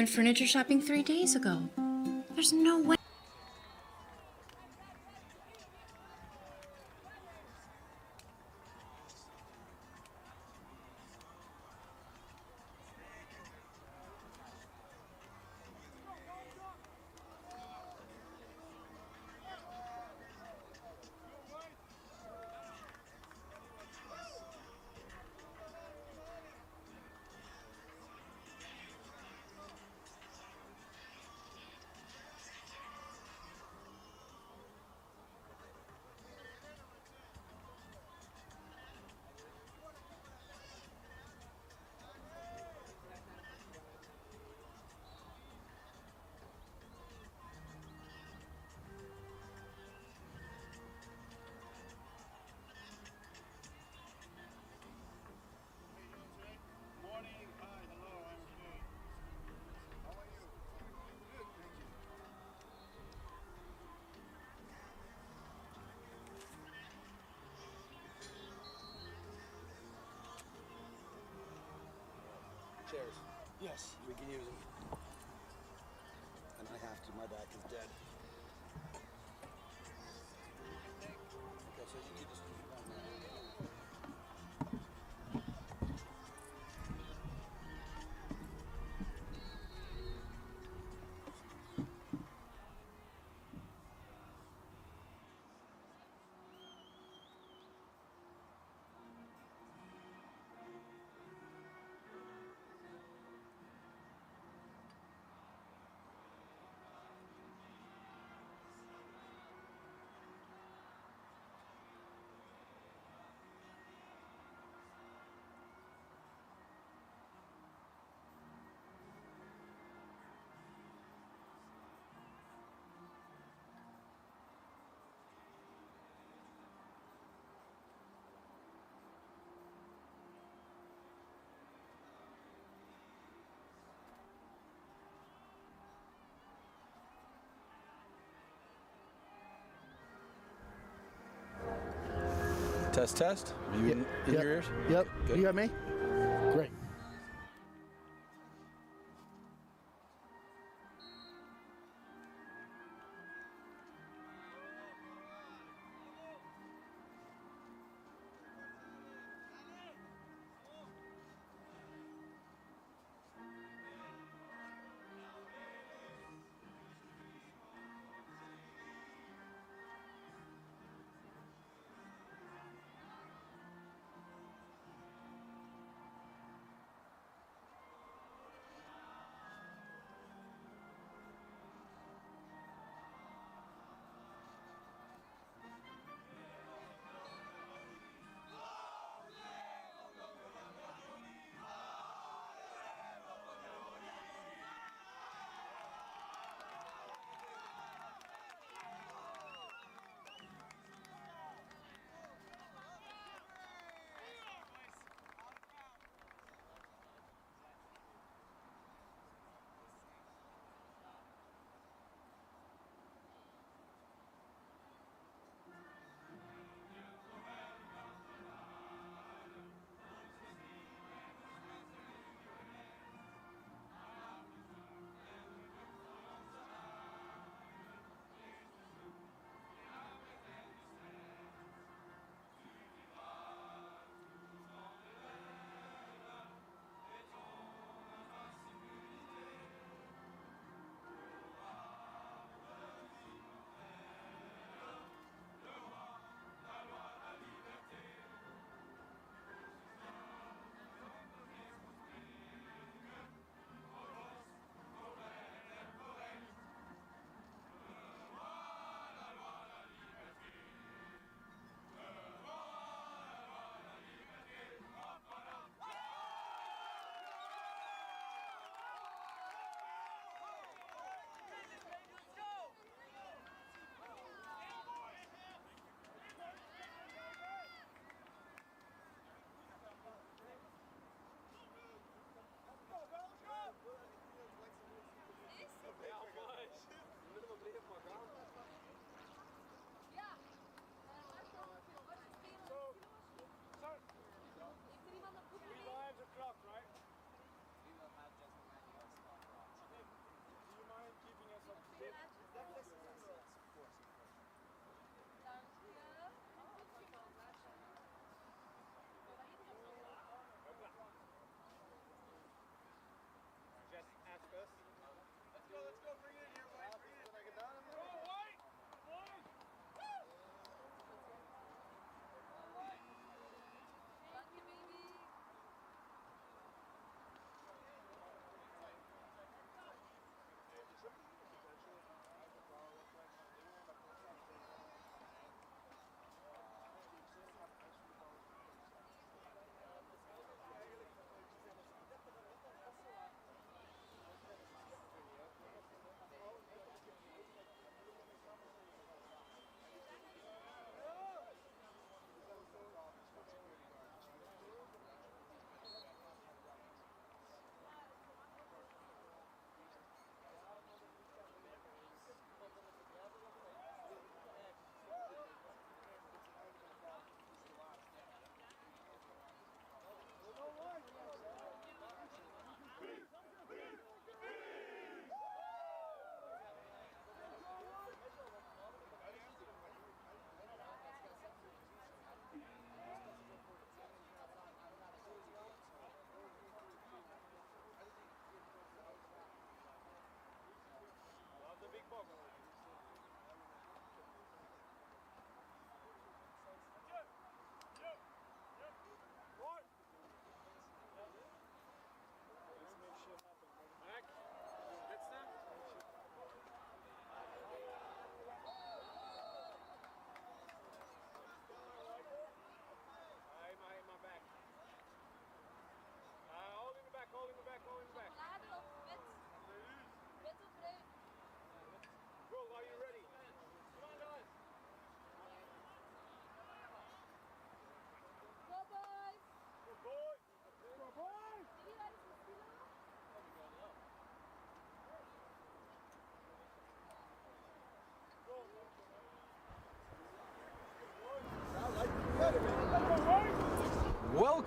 went furniture shopping 3 days ago. There's no way. Chairs. Yes, we can use them. And I have to, my back is dead. Okay, so you can just Test, test. Are you in your ears? Yep. Good. You got me? Great.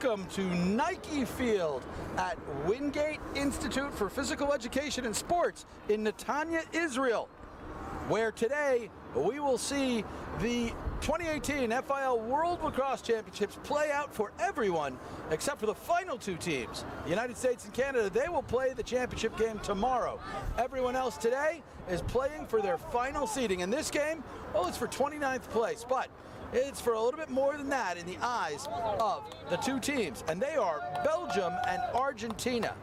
welcome to Nike Field at Wingate Institute for Physical Education and Sports in Netanya, Israel, where today we will see the 2018 FIL World Lacrosse Championships play out for everyone except for the final two teams. The United States and Canada, they will play the championship game tomorrow. Everyone else today is playing for their final seeding. And this game, well, it's for 29th place, but it's for a little bit more than that in the eyes of the two teams, and they are Belgium and Argentina.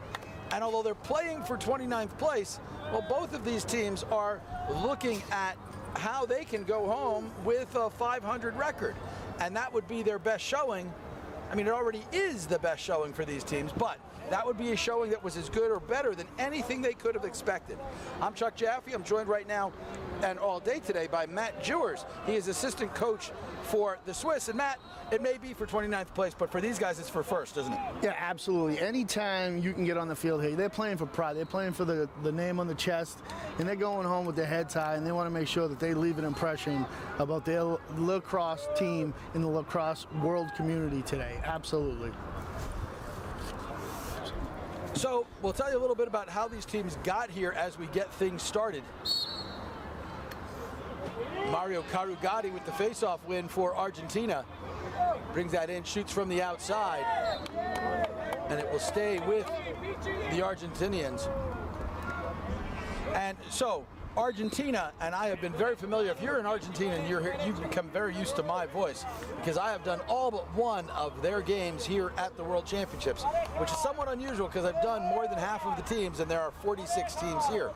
And although they're playing for 29th place, well, both of these teams are looking at how they can go home with a 500 record, and that would be their best showing. I mean, it already is the best showing for these teams, but that would be a showing that was as good or better than anything they could have expected. I'm Chuck Jaffe. I'm joined right now and all day today by Matt Jewers. He is assistant coach for the Swiss. And Matt, it may be for 29th place, but for these guys, it's for first, isn't it? Yeah, absolutely. Anytime you can get on the field here, they're playing for pride. They're playing for the name on the chest, and they're going home with their heads high, and they want to make sure that they leave an impression about their lacrosse team in the lacrosse world community today. Absolutely. So we'll tell you a little bit about how these teams got here as we get things started. Mario Carugati with the face-off win for Argentina. Brings that in, shoots from the outside, and it will stay with the Argentinians. And so Argentina, and I have been very familiar. If you're in Argentina and you're here, you've become very used to my voice, because I have done all but one of their games here at the World Championships, which is somewhat unusual because I've done more than half of the teams, and there are 46 teams here.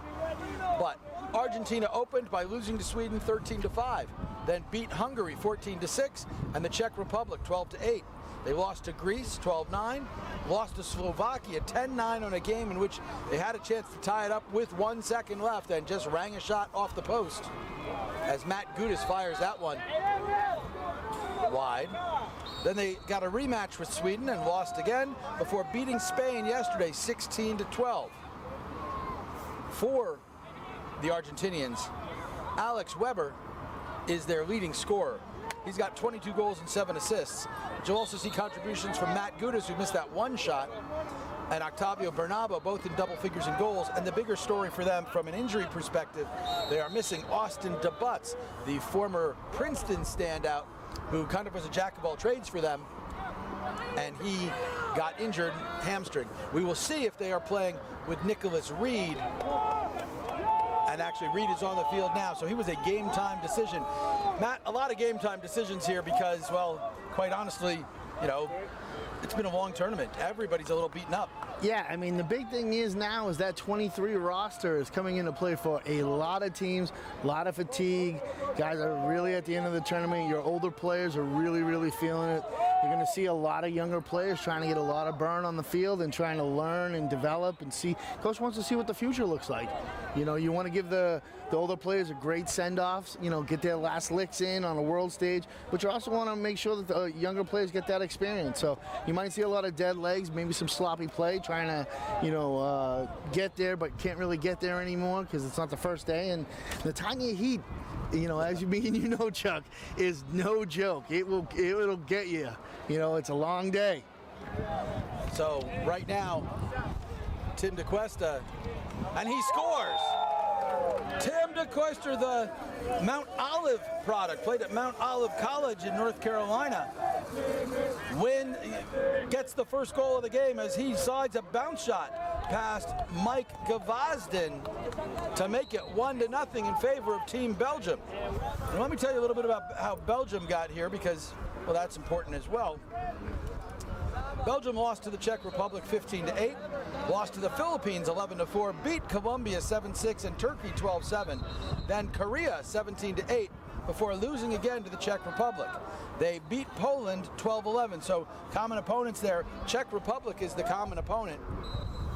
But Argentina opened by losing to Sweden 13-5, then beat Hungary 14-6, and the Czech Republic 12-8. They lost to Greece 12-9, lost to Slovakia 10-9 on a game in which they had a chance to tie it up with 1 second left and just rang a shot off the post as Matt Gudis fires that one wide. Then they got a rematch with Sweden and lost again before beating Spain yesterday 16-12. For the Argentinians, Alex Weber is their leading scorer. He's got 22 goals and 7 assists. But you'll also see contributions from Matt Gudis, who missed that one shot, and Octavio Bernabo, both in double figures in goals. And the bigger story for them from an injury perspective, they are missing Austin DeButz, the former Princeton standout, who kind of was a jack of all trades for them, and he got injured hamstring. We will see if they are playing with Nicholas Reed. And actually, Reed is on the field now, so he was a game-time decision. Matt, a lot of game-time decisions here because, well, quite honestly, you know, it's been a long tournament. Everybody's a little beaten up. Yeah, I mean, the big thing is now is that 23 roster is coming into play for a lot of teams, a lot of fatigue. Guys are really at the end of the tournament. Your older players are really, really feeling it. You're going to see a lot of younger players trying to get a lot of burn on the field and trying to learn and develop and see. Coach wants to see what the future looks like. You know, you want to give the older players a great send-offs, you know, get their last licks in on a world stage, but you also want to make sure that the younger players get that experience. So you might see a lot of dead legs, maybe some sloppy play, trying to, you know, get there, but can't really get there anymore because it's not the first day. And the Netanya Heat, you know, as you know, Chuck, is no joke. It'll get you. You know, it's a long day. So right now, Tim DeQuesta, and he scores. Tim DeQuesta, the Mount Olive product, played at Mount Olive College in North Carolina. Gets the first goal of the game as he slides a bounce shot past Mike Gavazdin to make it 1-0 in favor of Team Belgium. And let me tell you a little bit about how Belgium got here because, well, that's important as well. Belgium lost to the Czech Republic 15-8, lost to the Philippines 11-4, beat Colombia 7-6 and Turkey 12-7, then Korea 17-8 before losing again to the Czech Republic. They beat Poland 12-11, so common opponents there. Czech Republic is the common opponent,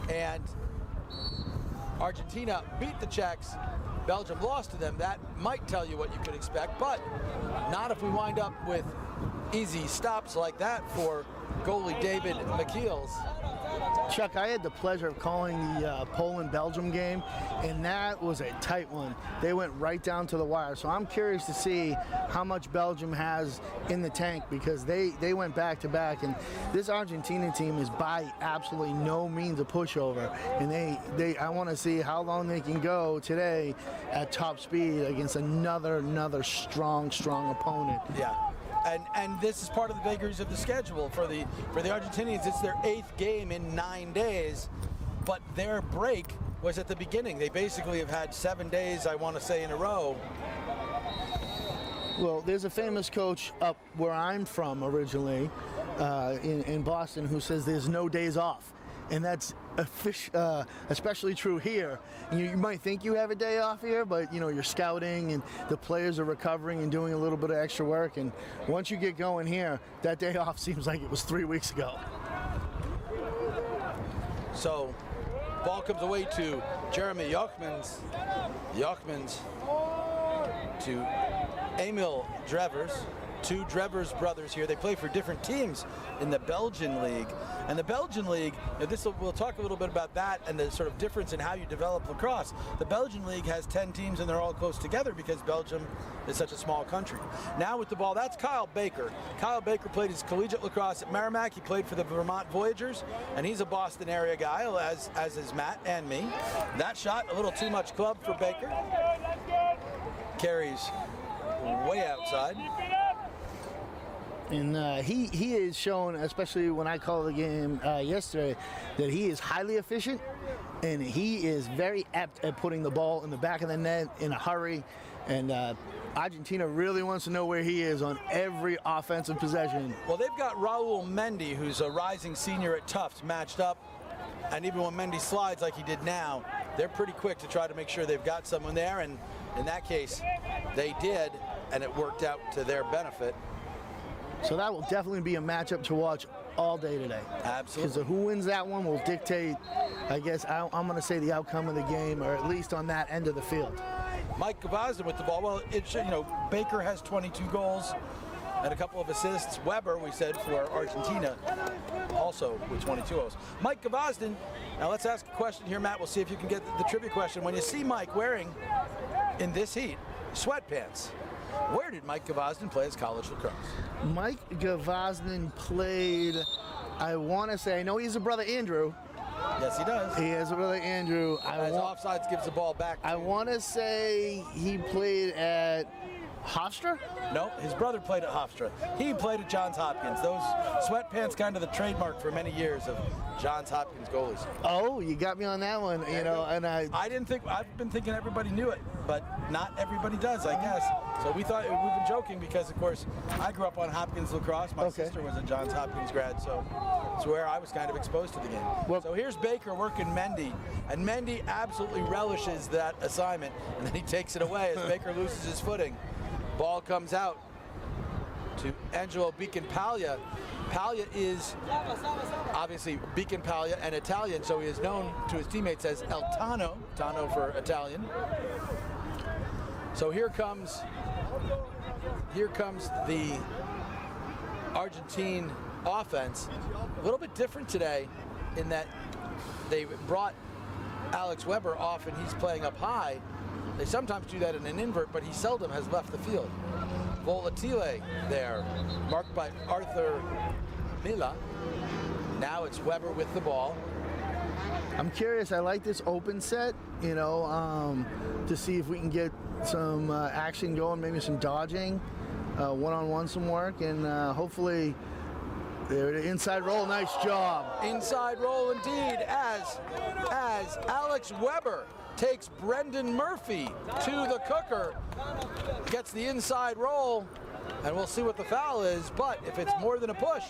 and Argentina beat the Czechs. Belgium lost to them. That might tell you what you could expect, but not if we wind up with easy stops like that for goalie David McKeels. Chuck, I had the pleasure of calling the Poland-Belgium game, and that was a tight one. They went right down to the wire. So I'm curious to see how much Belgium has in the tank, because they went back-to-back, and this Argentina team is by absolutely no means a pushover. And I want to see how long they can go today at top speed against another strong opponent. Yeah. And this is part of the vagaries of the schedule for the Argentinians. It's their 8th game in 9 days, but their break was at the beginning. They basically have had 7 days, I want to say, in a row. Well, there's a famous coach up where I'm from originally, in Boston, who says there's no days off. And that's especially true here. You might think you have a day off here, but you're scouting and the players are recovering and doing a little bit of extra work. And once you get going here, that day off seems like it was 3 weeks ago. So, ball comes away to Jeremy Jochmans. Jochmans to Emil Drevers. 2 Drevers brothers here. They play for different teams in the Belgian league. And the Belgian league, we'll talk a little bit about that and the sort of difference in how you develop lacrosse. The Belgian league has 10 teams and they're all close together because Belgium is such a small country. Now with the ball, that's Kyle Baker. Kyle Baker played his collegiate lacrosse at Merrimack. He played for the Vermont Voyagers, and he's a Boston area guy, as is Matt and me. That shot, a little too much club for Baker. Carries way outside. And he is shown, especially when I called the game yesterday, that he is highly efficient, and he is very apt at putting the ball in the back of the net in a hurry. And Argentina really wants to know where he is on every offensive possession. Well, they've got Raul Mendy, who's a rising senior at Tufts, matched up. And even when Mendy slides like he did now, they're pretty quick to try to make sure they've got someone there. And in that case, they did, and it worked out to their benefit. So that will definitely be a matchup to watch all day today. Absolutely. Because who wins that one will dictate, I guess, I'm going to say the outcome of the game, or at least on that end of the field. Mike Gavazin with the ball. Well, Baker has 22 goals and a couple of assists. Weber, we said, for Argentina, also with 22 goals. Mike Gavazin. Now let's ask a question here, Matt. We'll see if you can get the trivia question. When you see Mike wearing, in this heat, sweatpants, where did Mike Gavazin play his college lacrosse? Mike Gavazin played, I want to say, I know he's a brother Andrew. Yes, he does. He has a brother Andrew. As offsides gives the ball back. I want to say he played at Hofstra? No, his brother played at Hofstra. He played at Johns Hopkins. Those sweatpants kind of the trademark for many years of Johns Hopkins goalies. Oh, you got me on that one, and I didn't think, I've been thinking everybody knew it, but not everybody does, I guess. So we've been joking because, of course, I grew up on Hopkins lacrosse. My sister was a Johns Hopkins grad, so it's where I was kind of exposed to the game. Well, so here's Baker working Mendy, and Mendy absolutely relishes that assignment, and then he takes it away as Baker loses his footing. Ball comes out to Angelo Beacon-Paglia. Paglia is obviously Beacon-Paglia and Italian, so he is known to his teammates as El Tano, Tano for Italian. So here comes the Argentine offense. A little bit different today in that they brought Alex Weber off and he's playing up high. They sometimes do that in an invert, but he seldom has left the field. Volatile there, marked by Arthur Mila. Now it's Weber with the ball. I'm curious, I like this open set, to see if we can get some action going, maybe some dodging, one-on-one some work, and hopefully there, the inside roll, nice job. Inside roll indeed, as Alex Weber takes Brendan Murphy to the cooker, gets the inside roll, and we'll see what the foul is, but if it's more than a push,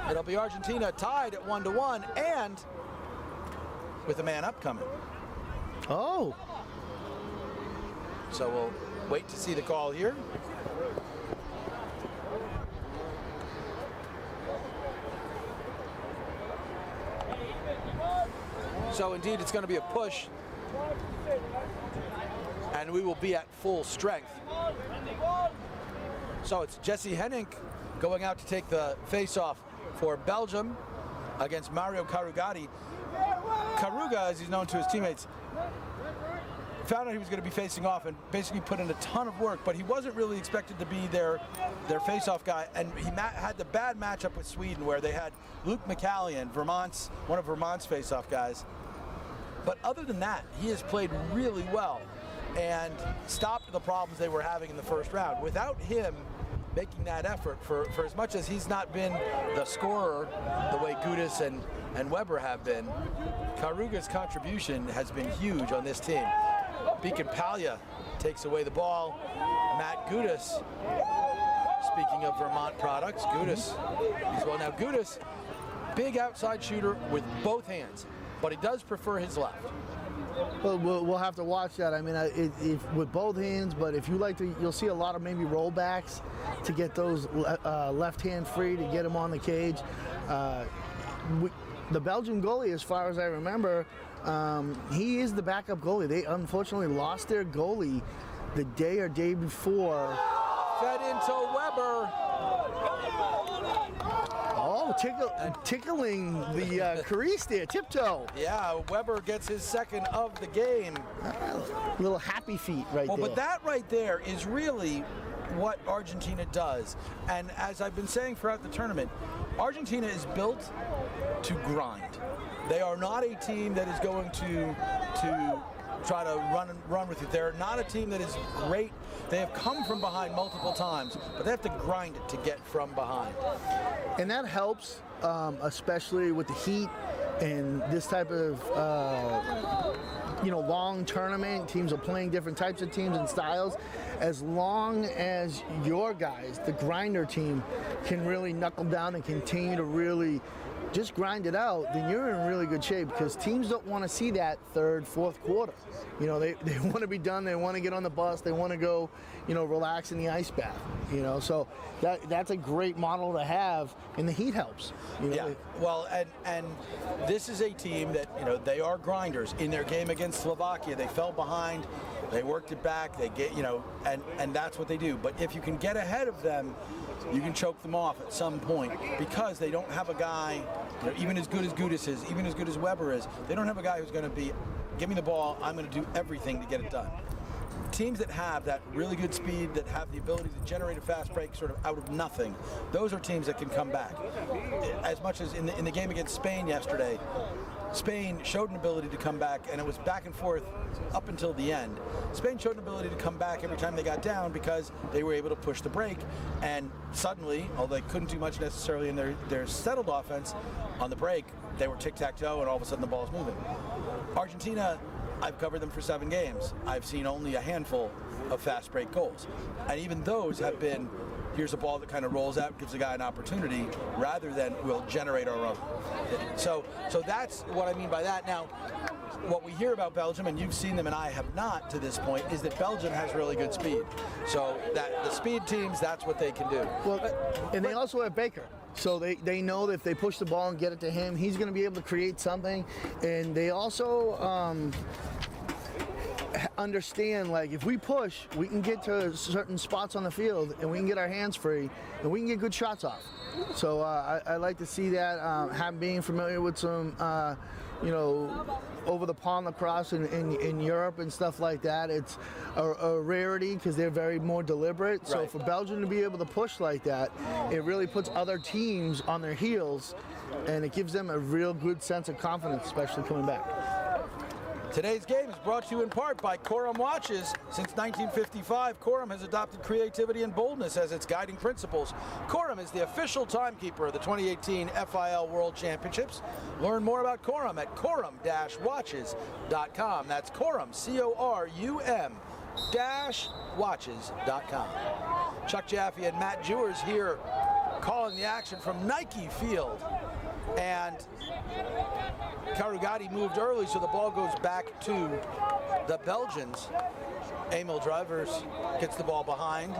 it'll be Argentina tied at 1-1 and with a man up coming. Oh. So we'll wait to see the call here. So indeed, it's going to be a push, and we will be at full strength. So it's Jesse Henning going out to take the face-off for Belgium. against Mario Carugati. Caruga, as he's known to his teammates, found out he was going to be facing off and basically put in a ton of work, but he wasn't really expected to be their face-off guy, and he had the bad matchup with Sweden where they had Luke McCallion, one of Vermont's face-off guys. But other than that, he has played really well and stopped the problems they were having in the first round. Without him making that effort, for as much as he's not been the scorer the way Gudis and Weber have been, Caruga's contribution has been huge on this team. Beacon Palya takes away the ball. Matt Gudis, speaking of Vermont products, Gudis, now Gudis, big outside shooter with both hands, but he does prefer his left. Well, we'll have to watch that. I mean, if with both hands, but if you like to, you'll see a lot of maybe rollbacks to get those left hand free to get him on the cage. The Belgian goalie, as far as I remember, he is the backup goalie. They unfortunately lost their goalie the day or day before. Fed into Weber. Oh, tickling the crease there, tiptoe. Yeah, Weber gets his second of the game. Little happy feet right there. But that right there is really what Argentina does. And as I've been saying throughout the tournament, Argentina is built to grind. They are not a team that is going to try to run with it. They're not a team that is great. They have come from behind multiple times, but they have to grind it to get from behind. And that helps, especially with the heat and this type of long tournament. Teams are playing different types of teams and styles. As long as your guys, the grinder team, can really knuckle down and continue to really just grind it out, then you're in really good shape, because teams don't want to see that third, fourth quarter. They want to be done. They want to get on the bus. They want to go, relax in the ice bath. So that's a great model to have, and the heat helps. Yeah. Well, and this is a team that they are grinders. In their game against Slovakia, they fell behind. They worked it back. They get and that's what they do. But if you can get ahead of them, you can choke them off at some point, because they don't have a guy, even as good as Gudis is, even as good as Weber is, they don't have a guy who's going to be, give me the ball, I'm going to do everything to get it done. Teams that have that really good speed, that have the ability to generate a fast break sort of out of nothing, those are teams that can come back. As much as in the game against Spain yesterday, Spain showed an ability to come back, and it was back and forth up until the end. Spain showed an ability to come back every time they got down, because they were able to push the break, and suddenly, although they couldn't do much necessarily in their settled offense, on the break, they were tic-tac-toe, and all of a sudden the ball's moving. Argentina, I've covered them for 7 games. I've seen only a handful of fast break goals, and even those have been, here's a ball that kind of rolls out, gives a guy an opportunity, rather than we'll generate our own. So that's what I mean by that. Now, what we hear about Belgium, and you've seen them and I have not to this point, is that Belgium has really good speed. So that the speed teams, that's what they can do. Well, and they also have Baker. So they know that if they push the ball and get it to him, he's going to be able to create something. And they also understand, like, if we push, we can get to certain spots on the field, and we can get our hands free, and we can get good shots off. So I like to see that. Being familiar with some, over the pond lacrosse in Europe and stuff like that, it's a rarity, because they're very more deliberate. Right. So for Belgium to be able to push like that, it really puts other teams on their heels, and it gives them a real good sense of confidence, especially coming back. Today's game is brought to you in part by Corum Watches. Since 1955, Corum has adopted creativity and boldness as its guiding principles. Corum is the official timekeeper of the 2018 FIL World Championships. Learn more about Corum at corum-watches.com. That's Corum, CORUM-watches.com. Chuck Jaffe and Matt Jewers here calling the action from Nike Field. And Carugati moved early, so the ball goes back to the Belgians. Emil Drivers gets the ball behind.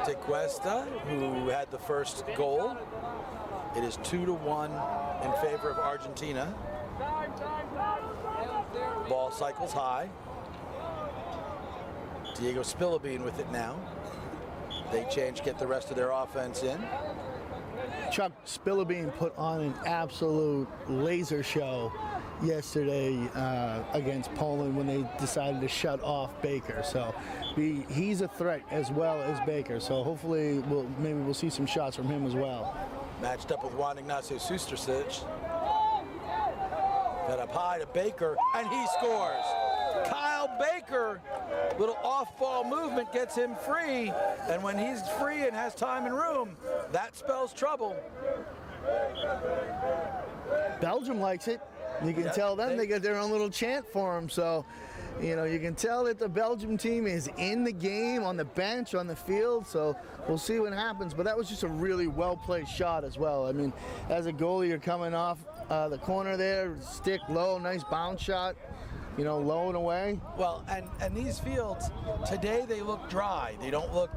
De Cuesta, who had the first goal. It is 2-1 in favor of Argentina. Ball cycles high. Diego Spilabine with it now. They change, get the rest of their offense in. Chuck Spillabine put on an absolute laser show yesterday against Poland when they decided to shut off Baker. So he's a threat as well as Baker. So hopefully maybe we'll see some shots from him as well. Matched up with Juan Ignacio Sustersic. Fed up high to Baker, and he scores. Kyle Baker, little off-ball movement gets him free, and when he's free and has time and room, that spells trouble. Belgium likes it. You can tell them they got their own little chant for him. So, you know, you can tell that the Belgium team is in the game, on the bench, on the field. So we'll see what happens. But that was just a really well-played shot as well. I mean, as a goalie, you're coming off the corner there, stick low, nice bounce shot. You know, low and away. Well, and these fields, today they look dry. They don't look,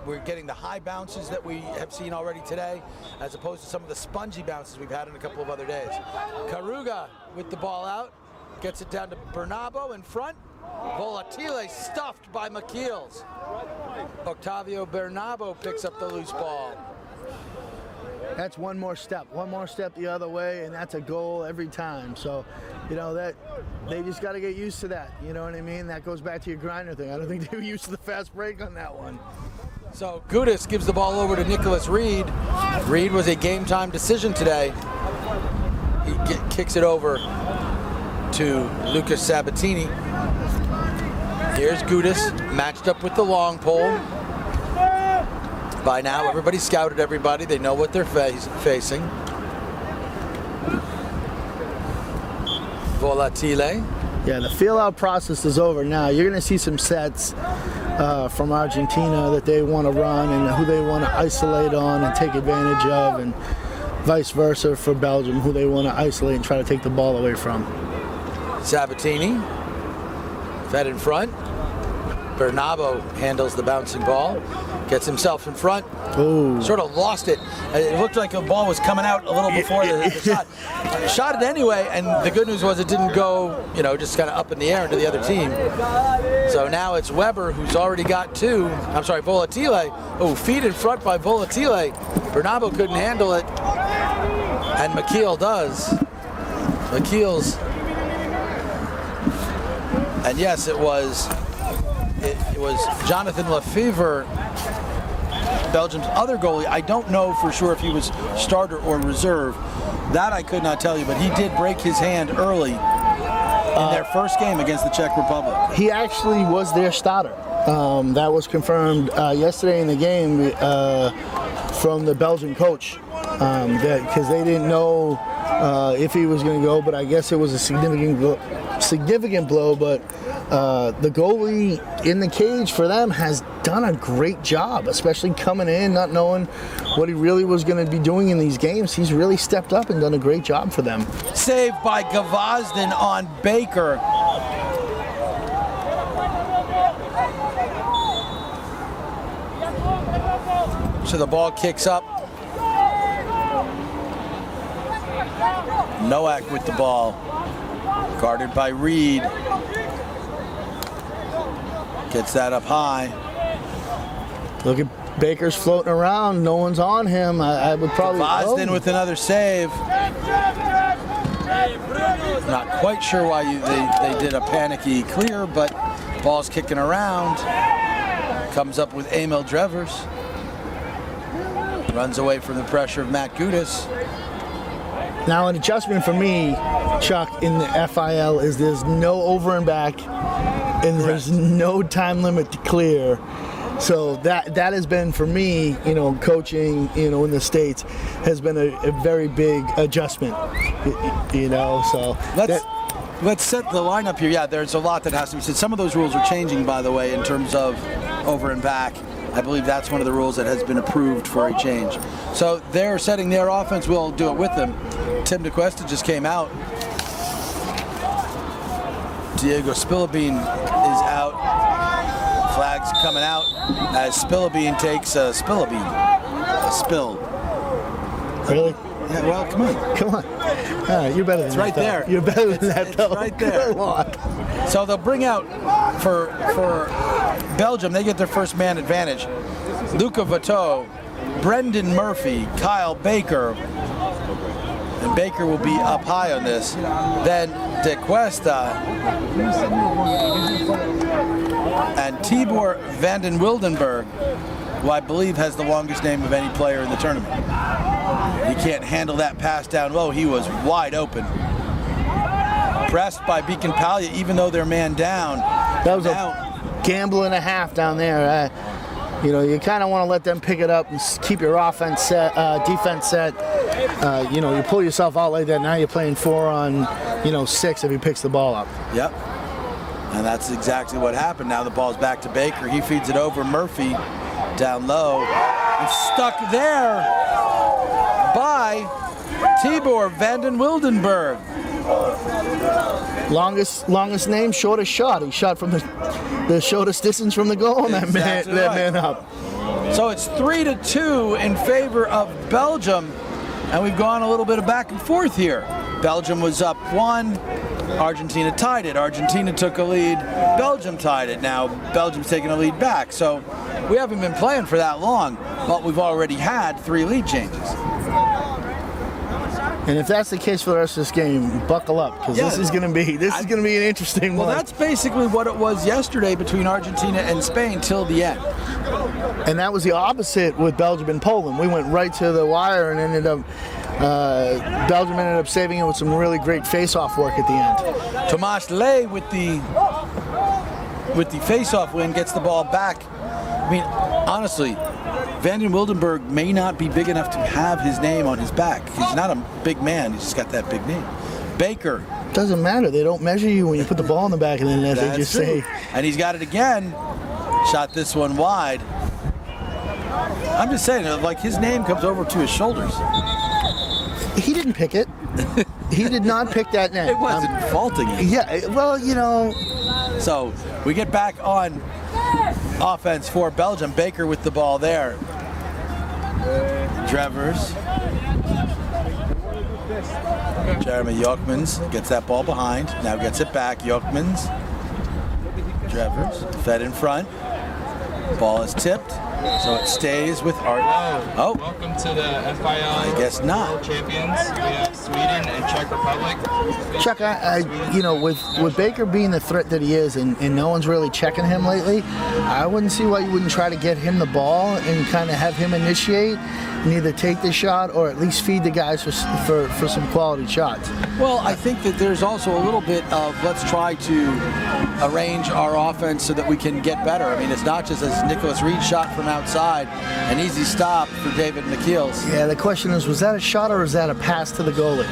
we're getting the high bounces that we have seen already today, as opposed to some of the spongy bounces we've had in a couple of other days. Karuga with the ball out, gets it down to Bernabo in front. Volatile stuffed by McKeels. Octavio Bernabo picks up the loose ball. That's one more step the other way, and that's a goal every time. So, you know, that they just got to get used to that. You know what I mean? That goes back to your grinder thing. I don't think they were used to the fast break on that one. So Gudis gives the ball over to Nicholas Reed. Reed was a game-time decision today. He kicks it over to Lucas Sabatini. Here's Gudis, matched up with the long pole. By now, everybody scouted everybody. They know what they're facing. Volatile. Yeah, the feel-out process is over now. You're going to see some sets from Argentina that they want to run and who they want to isolate on and take advantage of, and vice versa for Belgium, who they want to isolate and try to take the ball away from. Sabatini, fed in front. Bernabo handles the bouncing ball, gets himself in front. Ooh. Sort of lost it. It looked like the ball was coming out a little before the shot. Shot it anyway, and the good news was it didn't go, you know, just kind of up in the air into the other team. So now it's Weber, who's already got two. I'm sorry, Volatile. Oh, feet in front by Volatile. Bernabo couldn't handle it, and McKeel does. McKeel's, and yes, it was Jonathan Lefevre, Belgium's other goalie. I don't know for sure if he was starter or reserve. That I could not tell you, but he did break his hand early in their first game against the Czech Republic. He actually was their starter. That was confirmed yesterday in the game from the Belgian coach, because they didn't know if he was going to go, but I guess it was a significant blow. But the goalie in the cage for them has done a great job, especially coming in, not knowing what he really was going to be doing in these games. He's really stepped up and done a great job for them. Saved by Gavazdin on Baker. So the ball kicks up. Nowak with the ball, guarded by Reed. Gets that up high. Look at Baker's floating around. No one's on him. I would probably. Vazden with another save. Not quite sure why they did a panicky clear, but ball's kicking around. Comes up with Emil Drevers. Runs away from the pressure of Matt Gudis. Now, an adjustment for me, Chuck, in the FIL is there's no over and back, and there's no time limit to clear. So that has been, for me, you know, coaching, you know, in the States, has been a very big adjustment, you know. So let's set the lineup here. Yeah, there's a lot that has to be said. Some of those rules are changing, by the way, in terms of over and back. I believe that's one of the rules that has been approved for a change. So they're setting their offense. We'll do it with them. Tim DeQuesta just came out. Diego Spillabine is out. Flags coming out as Spillabine takes a spill. Really? Yeah, well, come on. All right, you're better than that. It's right there. You're better than that, though. It's right there. Come on. So they'll bring out, for Belgium, they get their first man advantage. Luca Vato Brendan Murphy, Kyle Baker, and Baker will be up high on this. Then De Cuesta and Tibor Vanden Wildenberg, who I believe has the longest name of any player in the tournament. He can't handle that pass down low. He was wide open. Pressed by Beacon Pallia, even though they're man down. That was a gamble and a half down there. You know, you kind of want to let them pick it up and keep your offense set, defense set. You know, you pull yourself out like that. Now you're playing 4 on, 6 if he picks the ball up. Yep. And that's exactly what happened. Now the ball's back to Baker. He feeds it over. Murphy down low. And stuck there by Tibor Vanden Wildenberg. Longest name, shortest shot. He shot from the shortest distance from the goal, and Exactly that right. man up. So it's 3-2 in favor of Belgium, and we've gone a little bit of back and forth here. Belgium was up 1, Argentina tied it. Argentina took a lead, Belgium tied it. Now Belgium's taking a lead back. So we haven't been playing for that long, but we've already had 3 lead changes. And if that's the case for the rest of this game, buckle up, because this is going to be an interesting one. Well, that's basically what it was yesterday between Argentina and Spain till the end. And that was the opposite with Belgium and Poland. We went right to the wire and ended up Belgium ended up saving it with some really great face-off work at the end. Tomas Ley with the face-off win gets the ball back. I mean, honestly, Vanden Wildenberg may not be big enough to have his name on his back. He's not a big man. He's just got that big name. Baker. Doesn't matter. They don't measure you when you put the ball in the back of the net. They just say. And he's got it again. Shot this one wide. I'm just saying, like, his name comes over to his shoulders. He didn't pick it. He did not pick that net. It wasn't faulting him. Yeah, well, So we get back on offense for Belgium. Baker with the ball there. Drevers. Jeremy Jokmans gets that ball behind. Now gets it back. Jokmans. Drevers. Fed in front. Ball is tipped. So it stays with Art. Oh. Welcome to the FIL I guess not. World Champions. We have Sweden and Czech Republic. Chuck, with Baker being the threat that he is, and no one's really checking him lately, I wouldn't see why you wouldn't try to get him the ball and kind of have him initiate and either take the shot or at least feed the guys for some quality shots. Well, I think that there's also a little bit of let's try to arrange our offense so that we can get better. I mean, it's not just as Nicholas Reed shot from outside, an easy stop for David McKeels. Yeah, the question is, was that a shot or was that a pass to the goalie?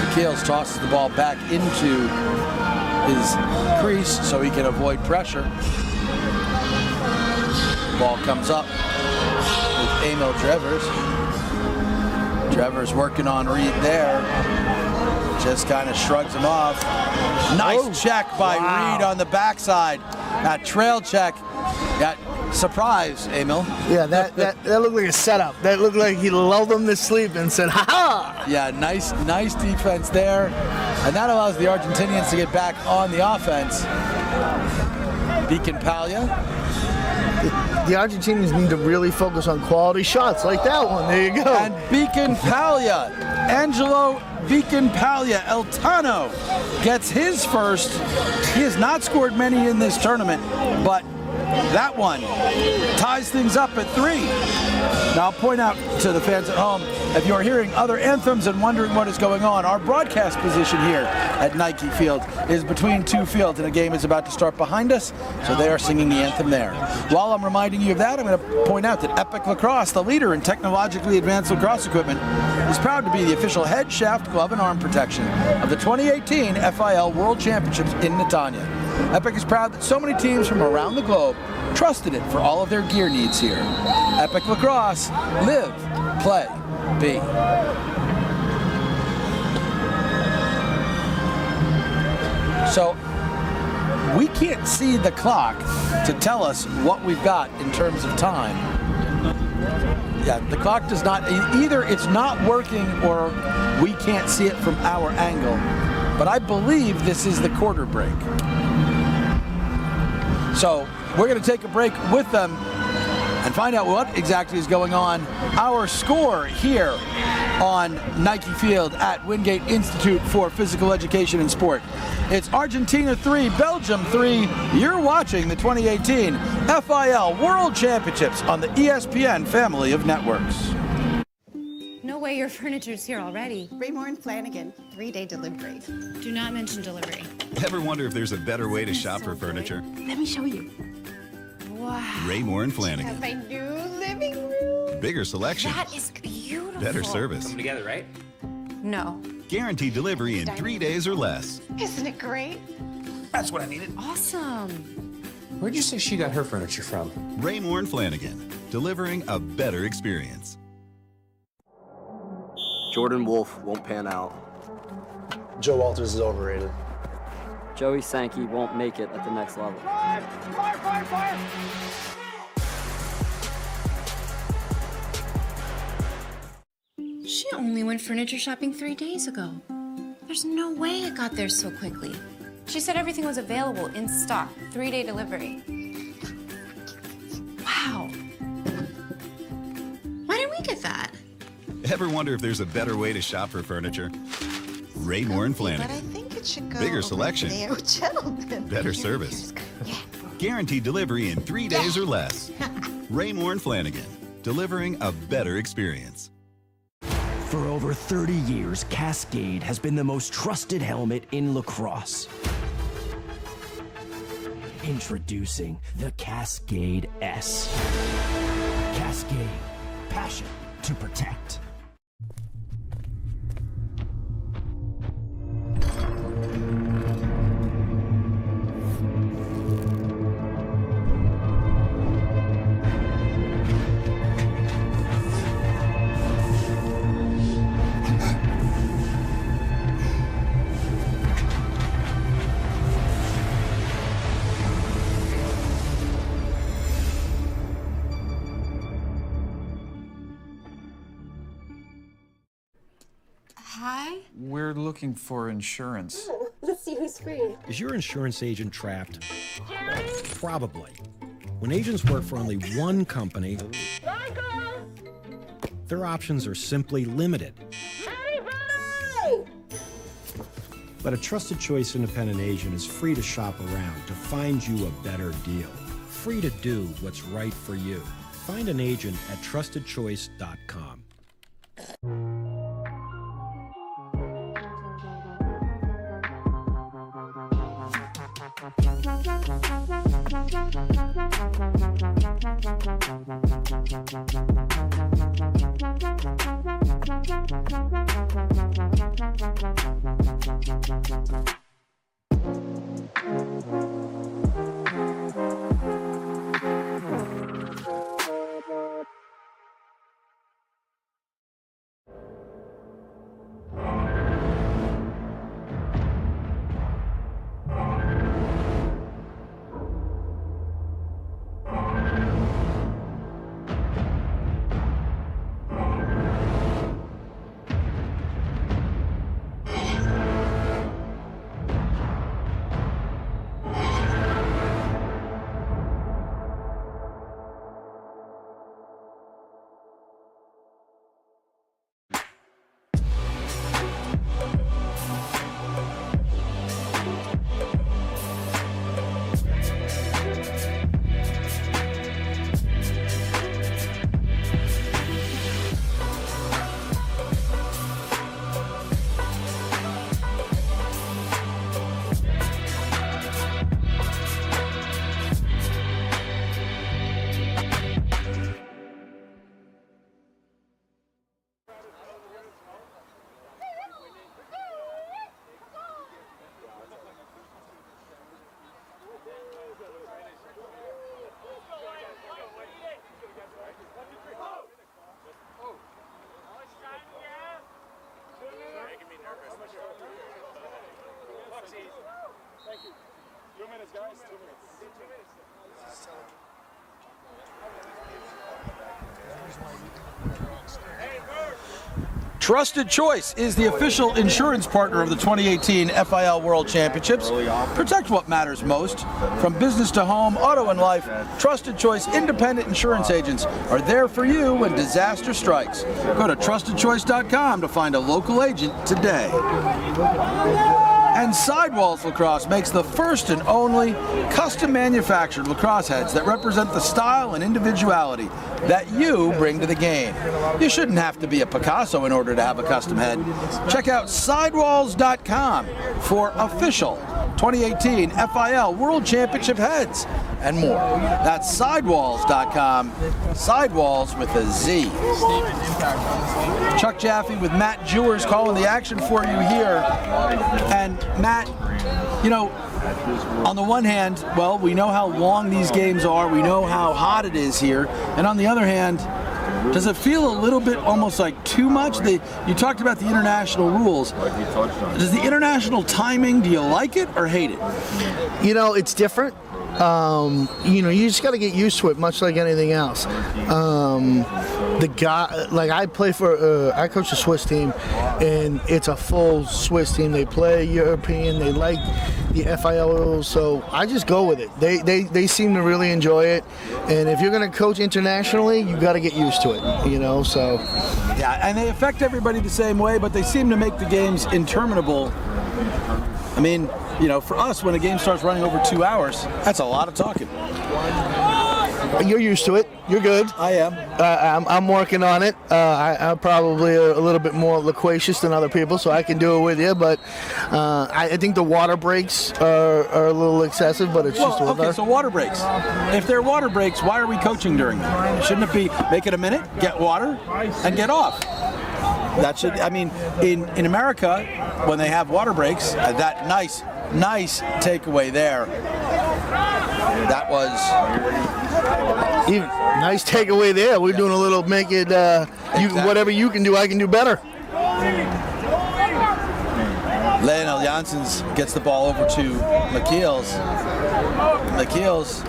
McKeels tosses the ball back into his crease so he can avoid pressure. Ball comes up with Emil Drevers. Drevers working on Reed there. Just kind of shrugs him off. Nice check by Reed on the backside. That trail check. Got surprise, Emil. Yeah, that looked like a setup. That looked like he lulled them to sleep and said, "Ha-ha!" Yeah, nice defense there. And that allows the Argentinians to get back on the offense. Beacon Pallia. The Argentinians need to really focus on quality shots like that one. There you go. And Beacon Pallia, Angelo Beacon Pallia, Eltano gets his first. He has not scored many in this tournament, but that one ties things up at 3. Now I'll point out to the fans at home, if you're hearing other anthems and wondering what is going on, our broadcast position here at Nike Field is between 2 fields, and a game is about to start behind us, so they are singing the anthem there. While I'm reminding you of that, I'm going to point out that Epic Lacrosse, the leader in technologically advanced lacrosse equipment, is proud to be the official head, shaft, glove, and arm protection of the 2018 FIL World Championships in Netanya. Epic is proud that so many teams from around the globe trusted it for all of their gear needs here. Epic Lacrosse, live, play, be. So we can't see the clock to tell us what we've got in terms of time. Yeah, the clock does not, either it's not working or we can't see it from our angle. But I believe this is the quarter break. So we're going to take a break with them. and find out what exactly is going on. Our score here on Nike Field at Wingate Institute for Physical Education and Sport. It's Argentina 3, Belgium 3. You're watching the 2018 FIL World Championships on the ESPN family of networks. No way your furniture's here already. Raymore and Flanagan, 3-day delivery. Do not mention delivery. Ever wonder if there's a better way to shop for furniture? Let me show you. Wow. Raymore and Flanagan. Have my new living room. Bigger selection. That is beautiful. Better service. Come together, right? No. Guaranteed delivery in 3 days or less. Isn't it great? That's what I needed. Awesome. Where'd you say she got her furniture from? Raymore and Flanagan. Delivering a better experience. Jordan Wolf won't pan out. Joe Walters is overrated. Joey Sankey won't make it at the next level. She only went furniture shopping 3 days ago. There's no way it got there so quickly. She said everything was available in stock, 3-day delivery. Wow. Why didn't we get that? Ever wonder if there's a better way to shop for furniture? Raymore and But I Flanagan. think it should go Bigger over selection. there with gentlemen. Better service. Yeah. Guaranteed delivery in 3 days or less. Raymore and Flanagan. Delivering a better experience. For over 30 years, Cascade has been the most trusted helmet in lacrosse. Introducing the Cascade S. Cascade. Passion to protect. Hi? We're looking for insurance. Let's see who's free. Is your insurance agent trapped? Probably. When agents work for only one company, their options are simply limited. But a Trusted Choice independent agent is free to shop around to find you a better deal. Free to do what's right for you. Find an agent at trustedchoice.com. Thank you. 2 minutes, guys. 2 minutes. 2 minutes. Trusted Choice is the official insurance partner of the 2018 FIL World Championships. Protect what matters most. From business to home, auto and life, Trusted Choice independent insurance agents are there for you when disaster strikes. Go to trustedchoice.com to find a local agent today. And Sidewalls Lacrosse makes the first and only custom manufactured lacrosse heads that represent the style and individuality that you bring to the game. You shouldn't have to be a Picasso in order to have a custom head. Check out sidewalls.com for official 2018 FIL World Championship heads and more. That's sidewalls.com, sidewalls with a Z. Chuck Jaffe with Matt Jewers calling the action for you here. And Matt, you know, on the one hand, well, we know how long these games are, we know how hot it is here, and on the other hand, does it feel a little bit almost like too much? You talked about the international rules. Does the international timing, do you like it or hate it? You know, it's different. You know, you just got to get used to it, much like anything else. The guy, like I coach a Swiss team, and it's a full Swiss team. They play European, they like the FIL rules, so I just go with it. They seem to really enjoy it, and if you're going to coach internationally, you got to get used to it, you know, so. Yeah, and they affect everybody the same way, but they seem to make the games interminable. I mean, you know, for us, when a game starts running over 2 hours, that's a lot of talking. You're used to it. You're good. I am. I'm working on it. I'm probably a little bit more loquacious than other people, so I can do it with you. But I think the water breaks are a little excessive, but it's just a little. Okay, so water breaks. If there are water breaks, why are we coaching during them? Shouldn't it be make it a minute, get water, and get off? That should. I mean, in America, when they have water breaks, that nice takeaway there. That was even nice takeaway there. We're doing a little make it. Whatever you can do, I can do better. Lionel Janssens gets the ball over to McKeels. McKeels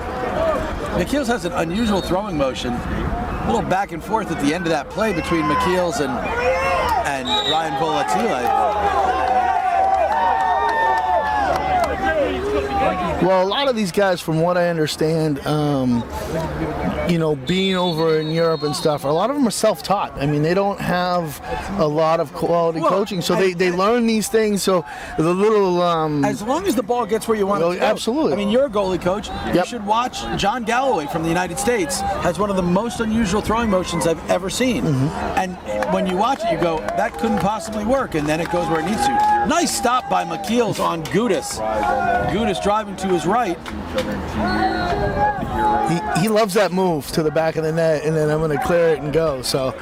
has an unusual throwing motion. A little back and forth at the end of that play between McKeels and Ryan Volatile. Well, a lot of these guys, from what I understand, you know, being over in Europe and stuff, a lot of them are self-taught. I mean, they don't have a lot of quality coaching, so they learn these things. So the little as long as the ball gets where you want it to go. Absolutely. I mean, you're a goalie coach. Yep. You should watch John Galloway from the United States. Has one of the most unusual throwing motions I've ever seen. Mm-hmm. And when you watch it, you go, that couldn't possibly work, and then it goes where it needs to. Nice stop by McKeels on Gudis. Gudis driving to his right. He loves that move to the back of the net, and then I'm going to clear it and go. So,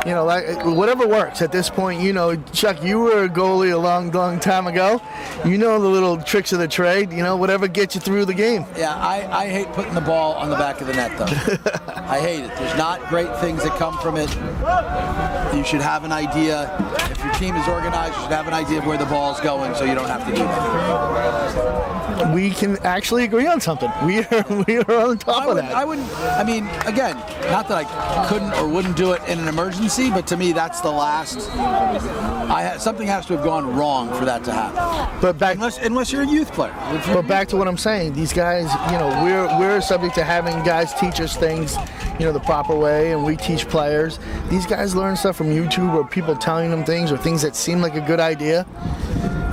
you know, like whatever works at this point. You know, Chuck, you were a goalie a long time ago. You know the little tricks of the trade. You know, whatever gets you through the game. Yeah, I hate putting the ball on the back of the net, though. I hate it. There's not great things that come from it. You should have an idea. If your team is organized, you should have an idea of where the ball's going, so you don't have to do that. We can actually agree on something. We are on top of that. I mean, again, not that I couldn't or wouldn't do it in an emergency, but to me, that's the last. Something has to have gone wrong for that to happen. But unless you're a youth player. But back to what I'm saying, these guys, you know, we're subject to having guys teach us things, you know, the proper way, and we teach players. These guys learn stuff from YouTube or people telling them things or things that seem like a good idea.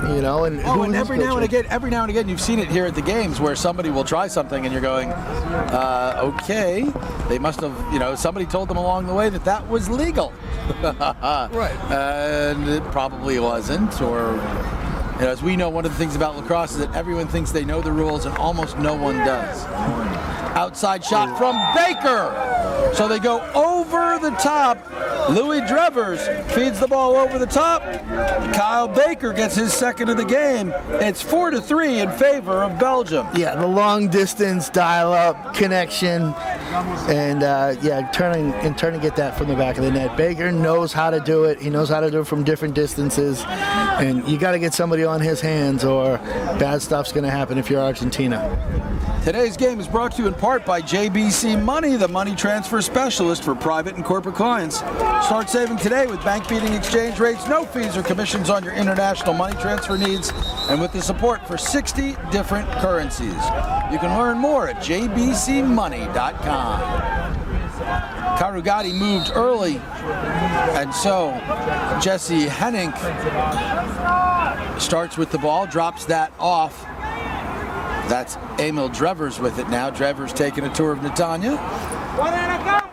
You know, and every now and again, you've seen it here at the games where somebody will try something and you're going, okay, they must have, you know, somebody told them along the way that was legal. Right. And it probably wasn't, or, you know, as we know, one of the things about lacrosse is that everyone thinks they know the rules and almost no one does. Outside shot from Baker. So they go over the top. Louis Drevers feeds the ball over the top. Kyle Baker gets his second of the game. It's 4-3 in favor of Belgium. Yeah, the long distance dial-up connection, and turning to get that from the back of the net. Baker knows how to do it. He knows how to do it from different distances, and you got to get somebody on his hands, or bad stuff's going to happen if you're Argentina. Today's game is brought to you in part by JBC Money, the money transfer specialist for private and corporate clients. Start saving today with bank-beating exchange rates, no fees or commissions on your international money transfer needs, and with the support for 60 different currencies. You can learn more at jbcmoney.com. Karugati moved early, and so Jesse Henning starts with the ball, drops that off. That's Emil Drevers with it now. Drevers taking a tour of Netanya.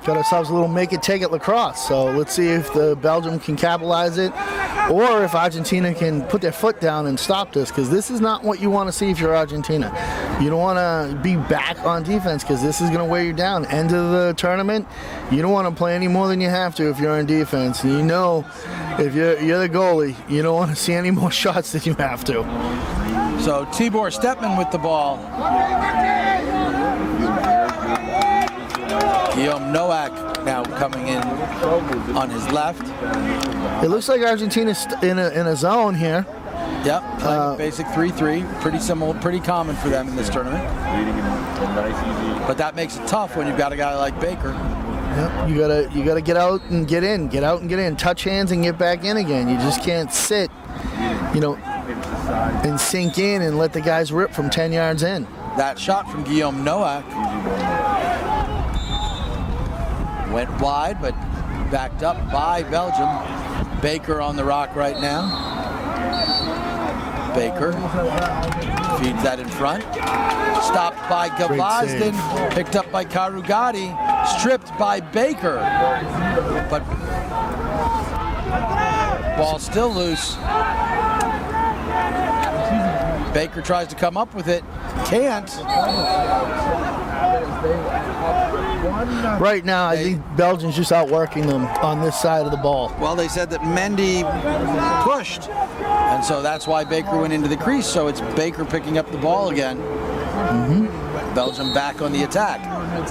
Got ourselves a little make it take it lacrosse. So let's see if the Belgium can capitalize it, or if Argentina can put their foot down and stop this, because this is not what you want to see if you're Argentina. You don't want to be back on defense, because this is going to wear you down. End of the tournament, you don't want to play any more than you have to if you're on defense. You know, if you're the goalie, you don't want to see any more shots than you have to. So Tibor Stepman with the ball. Guillaume Nowak now coming in on his left. It looks like Argentina's in a zone here. Yep, playing basic 3-3. Pretty similar, pretty common for them in this tournament. But that makes it tough when you've got a guy like Baker. Yep, you gotta get out and get in, touch hands and get back in again. You just can't sit, and sink in and let the guys rip from 10 yards in. That shot from Guillaume Nowak went wide, but backed up by Belgium. Baker on the rock right now. Baker feeds that in front. Stopped by Gavazdin, picked up by Karugati, stripped by Baker. But ball still loose. Baker tries to come up with it, can't. Right now, I think Belgium's just outworking them on this side of the ball. Well, they said that Mendy pushed, and so that's why Baker went into the crease. So it's Baker picking up the ball again. Belgium back on the attack.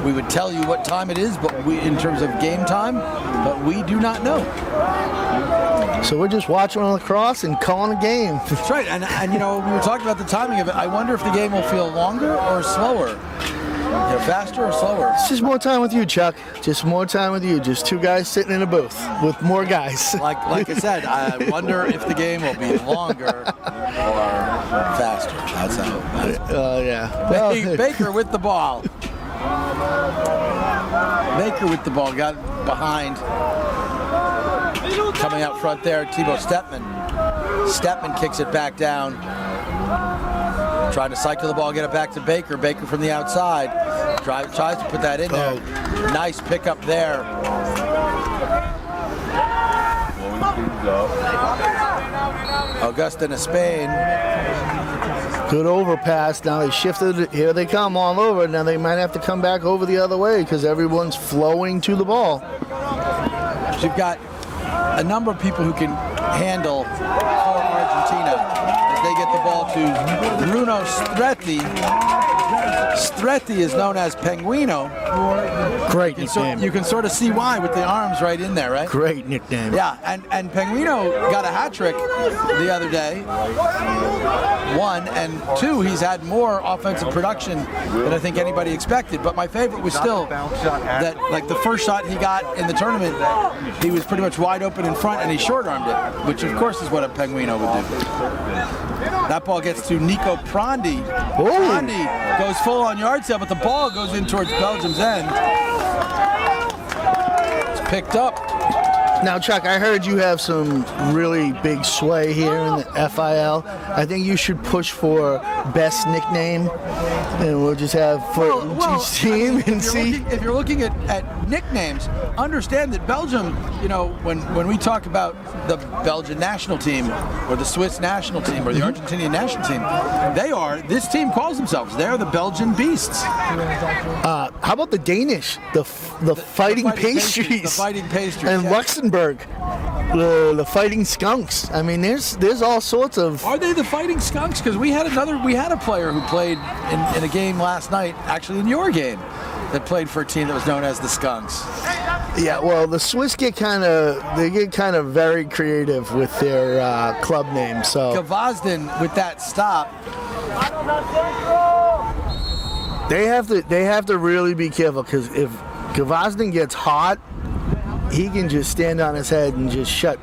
We would tell you what time it is, but in terms of game time, but we do not know. So we're just watching lacrosse and calling a game. That's right, and we were talking about the timing of it. I wonder if the game will feel longer or slower. Faster or slower? It's just more time with you, Chuck. Just more time with you. Just two guys sitting in a booth with more guys. Like I said, I wonder if the game will be longer or faster. That's how. Yeah. Well, Baker with the ball. Baker with the ball. Got behind. Coming out front there, Thibaut Stepman. Stepman kicks it back down. Trying to cycle the ball, get it back to Baker. Baker from the outside. Tries to put that in there. Nice pickup there. Augustin Espain. Good overpass. Now they shifted. Here they come all over. Now they might have to come back over the other way because everyone's flowing to the ball. So you've got a number of people who can handle for Argentina as they get the ball to Bruno Stretti. Stretti is known as Penguino. Great nickname. You can sort of see why with the arms right in there, right? Great nickname. Yeah, and Penguino got a hat trick the other day. 1, and 2, he's had more offensive production than I think anybody expected. But my favorite was still that, like the first shot he got in the tournament, he was pretty much wide open in front and he short-armed it, which of course is what a Penguino would do. That ball gets to Nico Prandi. Prandi goes full on yard sale, but the ball goes in towards Belgium's end. It's picked up. Now, Chuck, I heard you have some really big sway here in the FIL. I think you should push for best nickname, and we'll just have for each team and see. If you're looking at nicknames, understand that Belgium, when we talk about the Belgian national team or the Swiss national team or the Argentinian national team, this team calls themselves, they're the Belgian beasts. How about the Danish, the fighting pastries? The fighting pastries. And Luxembourg. The fighting skunks. I mean, there's all sorts of. Are they the fighting skunks? Because we had a player who played in a game last night, actually in your game, that played for a team that was known as the Skunks. Yeah, well, the Swiss get kind of very creative with their club name. So Gavazdin with that stop. They have to really be careful because if Gavazdin gets hot, he can just stand on his head and just shut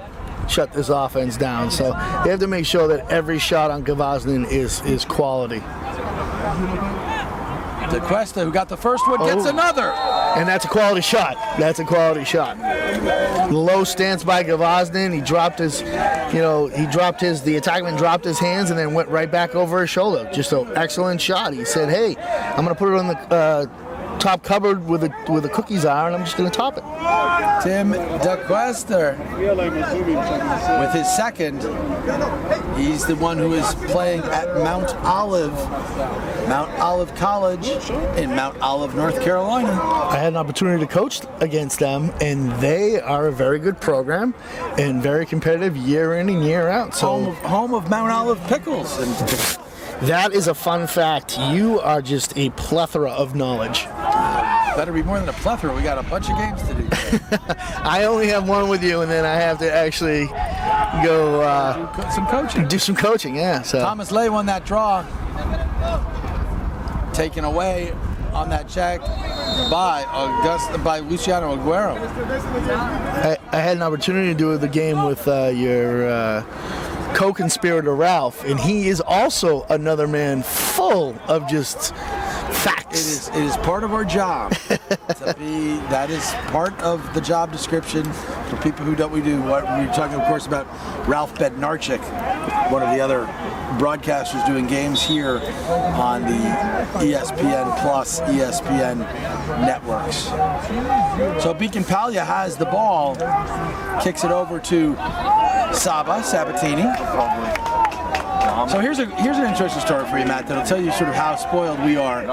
this offense down. So they have to make sure that every shot on Gvozden is quality. DeQuesta, who got the first one, gets another. And that's a quality shot. That's a quality shot. Low stance by Gvozden. He dropped his, the attackman dropped his hands and then went right back over his shoulder. Just an excellent shot. He said, hey, I'm going to put it on the top cupboard where the cookies are, and I'm just going to top it. Tim DeQuesta with his second. He's the one who is playing at Mount Olive College in Mount Olive, North Carolina. I had an opportunity to coach against them, and they are a very good program and very competitive year in and year out. So home of Mount Olive pickles. That is a fun fact. You are just a plethora of knowledge. Better be more than a plethora. We got a bunch of games to do. I only have one with you, and then I have to actually go do some coaching. Yeah. So Thomas Lay won that draw, taken away on that check by Luciano Aguero. I had an opportunity to do the game with your co-conspirator Ralph, and he is also another man full of just facts. It is part of our job. That is part of the job description for people who don't. We do what we're talking, of course, about Ralph Bednarczyk, one of the other broadcasters doing games here on the ESPN Plus, ESPN networks. So Beacon Paglia has the ball, kicks it over to Sabatini. So here's an interesting story for you, Matt, that'll tell you sort of how spoiled we are.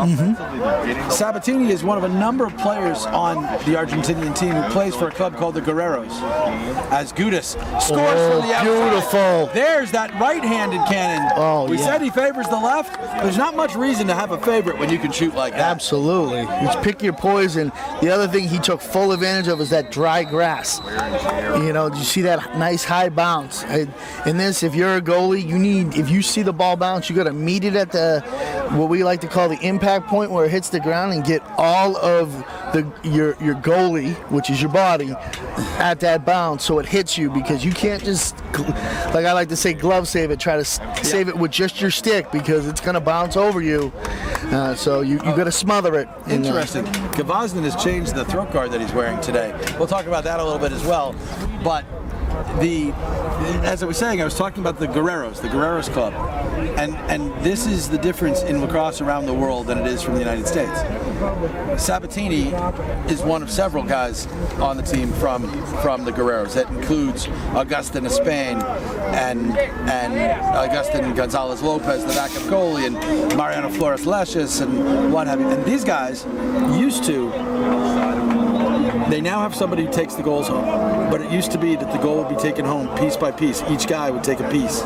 Sabatini is one of a number of players on the Argentinian team who plays for a club called the Guerreros. As Gudis scores from the outside. Beautiful. There's that right-handed cannon. We said he favors the left. There's not much reason to have a favorite when you can shoot like that. Absolutely. Just pick your poison. The other thing he took full advantage of is that dry grass. Did you see that nice high bounce? In this, if you're a goalie, if you see the ball bounce, you got to meet it at what we like to call the impact point, where it hits the ground, and get all of your goalie, which is your body, at that bounce so it hits you, because you can't just, like I like to say, glove save it, try to save it with just your stick, because it's going to bounce over you. So you got to smother it. Interesting. Gvozden has changed the throat guard that he's wearing today. We'll talk about that a little bit as well. But as I was saying, I was talking about the Guerreros Club, and this is the difference in lacrosse around the world than it is from the United States. Sabatini is one of several guys on the team from the Guerreros. That includes Agustin Espain and Agustin Gonzalez Lopez, the backup goalie, and Mariano Flores Leches, and what have you. And these guys used to. They now have somebody who takes the goals home, but it used to be that the goal would be taken home piece by piece. Each guy would take a piece.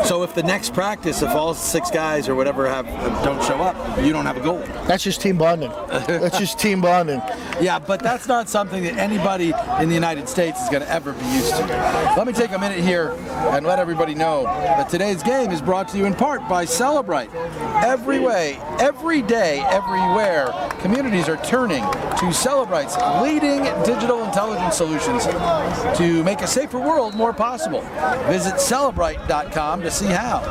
So if the next practice, if all 6 guys or whatever don't show up, you don't have a goal. That's just team bonding. That's just team bonding. Yeah, but that's not something that anybody in the United States is going to ever be used to. Let me take a minute here and let everybody know that today's game is brought to you in part by Celebrite. Every way, every day, everywhere, communities are turning to Celebrite's leading digital intelligence solutions to make a safer world more possible. Visit Celebrite.com to see how.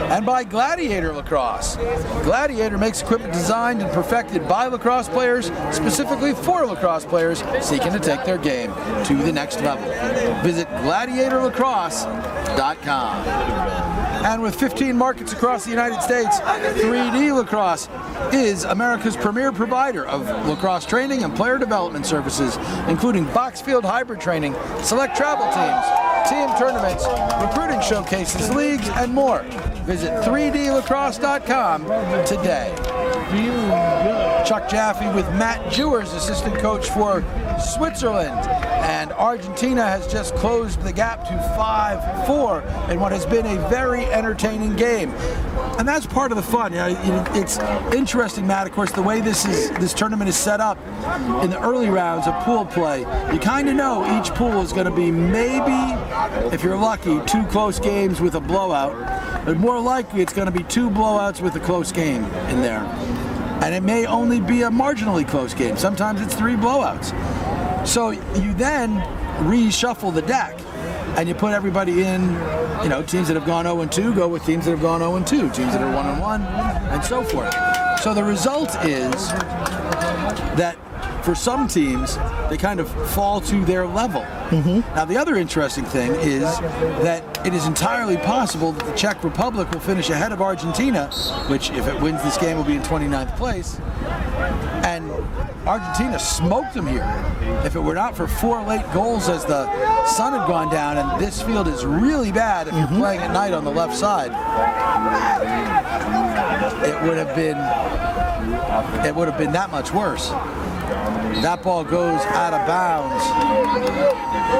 And by Gladiator Lacrosse. Gladiator makes equipment designed and perfected by lacrosse players, specifically for lacrosse players seeking to take their game to the next level. Visit gladiatorlacrosse.com. And with 15 markets across the United States, 3D Lacrosse is America's premier provider of lacrosse training and player development services, including box field hybrid training, select travel teams, team tournaments, recruiting showcases, leagues, and more. Visit 3dlacrosse.com today. Chuck Jaffe with Matt Jewers, assistant coach for Switzerland. And Argentina has just closed the gap to 5-4 in what has been a very entertaining game. And that's part of the fun. It's interesting, Matt, of course, the way this tournament is set up in the early rounds of pool play. You kind of know each pool is going to be maybe, if you're lucky, 2 close games with a blowout. But more likely it's going to be 2 blowouts with a close game in there. And it may only be a marginally close game. Sometimes it's 3 blowouts. So you then reshuffle the deck, and you put everybody in, teams that have gone 0-2 go with teams that have gone 0-2, teams that are 1-1, and so forth. So the result is that for some teams, they kind of fall to their level. Now, the other interesting thing is that it is entirely possible that the Czech Republic will finish ahead of Argentina, which, if it wins this game, will be in 29th place. And Argentina smoked them here. If it were not for 4 late goals as the sun had gone down, and this field is really bad if you're playing at night on the left side, it would have been that much worse. That ball goes out of bounds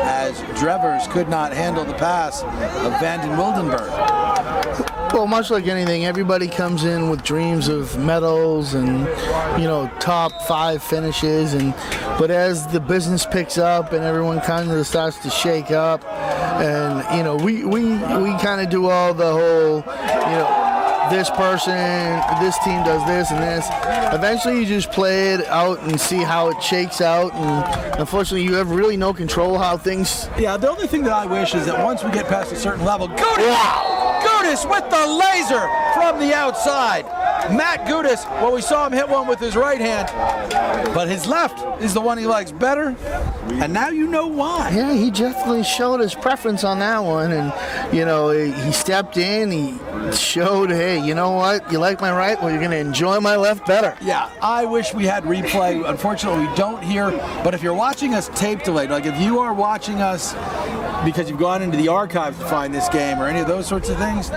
as Drevers could not handle the pass of Van den Wildenberg. Well, much like anything, everybody comes in with dreams of medals and, top 5 finishes. But as the business picks up and everyone kind of starts to shake up, and, we kind of do all the whole, this person, this team does this and this. Eventually you just play it out and see how it shakes out, and unfortunately you have really no control how things... Yeah, the only thing that I wish is that once we get past a certain level, Gudis with the laser from the outside. Matt Gudis, we saw him hit one with his right hand, but his left is the one he likes better, and now you know why. Yeah, he definitely showed his preference on that one, and, he stepped in, he showed, hey, you know what, you like my right? Well, you're going to enjoy my left better. Yeah, I wish we had replay. Unfortunately, we don't here, but if you're watching us tape delayed, like if you are watching us because you've gone into the archives to find this game or any of those sorts of things,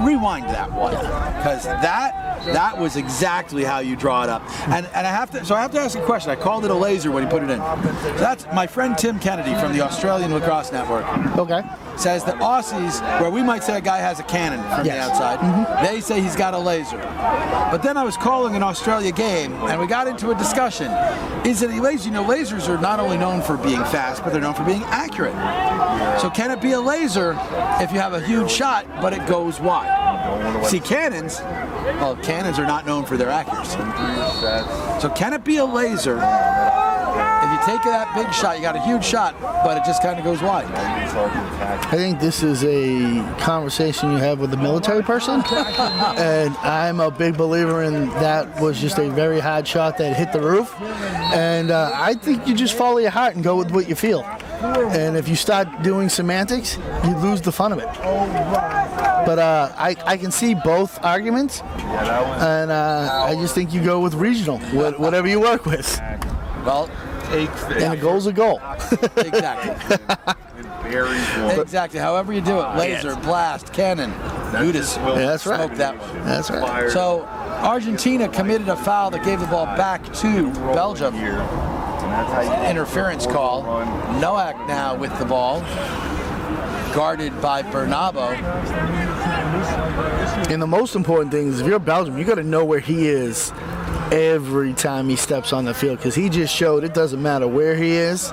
rewind that one, because that was exactly how you draw it up. And I have to ask a question. I called it a laser when he put it in. So that's my friend Tim Kennedy from the Australian Lacrosse Network. Okay. Says that Aussies, where we might say a guy has a cannon from the outside, they say he's got a laser. But then I was calling an Australia game, and we got into a discussion. Is it a laser? Lasers are not only known for being fast, but they're known for being accurate. So can it be a laser if you have a huge shot, but it goes wide? See, cannons are not known for their accuracy. So can it be a laser if you take that big shot, you got a huge shot, but it just kind of goes wide? I think this is a conversation you have with a military person, and I'm a big believer in that was just a very hard shot that hit the roof, and I think you just follow your heart and go with what you feel. And if you start doing semantics, you lose the fun of it. But I can see both arguments, and I just think you go with regional, whatever you work with. Well, and a goal's a goal. Exactly. Exactly. However you do it, laser, blast, cannon, Gudis. Yeah, that's right. Smoked that one. That's right. So Argentina committed a foul that gave the ball back to Belgium. Interference call. Noack now with the ball, guarded by Bernabo. And the most important thing is, if you're Belgium, you got to know where he is every time he steps on the field, because he just showed it doesn't matter where he is.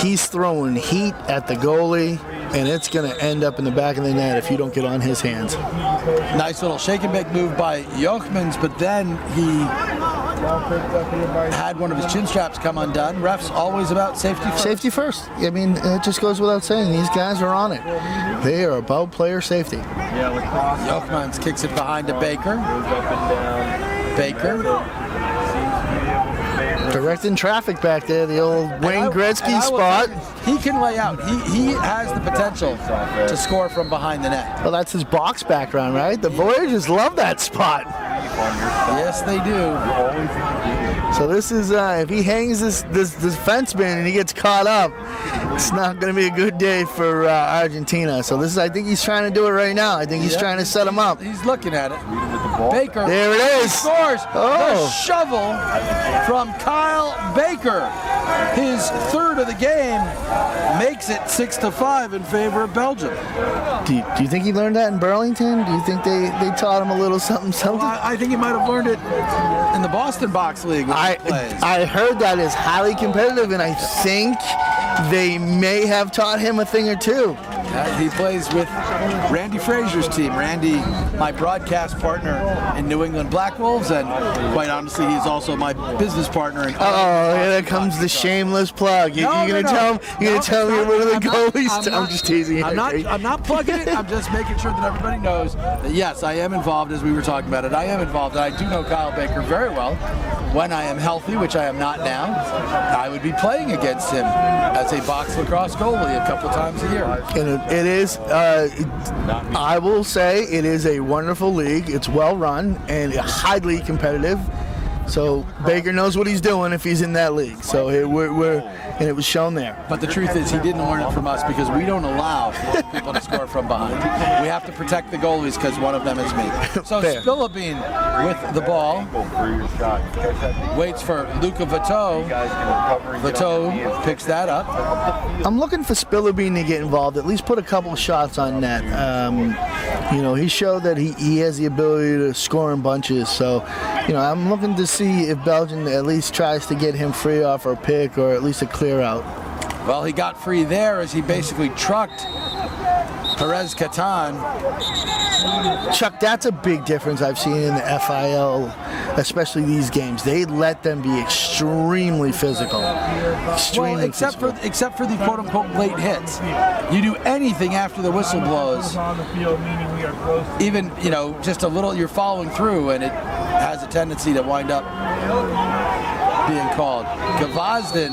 He's throwing heat at the goalie, and it's going to end up in the back of the net if you don't get on his hands. Nice little shake and bake move by Jochmans, but then he had one of his chin straps come undone. Refs always about safety first. Safety first. I mean, it just goes without saying. These guys are on it. They are about player safety. Jochmans kicks it behind to Baker. Baker. Directing traffic back there, the old Wayne Gretzky spot. He can lay out. He has the potential to score from behind the net. Well, that's his box background, right? The Voyagers love that spot. Yes, they do. So this is, if he hangs this fenceman and he gets caught up, it's not going to be a good day for Argentina. So this is, I think he's trying to do it right now. I think he's trying to set him up. He's looking at it. Baker. There it is. Scores. Oh. The shovel from Kyle Baker. His third of the game makes it 6-5 in favor of Belgium. Do you think he learned that in Burlington? Do you think they taught him a little something? Well, I think he might have learned it in the Boston Box League. I heard that is highly competitive, and I think they may have taught him a thing or two. He plays with Randy Frazier's team. Randy, my broadcast partner in New England Black Wolves, and quite honestly, he's also my business partner. Here comes the shameless plug. You're gonna tell me one of the goalies? I'm just teasing you. I'm not plugging it. I'm just making sure that everybody knows that yes, I am involved. As we were talking about it, I am involved. And I do know Kyle Baker very well. When I am healthy, which I am not now, I would be playing against him as a box lacrosse goalie a couple times a year. And it is, I will say, it is a wonderful league. It's well run and highly competitive. So Baker knows what he's doing if he's in that league. So and it was shown there. But the truth is, he didn't learn it from us because we don't allow people to score from behind. We have to protect the goalies because one of them is me. So Spillabine with the ball, waits for Luca Vito. Vito picks that up. I'm looking for Spillabine to get involved, at least put a couple shots on net. He showed that he has the ability to score in bunches. So, I'm looking to see if Belgium at least tries to get him free off our pick or at least a clear out. Well, he got free there as he basically trucked Perez Catan. Chuck, that's a big difference I've seen in the FIL, especially these games. They let them be extremely physical. Except for the quote-unquote late hits. You do anything after the whistle blows, even, just a little, you're following through, and it has a tendency to wind up being called. Gavazdin.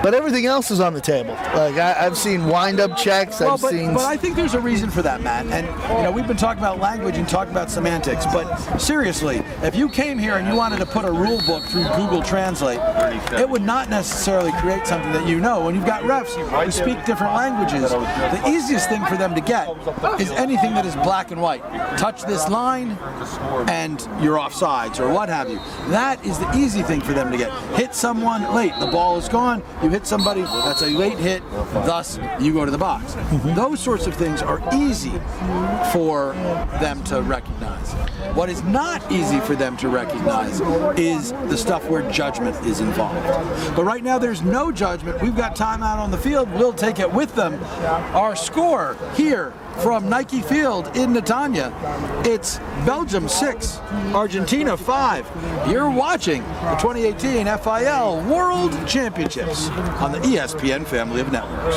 But everything else is on the table. Like I've seen wind-up checks. But I think there's a reason for that, Matt. And we've been talking about language and talking about semantics. But seriously, if you came here and you wanted to put a rule book through Google Translate, it would not necessarily create something that you know. When you've got refs who speak different languages, the easiest thing for them to get is anything that is black and white. Touch this line, and you're offsides, or what have you. That is the easy thing for them to get. Hit someone late, the ball is gone, you hit somebody, that's a late hit, thus you go to the box. Those sorts of things are easy for them to recognize. What is not easy for them to recognize is the stuff where judgment is involved. But right now there's no judgment. We've got timeout on the field. We'll take it with them. Our score here from Nike Field in Netanya, it's Belgium 6, Argentina 5. You're watching the 2018 FIL World Championships on the ESPN family of networks.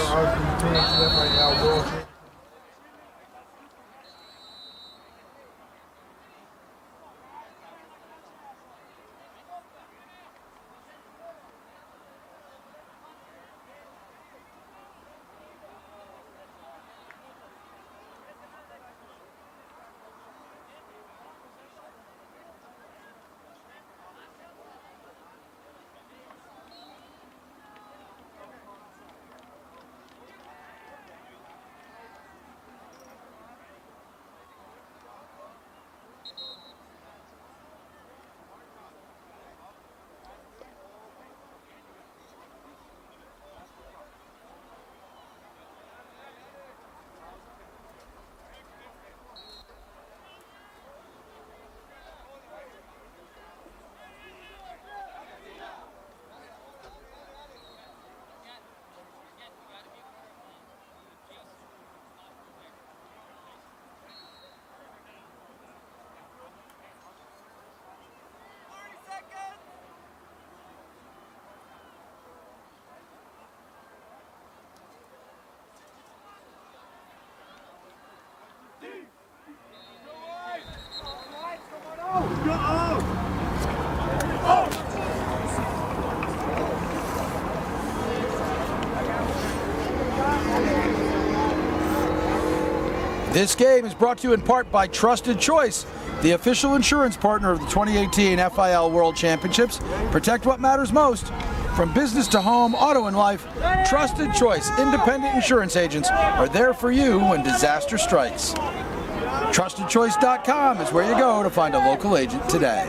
This game is brought to you in part by Trusted Choice, the official insurance partner of the 2018 FIL World Championships. Protect what matters most. From business to home, auto and life, Trusted Choice independent insurance agents are there for you when disaster strikes. TrustedChoice.com is where you go to find a local agent today.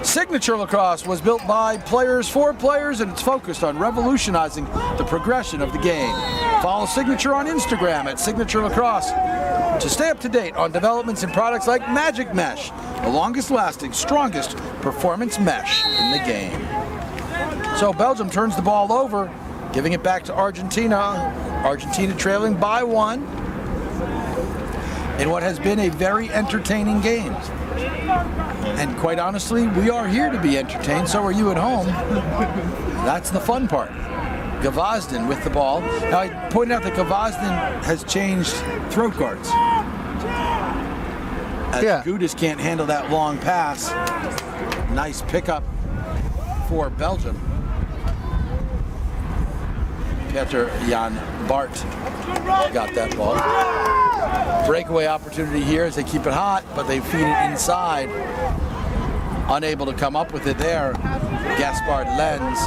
Signature Lacrosse was built by players for players, and it's focused on revolutionizing the progression of the game. Follow Signature on Instagram at Signature Lacrosse to stay up to date on developments in products like Magic Mesh, the longest lasting, strongest performance mesh in the game. So Belgium turns the ball over. giving it back to Argentina. Argentina trailing by 1 in what has been a very entertaining game. And quite honestly, we are here to be entertained, so are you at home. That's the fun part. Gavazdin with the ball. Now, I pointed out that Gavazdin has changed throat guards. As Gudis can't handle that long pass. Nice pickup for Belgium. Peter Jan Bart got that ball. Breakaway opportunity here as they keep it hot, but they feed it inside. Unable to come up with it there. Gaspard Lenz.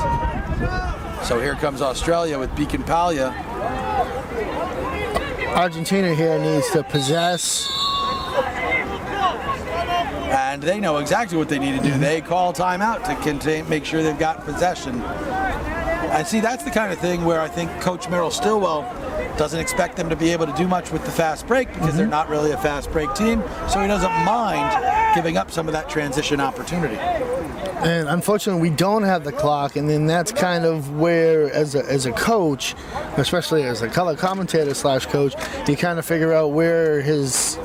So here comes Australia with Beacon Palia. Argentina here needs to possess. And they know exactly what they need to do. They call timeout to contain, make sure they've got possession. And see, that's the kind of thing where I think Coach Merrill Stillwell doesn't expect them to be able to do much with the fast break because they're not really a fast break team. So he doesn't mind giving up some of that transition opportunity. And unfortunately, we don't have the clock, and then that's kind of where, as a coach, especially as a color commentator / coach, you kind of figure out where his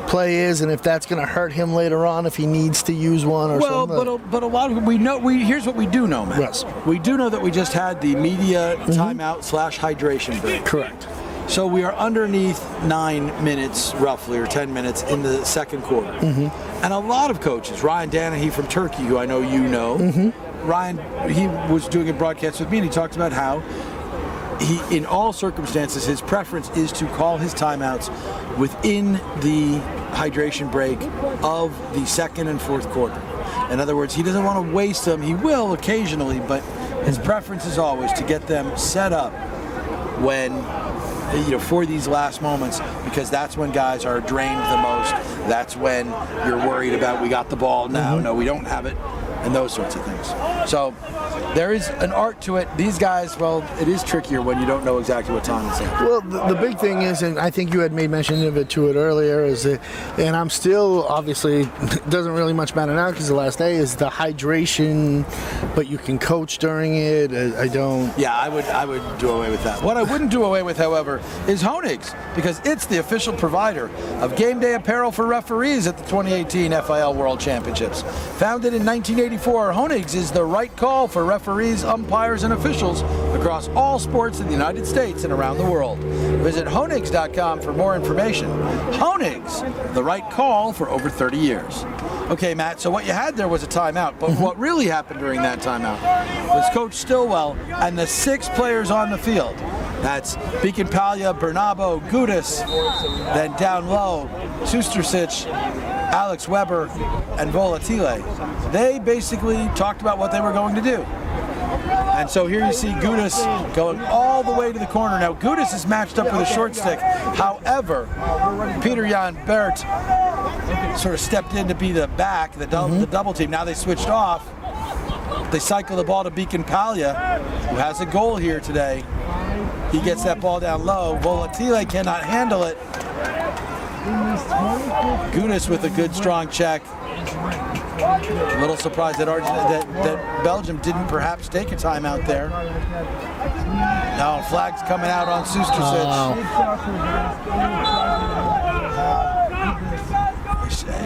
play is, and if that's going to hurt him later on if he needs to use one or something. Well, but a lot of here's what we do know, Matt. Yes. We do know that we just had the media timeout / hydration break. Correct. So we are underneath 9 minutes, roughly, or 10 minutes in the second quarter. And a lot of coaches, Ryan Danahy from Turkey, who I know you know, Ryan, he was doing a broadcast with me, and he talked about how he, in all circumstances, his preference is to call his timeouts within the hydration break of the second and fourth quarter. In other words, he doesn't want to waste them. He will occasionally, but his preference is always to get them set up when, for these last moments, because that's when guys are drained the most. That's when you're worried about, we got the ball now, no, we don't have it, and those sorts of things. So there is an art to it. These guys, well, it is trickier when you don't know exactly what time it's at. Well, the big thing is, and I think you had made mention of it to it earlier, is that, and I'm still, obviously, it doesn't really much matter now because the last day is the hydration, but you can coach during it. I don't. Yeah, I would do away with that. What I wouldn't do away with, however, is Honig's, because it's the official provider of game day apparel for referees at the 2018 FIL World Championships. Founded in 1984, Honig's is the right call for referees, umpires, and officials across all sports in the United States and around the world. Visit Honigs.com for more information. Honig's, the right call for over 30 years. Okay, Matt, so what you had there was a timeout, but what really happened during that timeout was Coach Stillwell and the 6 players on the field. That's Beacon Palia, Bernabo, Gudis, then down low, Sustersic, Alex Weber, and Volatile. They basically talked about what they were going to do. And so here you see Gudis going all the way to the corner. Now, Gudis is matched up with a short stick. However, Peter Jan Bert sort of stepped in to be the back, the double team. Now they switched off. They cycle the ball to Beacon Palia, who has a goal here today. He gets that ball down low. Volatile cannot handle it. Gudis with a good, strong check. A little surprised that that Belgium didn't perhaps take a timeout there. Now flag's coming out on Sustersic.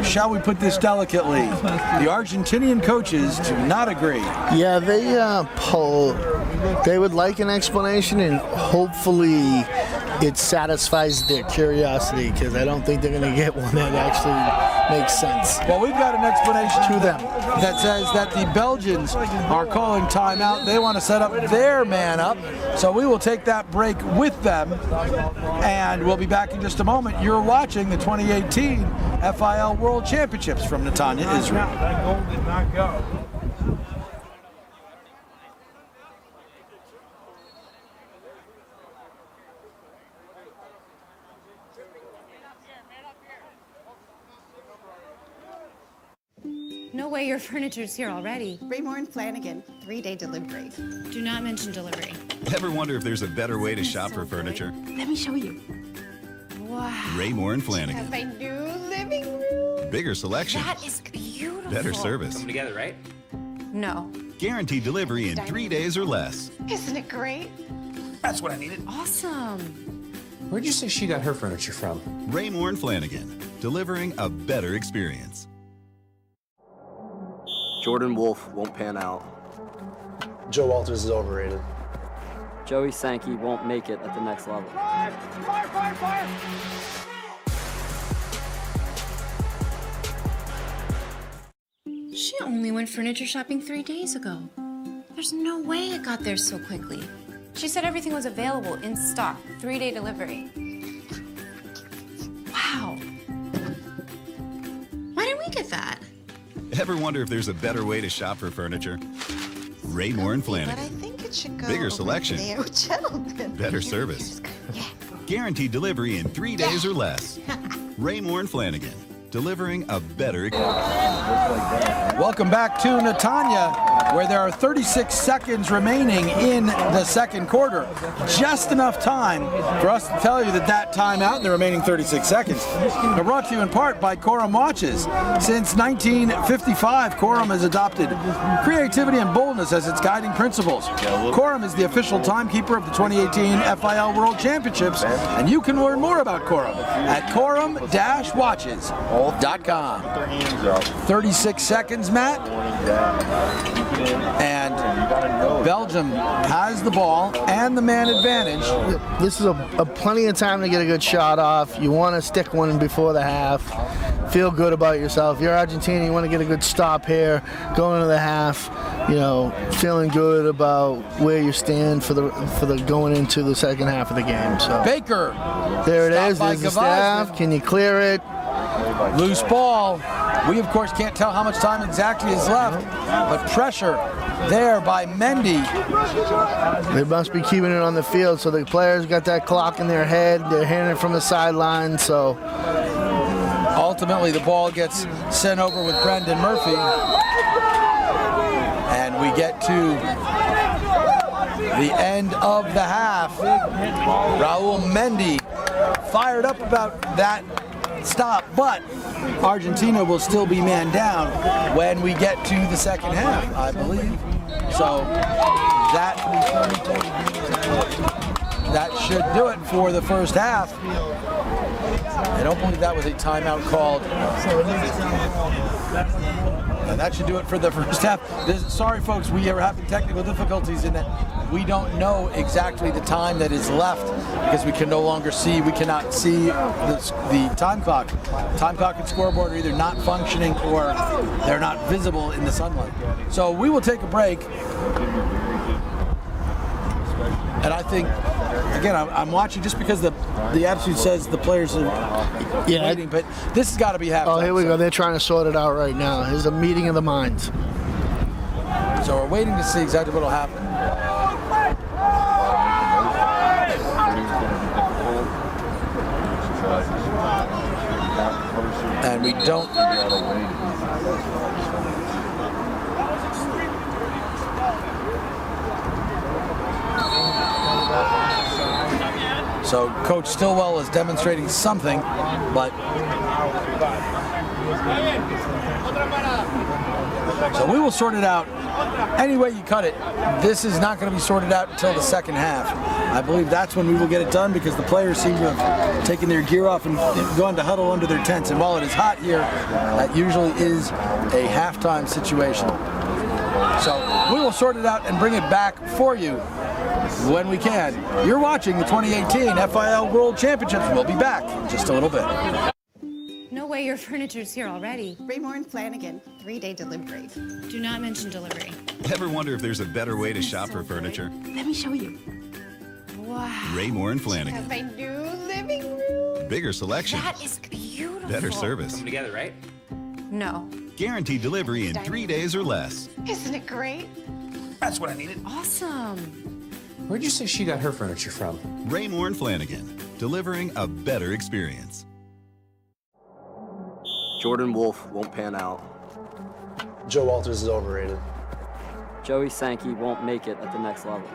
Shall we put this delicately? The Argentinian coaches do not agree. Yeah, they would like an explanation, and hopefully it satisfies their curiosity, because I don't think they're going to get one that actually makes sense. Well, we've got an explanation to them that says that the Belgians are calling timeout. They want to set up their man up. So we will take that break with them, and we'll be back in just a moment. You're watching the 2018 FIL World Championships from Netanya, Israel. That goal did not go. No way your furniture's here already. Raymore and Flanagan, 3-day delivery. Do not mention delivery. Ever wonder if there's a better way to shop for furniture? Let me show you. Wow. Raymore and Flanagan. Have my new living room. Bigger selection. That is beautiful. Better service. Come together, right? No. Guaranteed delivery in 3 days or less. Isn't it great? That's what I needed. Awesome. Where'd you say she got her furniture from? Raymore and Flanagan, delivering a better experience. Jordan Wolf won't pan out. Joe Walters is overrated. Joey Sankey won't make it at the next level. She only went furniture shopping 3 days ago. There's no way it got there so quickly. She said everything was available in stock, 3-day delivery. Wow. Why didn't we get that? Ever wonder if there's a better way to shop for furniture? Raymore and But I Flanagan. think it should go Bigger over selection. there. Oh, gentlemen. Better service. Yeah. Guaranteed delivery in 3 days or less. Raymore and Flanagan, delivering a better experience. Welcome back to Netanya, where there are 36 seconds remaining in the second quarter. Just enough time for us to tell you that timeout in the remaining 36 seconds are brought to you in part by Quorum Watches. Since 1955, Quorum has adopted creativity and boldness as its guiding principles. Quorum is the official timekeeper of the 2018 FIL World Championships, and you can learn more about Quorum at quorum-watches.com. 36 seconds, Matt. And Belgium has the ball and the man advantage. This is a plenty of time to get a good shot off. You want to stick one before the half. Feel good about yourself. You're Argentine, you want to get a good stop here, going into the half, you know, feeling good about where you stand for the going into the second half of the game. So Baker. There it is. By There's the staff. Can you clear it? Loose ball. We, of course, can't tell how much time exactly is left, but pressure there by Mendy. They must be keeping it on the field, so the players got that clock in their head. They're hitting it from the sideline, so ultimately the ball gets sent over with Brendan Murphy, and we get to the end of the half. Raul Mendy fired up about that stop, but Argentina will still be man down when we get to the second half, I believe. So that should do it for the first half. I don't believe that was a timeout called. And that should do it for the first half. Sorry, folks, we are having technical difficulties in that we don't know exactly the time that is left because we cannot see the time clock. Time clock and scoreboard are either not functioning or they're not visible in the sunlight. So we will take a break. And I think, again, I'm watching just because the attitude says the players are waiting, but this has got to be halftime. Oh, here we go. They're trying to sort it out right now. Here's a meeting of the minds. So we're waiting to see exactly what will happen. And we don't. So Coach Stillwell is demonstrating something, but so we will sort it out any way you cut it. This is not going to be sorted out until the second half. I believe that's when we will get it done because the players seem to have taken their gear off and gone to huddle under their tents. And while it is hot here, that usually is a halftime situation. So we will sort it out and bring it back for you when we can. You're watching the 2018 FIL World Championships. We'll be back in just a little bit. No way your furniture's here already. Raymore and Flanagan, 3-day delivery. Do not mention delivery. Ever wonder if there's a better way to shop for furniture? Let me show you. Wow. Raymore and Flanagan. Have my new living room. Bigger selection. That is beautiful. Better service. Together, right? No. Guaranteed delivery in 3 days or less. Isn't it great? That's what I needed. Awesome. Where'd you say she got her furniture from? Raymore and Flanagan, delivering a better experience. Jordan Wolf won't pan out. Joe Walters is overrated. Joey Sankey won't make it at the next level.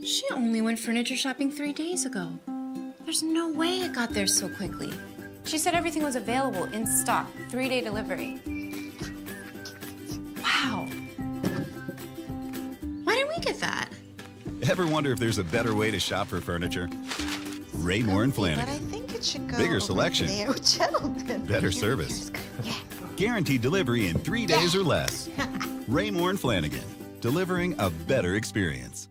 She only went furniture shopping 3 days ago. There's no way it got there so quickly. She said everything was available in stock, 3-day delivery. Wow. Why didn't we get that? Ever wonder if there's a better way to shop for furniture? Raymore and Flanagan. But I think it should go Bigger selection. there, gentlemen. Better service. Yeah. Guaranteed delivery in 3 days or less. Raymore and Flanagan, delivering a better experience.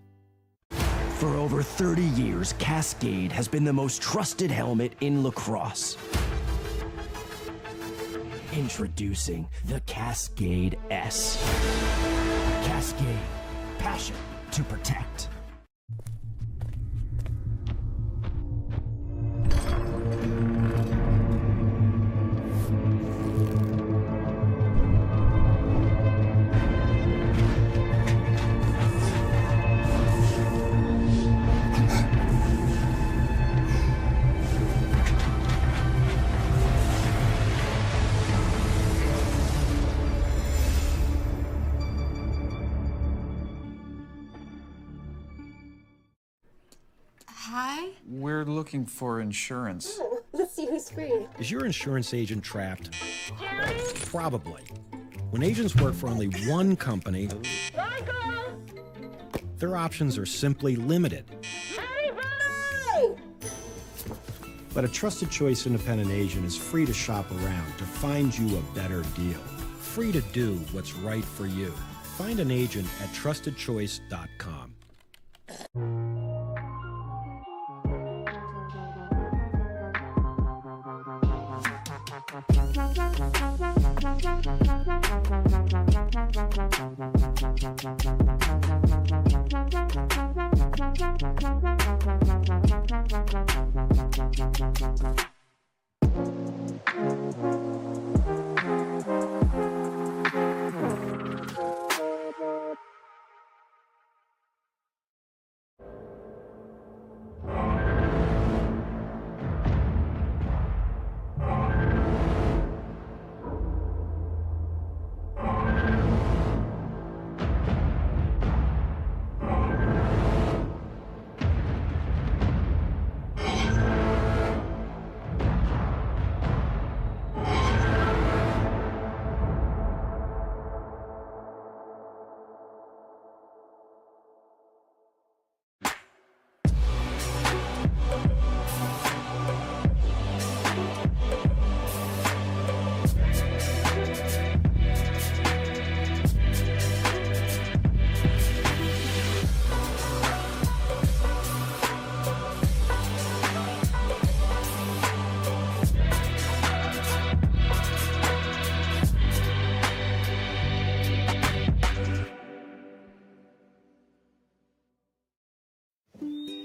For over 30 years, Cascade has been the most trusted helmet in lacrosse. Introducing the Cascade S. Cascade, passion to protect. Hi. We're looking for insurance. Let's see who's free. Is your insurance agent trapped? Probably. When agents work for only one company, their options are simply limited. But a trusted choice independent agent is free to shop around to find you a better deal. Free to do what's right for you. Find an agent at trustedchoice.com.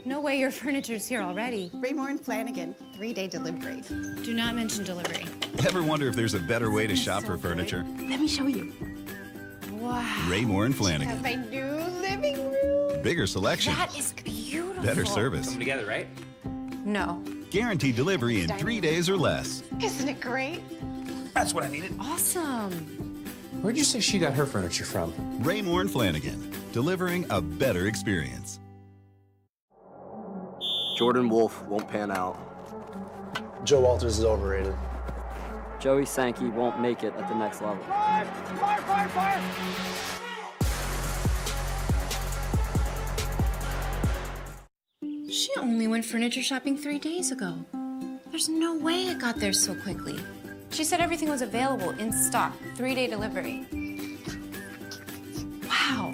No way your furniture's here already. Raymore and Flanagan, 3-day delivery. Do not mention delivery. Ever wonder if there's a better way to shop for furniture? Let me show you. Wow. Raymore and Have Flanagan. my new living room. Bigger selection. That is beautiful. Better service. Together, right? No. Guaranteed delivery in 3 days or less. Isn't it great? That's what I needed. Awesome. Where'd you say she got her furniture from? Raymore and Flanagan, delivering a better experience. Jordan Wolf won't pan out. Joe Walters is overrated. Joey Sankey won't make it at the next level. She only went furniture shopping 3 days ago. There's no way it got there so quickly. She said everything was available in stock, 3-day delivery. Wow.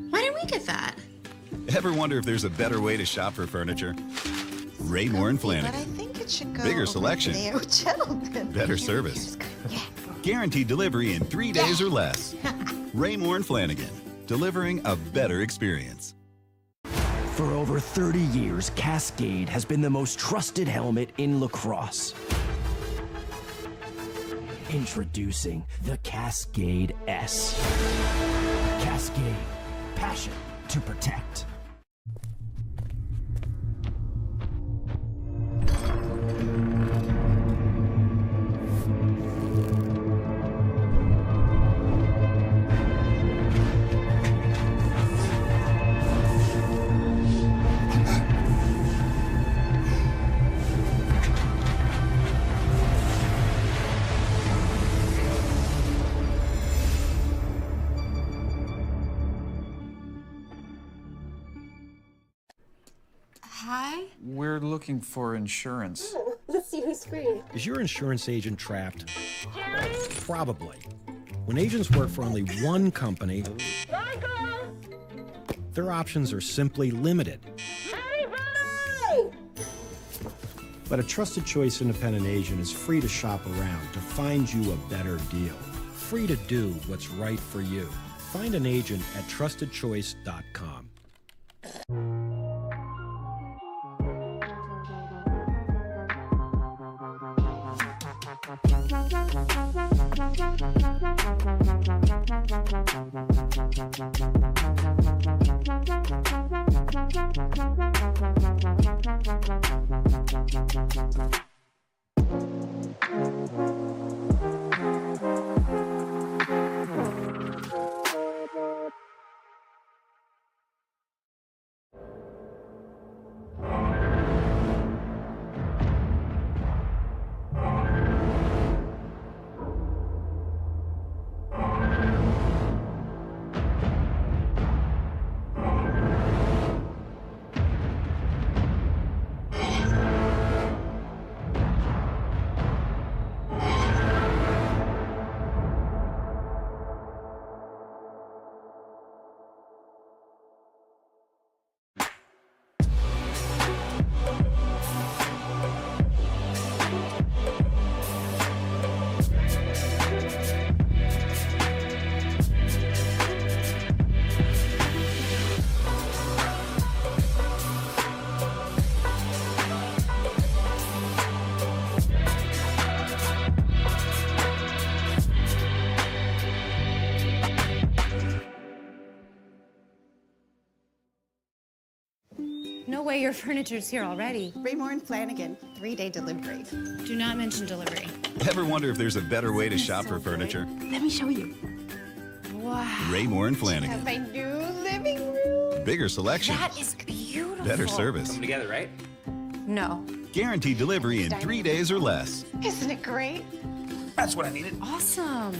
Why didn't we get that? Ever wonder if there's a better way to shop for furniture? Raymore and But I Flanagan. think it should go Bigger selection. there, gentlemen. Better service. Yeah. Guaranteed delivery in 3 days or less. Raymore and Flanagan, delivering a better experience. For over 30 years, Cascade has been the most trusted helmet in lacrosse. Introducing the Cascade S. Cascade, passion to protect. Hi. We're looking for insurance. Let's see who's free. Is your insurance agent trapped? Probably. When agents work for only one company, their options are simply limited. But a trusted choice independent agent is free to shop around to find you a better deal. Free to do what's right for you. Find an agent at trustedchoice.com. No way your furniture's here already. Raymore and Flanagan, 3-day delivery. Do not mention delivery. Ever wonder if there's a better way to shop for furniture? Let me show you. Wow. Raymore and Have Flanagan. my new living room. Bigger selection. That is beautiful. Better service. Together, right? No. Guaranteed delivery in 3 days or less. Isn't it great? That's what I needed. Awesome.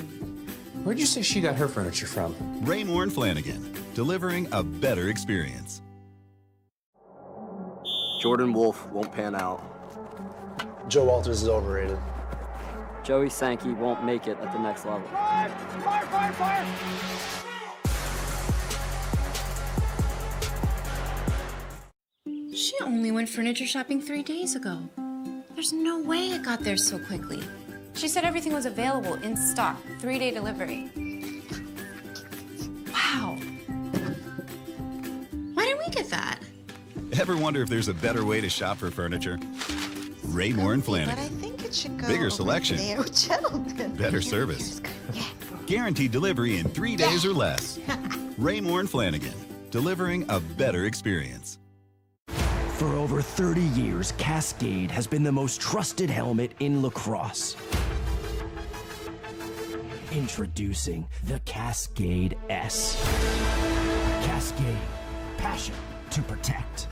Where'd you say she got her furniture from? Raymore and Flanagan. Delivering a better experience. Jordan Wolf won't pan out. Joe Walters is overrated. Joey Sankey won't make it at the next level. She only went furniture shopping 3 days ago. There's no way it got there so quickly. She said everything was available in stock, 3-day delivery. Wow. Why didn't we get that? Ever wonder if there's a better way to shop for furniture? Raymore and But I Flanagan. think it should go Bigger over selection. there with gentlemen. Better service. Yeah. Guaranteed delivery in 3 days or less. Raymore and Flanagan. Delivering a better experience. For over 30 years, Cascade has been the most trusted helmet in lacrosse. Introducing the Cascade S. Cascade. Passion to protect.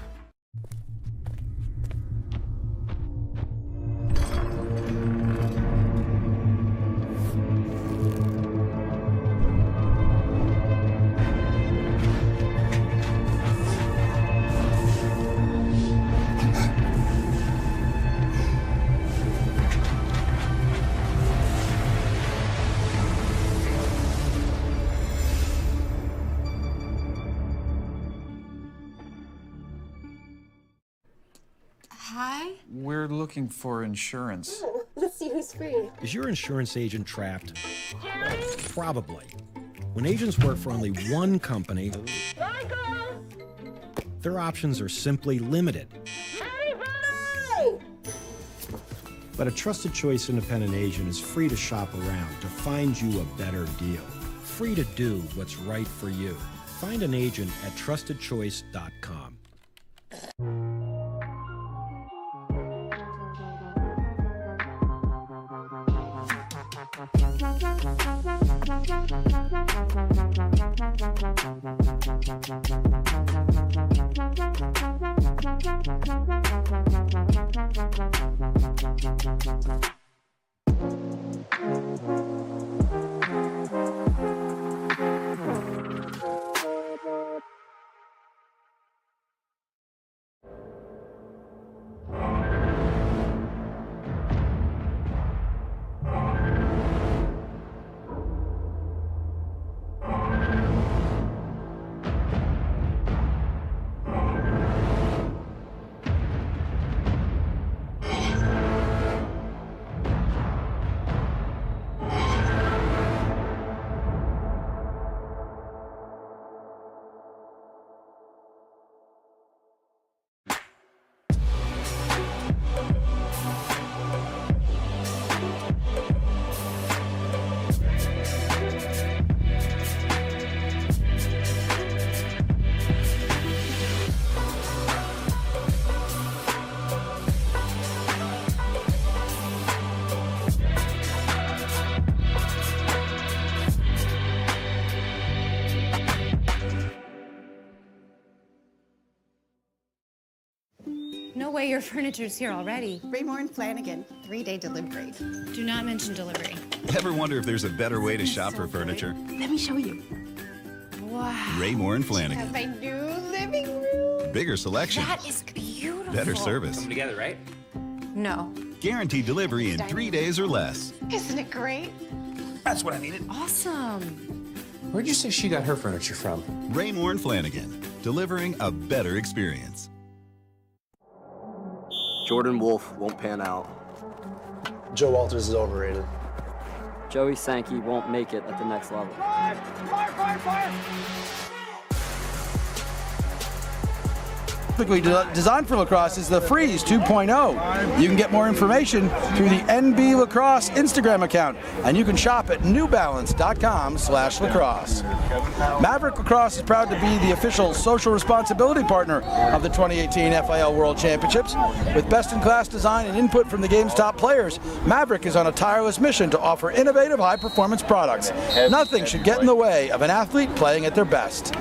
Hi. We're looking for insurance. Let's see who's free. Is your insurance agent trapped? Probably. When agents work for only one company, their options are simply limited. But a trusted choice independent agent is free to shop around to find you a better deal. Free to do what's right for you. Find an agent at trustedchoice.com. No way your furniture's here already. Raymore and Flanagan, 3-day delivery. Do not mention delivery. Ever wonder if there's a better way to shop for furniture? Let me show you. Wow. Raymore and Have Flanagan. my new living room. Bigger selection. That is beautiful. Better service. Together, right? No. Guaranteed delivery in 3 days or less. Isn't it great? That's what I needed. Awesome. Where'd you say she got her furniture from? Raymore and Flanagan. Delivering a better experience. Jordan Wolf won't pan out. Joe Walters is overrated. Joey Sankey won't make it at the next level. Designed for lacrosse is the Freeze 2.0. You can get more information through the NB Lacrosse Instagram account, and you can shop at newbalance.com/lacrosse. Maverick Lacrosse is proud to be the official social responsibility partner of the 2018 FIL World Championships. With best-in-class design and input from the game's top players, Maverick is on a tireless mission to offer innovative, high-performance products. Nothing should get in the way of an athlete playing at their best.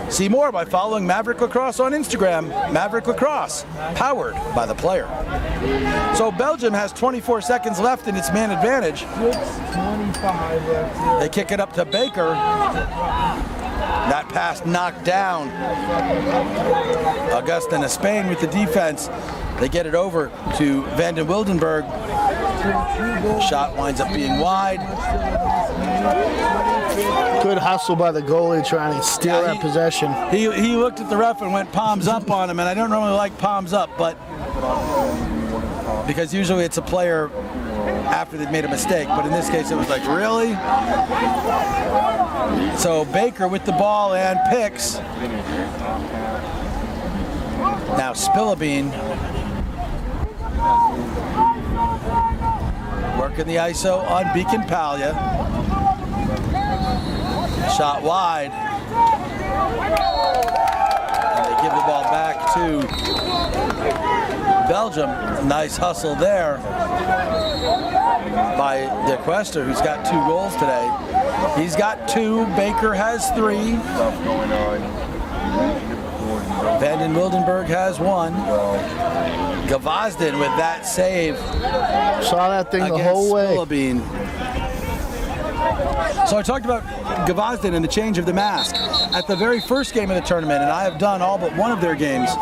See more by following Maverick Lacrosse on Instagram. Maverick Lacrosse, powered by the player. So Belgium has 24 seconds left in its man advantage. They kick it up to Baker. That pass knocked down. Augustin of Spain with the defense. They get it over to Van den Wildenberg. Shot winds up being wide. Good hustle by the goalie trying to steal that possession. He looked at the ref and went palms up on him, and I don't normally like palms up, but because usually it's a player after they've made a mistake, but in this case it was like, really? So Baker with the ball and picks. Now Spillabine working the ISO on Beacon Palya. Shot wide. And they give the ball back to Belgium. Nice hustle there by De Quester, who's got 2 goals today. He's got 2. Baker has 3. Van den Wildenberg has 1. Gavazdin with that save. Saw that thing the whole way. Spillabine. So I talked about Gavazdin and the change of the mask. At the very first game of the tournament, and I have done all but one of their games,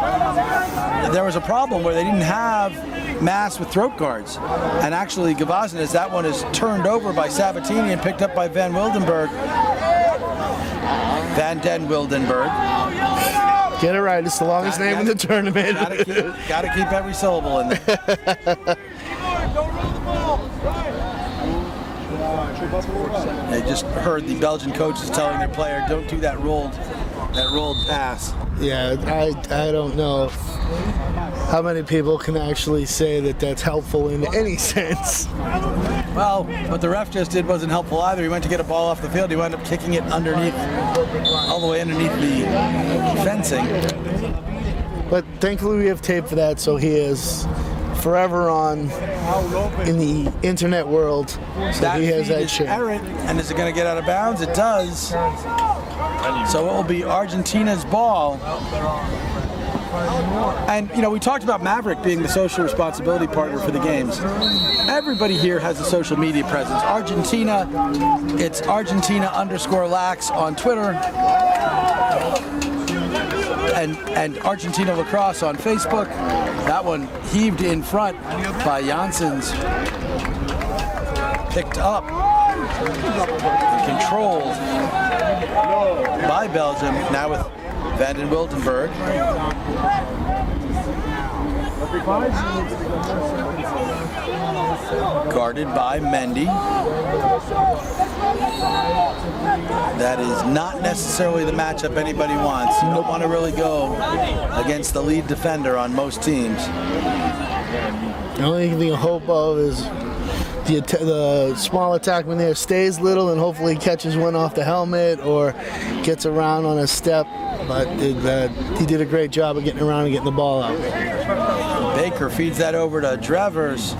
there was a problem where they didn't have masks with throat guards. And actually Gavazdin, as that one is turned over by Sabatini and picked up by Van den Wildenberg. Get it right, it's the longest name in the tournament. Gotta keep every syllable in there. They just heard the Belgian coaches telling their player, don't do that rolled pass. Yeah, I don't know how many people can actually say that that's helpful in any sense. Well, what the ref just did wasn't helpful either. He went to get a ball off the field. He wound up kicking it underneath, all the way underneath the fencing. But thankfully we have tape for that, so he is forever on in the internet world. So That he has feed that is chance. errant, and is it going to get out of bounds? It does. So it will be Argentina's ball. And, you know, we talked about Maverick being the social responsibility partner for the games. Everybody here has a social media presence. Argentina, it's Argentina_Lax on Twitter. And Argentina Lacrosse on Facebook. That one heaved in front by Janssens. Picked up and controlled by Belgium. Now with Van den Wildenberg. Guarded by Mendy. That is not necessarily the matchup anybody wants. You don't want to really go against the lead defender on most teams. The only thing to hope of is the small attackman there stays little and hopefully catches one off the helmet or gets around on a step. But he did a great job of getting around and getting the ball out. Baker feeds that over to Drevers.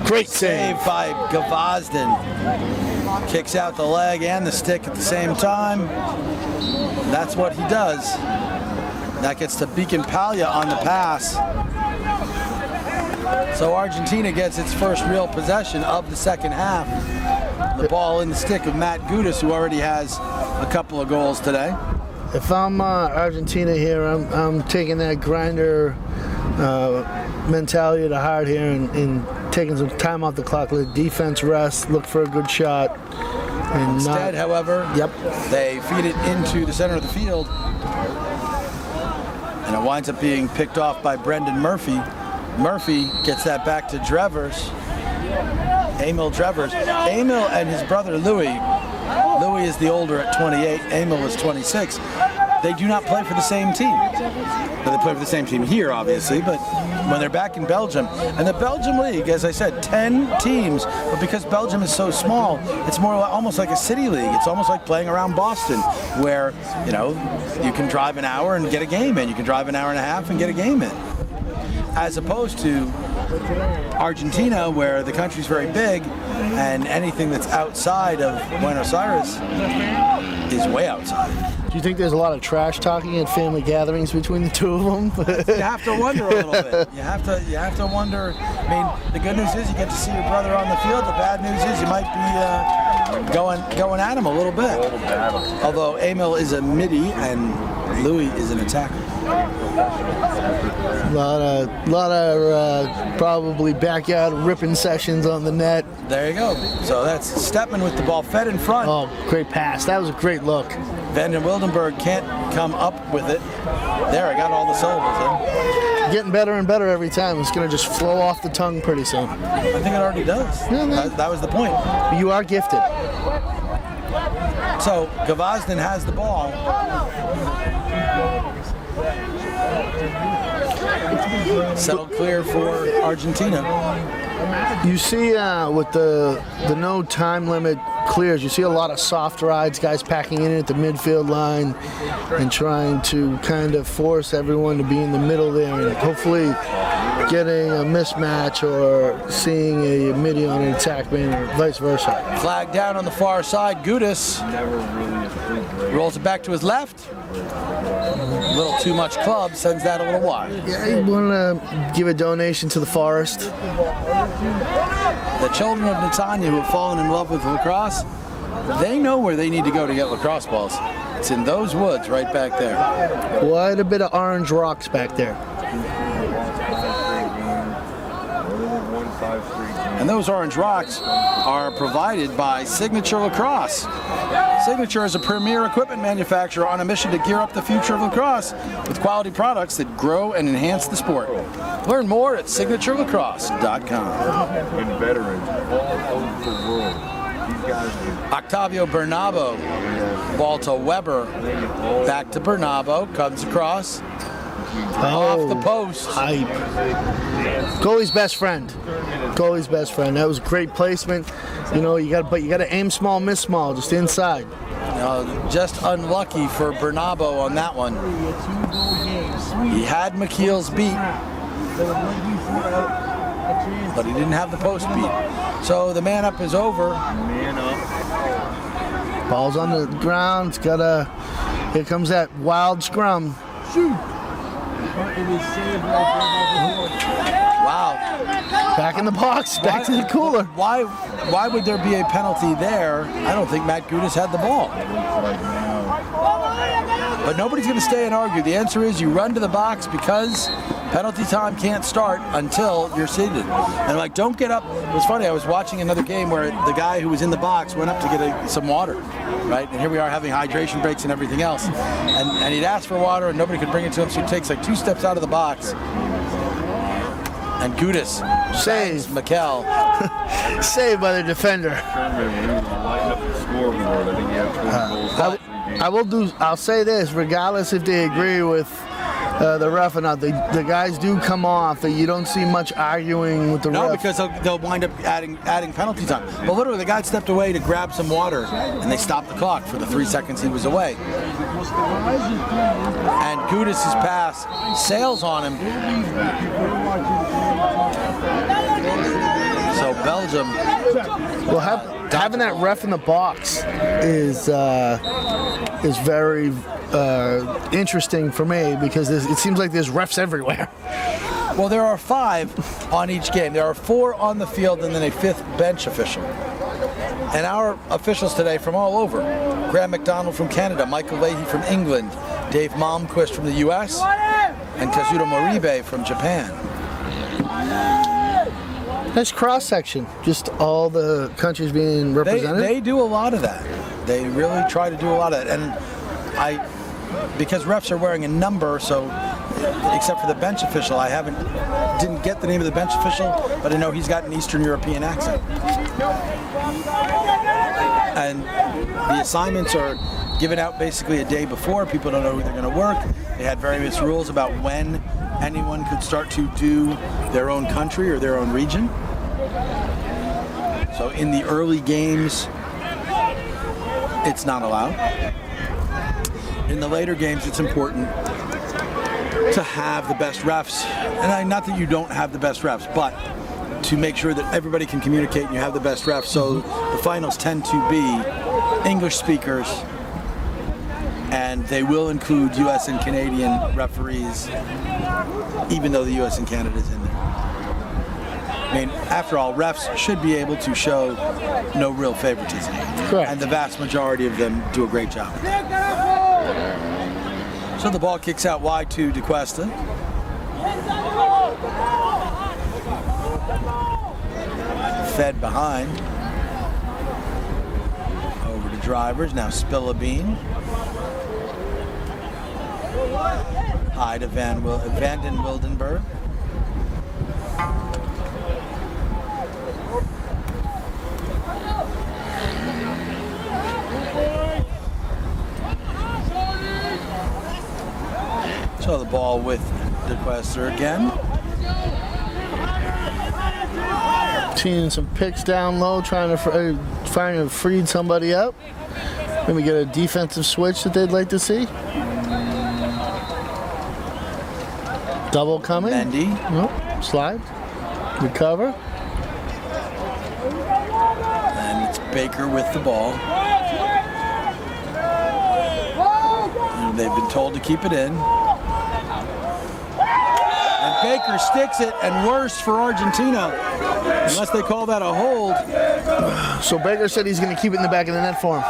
Great save by Gavazdin. Kicks out the leg and the stick at the same time. That's what he does. That gets to Beacon Palya on the pass. So Argentina gets its first real possession of the second half. The ball in the stick of Matt Gudis, who already has a couple of goals today. If I'm Argentina here, I'm taking that grinder mentality to heart here and taking some time off the clock. Let defense rest, look for a good shot. And Instead, however, yep, they feed it into the center of the field, and it winds up being picked off by Brendan Murphy. Murphy gets that back to Drevers. Emil Drevers. Emil and his brother Louis. Louis is the older at 28. Emil is 26. They do not play for the same team. But they play for the same team here, obviously, but when they're back in Belgium. And the Belgium League, as I said, 10 teams, but because Belgium is so small, it's more almost like a city league. It's almost like playing around Boston, where, you know, you can drive an hour and get a game in. You can drive an hour and a half and get a game in. As opposed to Argentina, where the country's very big, and anything that's outside of Buenos Aires is way outside. Do you think there's a lot of trash talking at family gatherings between the two of them? You have to wonder a little bit. You have to wonder. I mean, the good news is you get to see your brother on the field. The bad news is you might be going at him a little bit. Although Emil is a midi and Louis is an attacker. A lot of probably backyard ripping sessions on the net. There you go. So that's Stepman with the ball fed in front. Oh, great pass. That was a great look. Van den Wildenberg can't come up with it. There, I got all the syllables in. Getting better and better every time. It's going to just flow off the tongue pretty soon. I think it already does. That was the point. You are gifted. So Gavazdin has the ball. Settled clear for Argentina. You see with the no time limit clears, you see a lot of soft rides, guys packing in at the midfield line and trying to kind of force everyone to be in the middle there and hopefully getting a mismatch or seeing a midi on an attack man or vice versa. Flag down on the far side. Gudis rolls it back to his left. A little too much club, sends that a little wide. Yeah, you want to give a donation to the forest. The children of Netanya who have fallen in love with lacrosse, they know where they need to go to get lacrosse balls. It's in those woods right back there. Quite a bit of orange rocks back there. And those orange rocks are provided by Signature Lacrosse. Signature is a premier equipment manufacturer on a mission to gear up the future of lacrosse with quality products that grow and enhance the sport. Learn more at signaturelacrosse.com. And veterans all over the world. These guys Octavio Bernabo, ball to Weber, back to Bernabo, comes across. Off the post. Hype. Goalie's best friend. Goalie's best friend. That was great placement. You know, you got to aim small, miss small, just inside. Just unlucky for Bernabo on that one. He had McKeel's beat, but he didn't have the post beat. So the man up is over. Man up. Ball's on the ground. It's got a. Here comes that wild scrum. Shoot. Wow. Back in the box, back to the cooler. Why would there be a penalty there? I don't think Matt Gudis had the ball. But nobody's going to stay and argue. The answer is you run to the box because penalty time can't start until you're seated. And like, don't get up. It was funny, I was watching another game where the guy who was in the box went up to get some water, right? And here we are having hydration breaks and everything else. And he'd ask for water and nobody could bring it to him, so he takes like 2 steps out of the box. And Gudis saves Mikel. Saved by the defender. I'll say this, regardless if they agree with the ref or not, the guys do come off. That you don't see much arguing with the ref. No, because they'll wind up adding penalty time. But literally, the guy stepped away to grab some water, and they stopped the clock for the 3 seconds he was away. And Gudis' pass sails on him. So Belgium. Well, having that ref in the box is very interesting for me because it seems like there's refs everywhere. Well, there are 5 on each game. There are 4 on the field and then a 5th bench official. And our officials today from all over: Graham McDonald from Canada, Michael Leahy from England, Dave Malmquist from the U.S., and Kazuto Moribe from Japan. Nice cross section. Just all the countries being represented. They do a lot of that. They really try to do a lot of that. And because refs are wearing a number, so except for the bench official, didn't get the name of the bench official, but I know he's got an Eastern European accent. And the assignments are given out basically a day before. People don't know who they're going to work. They had various rules about when anyone could start to do their own country or their own region. So in the early games, it's not allowed. In the later games, it's important to have the best refs. And not that you don't have the best refs, but to make sure that everybody can communicate and you have the best refs. So the finals tend to be English speakers, and they will include U.S. and Canadian referees, even though the U.S. and Canada is in there. I mean, after all, refs should be able to show no real favoritism. Correct. And the vast majority of them do a great job. So the ball kicks out wide to DeQuesta. Fed behind. Over to Drivers, now Spillabine. High to Vanden Wildenberg. So the ball with DeQuesta again. Seeing some picks down low, trying to free somebody up. Maybe get a defensive switch that they'd like to see. Double coming. Mendy. Nope. Slide. Recover. And it's Baker with the ball. And they've been told to keep it in. And Baker sticks it, and worse for Argentina, unless they call that a hold. So Baker said he's going to keep it in the back of the net for him.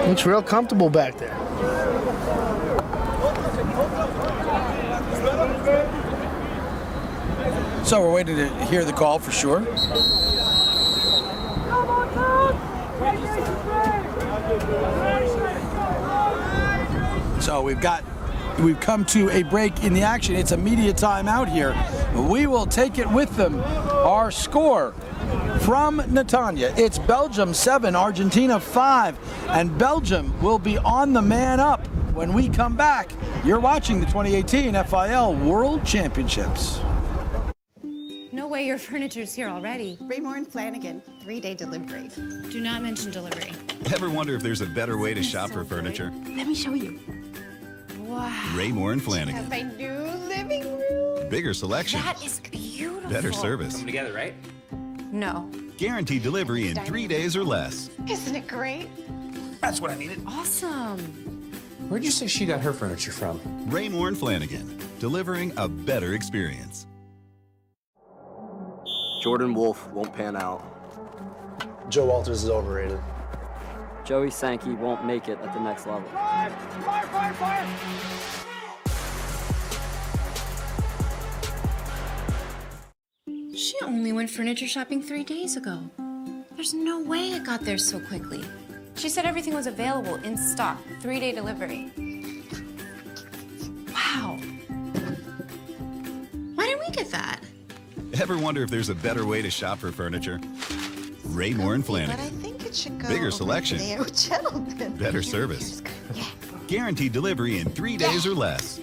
Looks real comfortable back there. So we're waiting to hear the call for sure. So we've come to a break in the action. It's a media timeout here. We will take it with them. Our score from Netanya, it's Belgium 7, Argentina 5, and Belgium will be on the man up when we come back. You're watching the 2018 FIL World Championships. No way your furniture's here already. Raymore and Flanagan, 3-day delivery. Do not mention delivery. Ever wonder if there's a better way to shop for furniture? Let me show you. Wow. Raymore and Flanagan. Have my new living room. Bigger selection. That is beautiful. Better service. Together, right? No. Guaranteed delivery in 3 days or less. Isn't it great? That's what I needed. Awesome. Where'd you say she got her furniture from? Raymore and Flanagan. Delivering a better experience. Jordan Wolf won't pan out. Joe Walters is overrated. Joey Sankey won't make it at the next level. Fire! She only went furniture shopping 3 days ago. There's no way it got there so quickly. She said everything was available in stock, 3-day delivery. Wow. Why didn't we get that? Ever wonder if there's a better way to shop for furniture? Raymore and Flanagan. But I think it should go Bigger over selection. to the gentleman. Better service. Yeah. Guaranteed delivery in 3 days or less.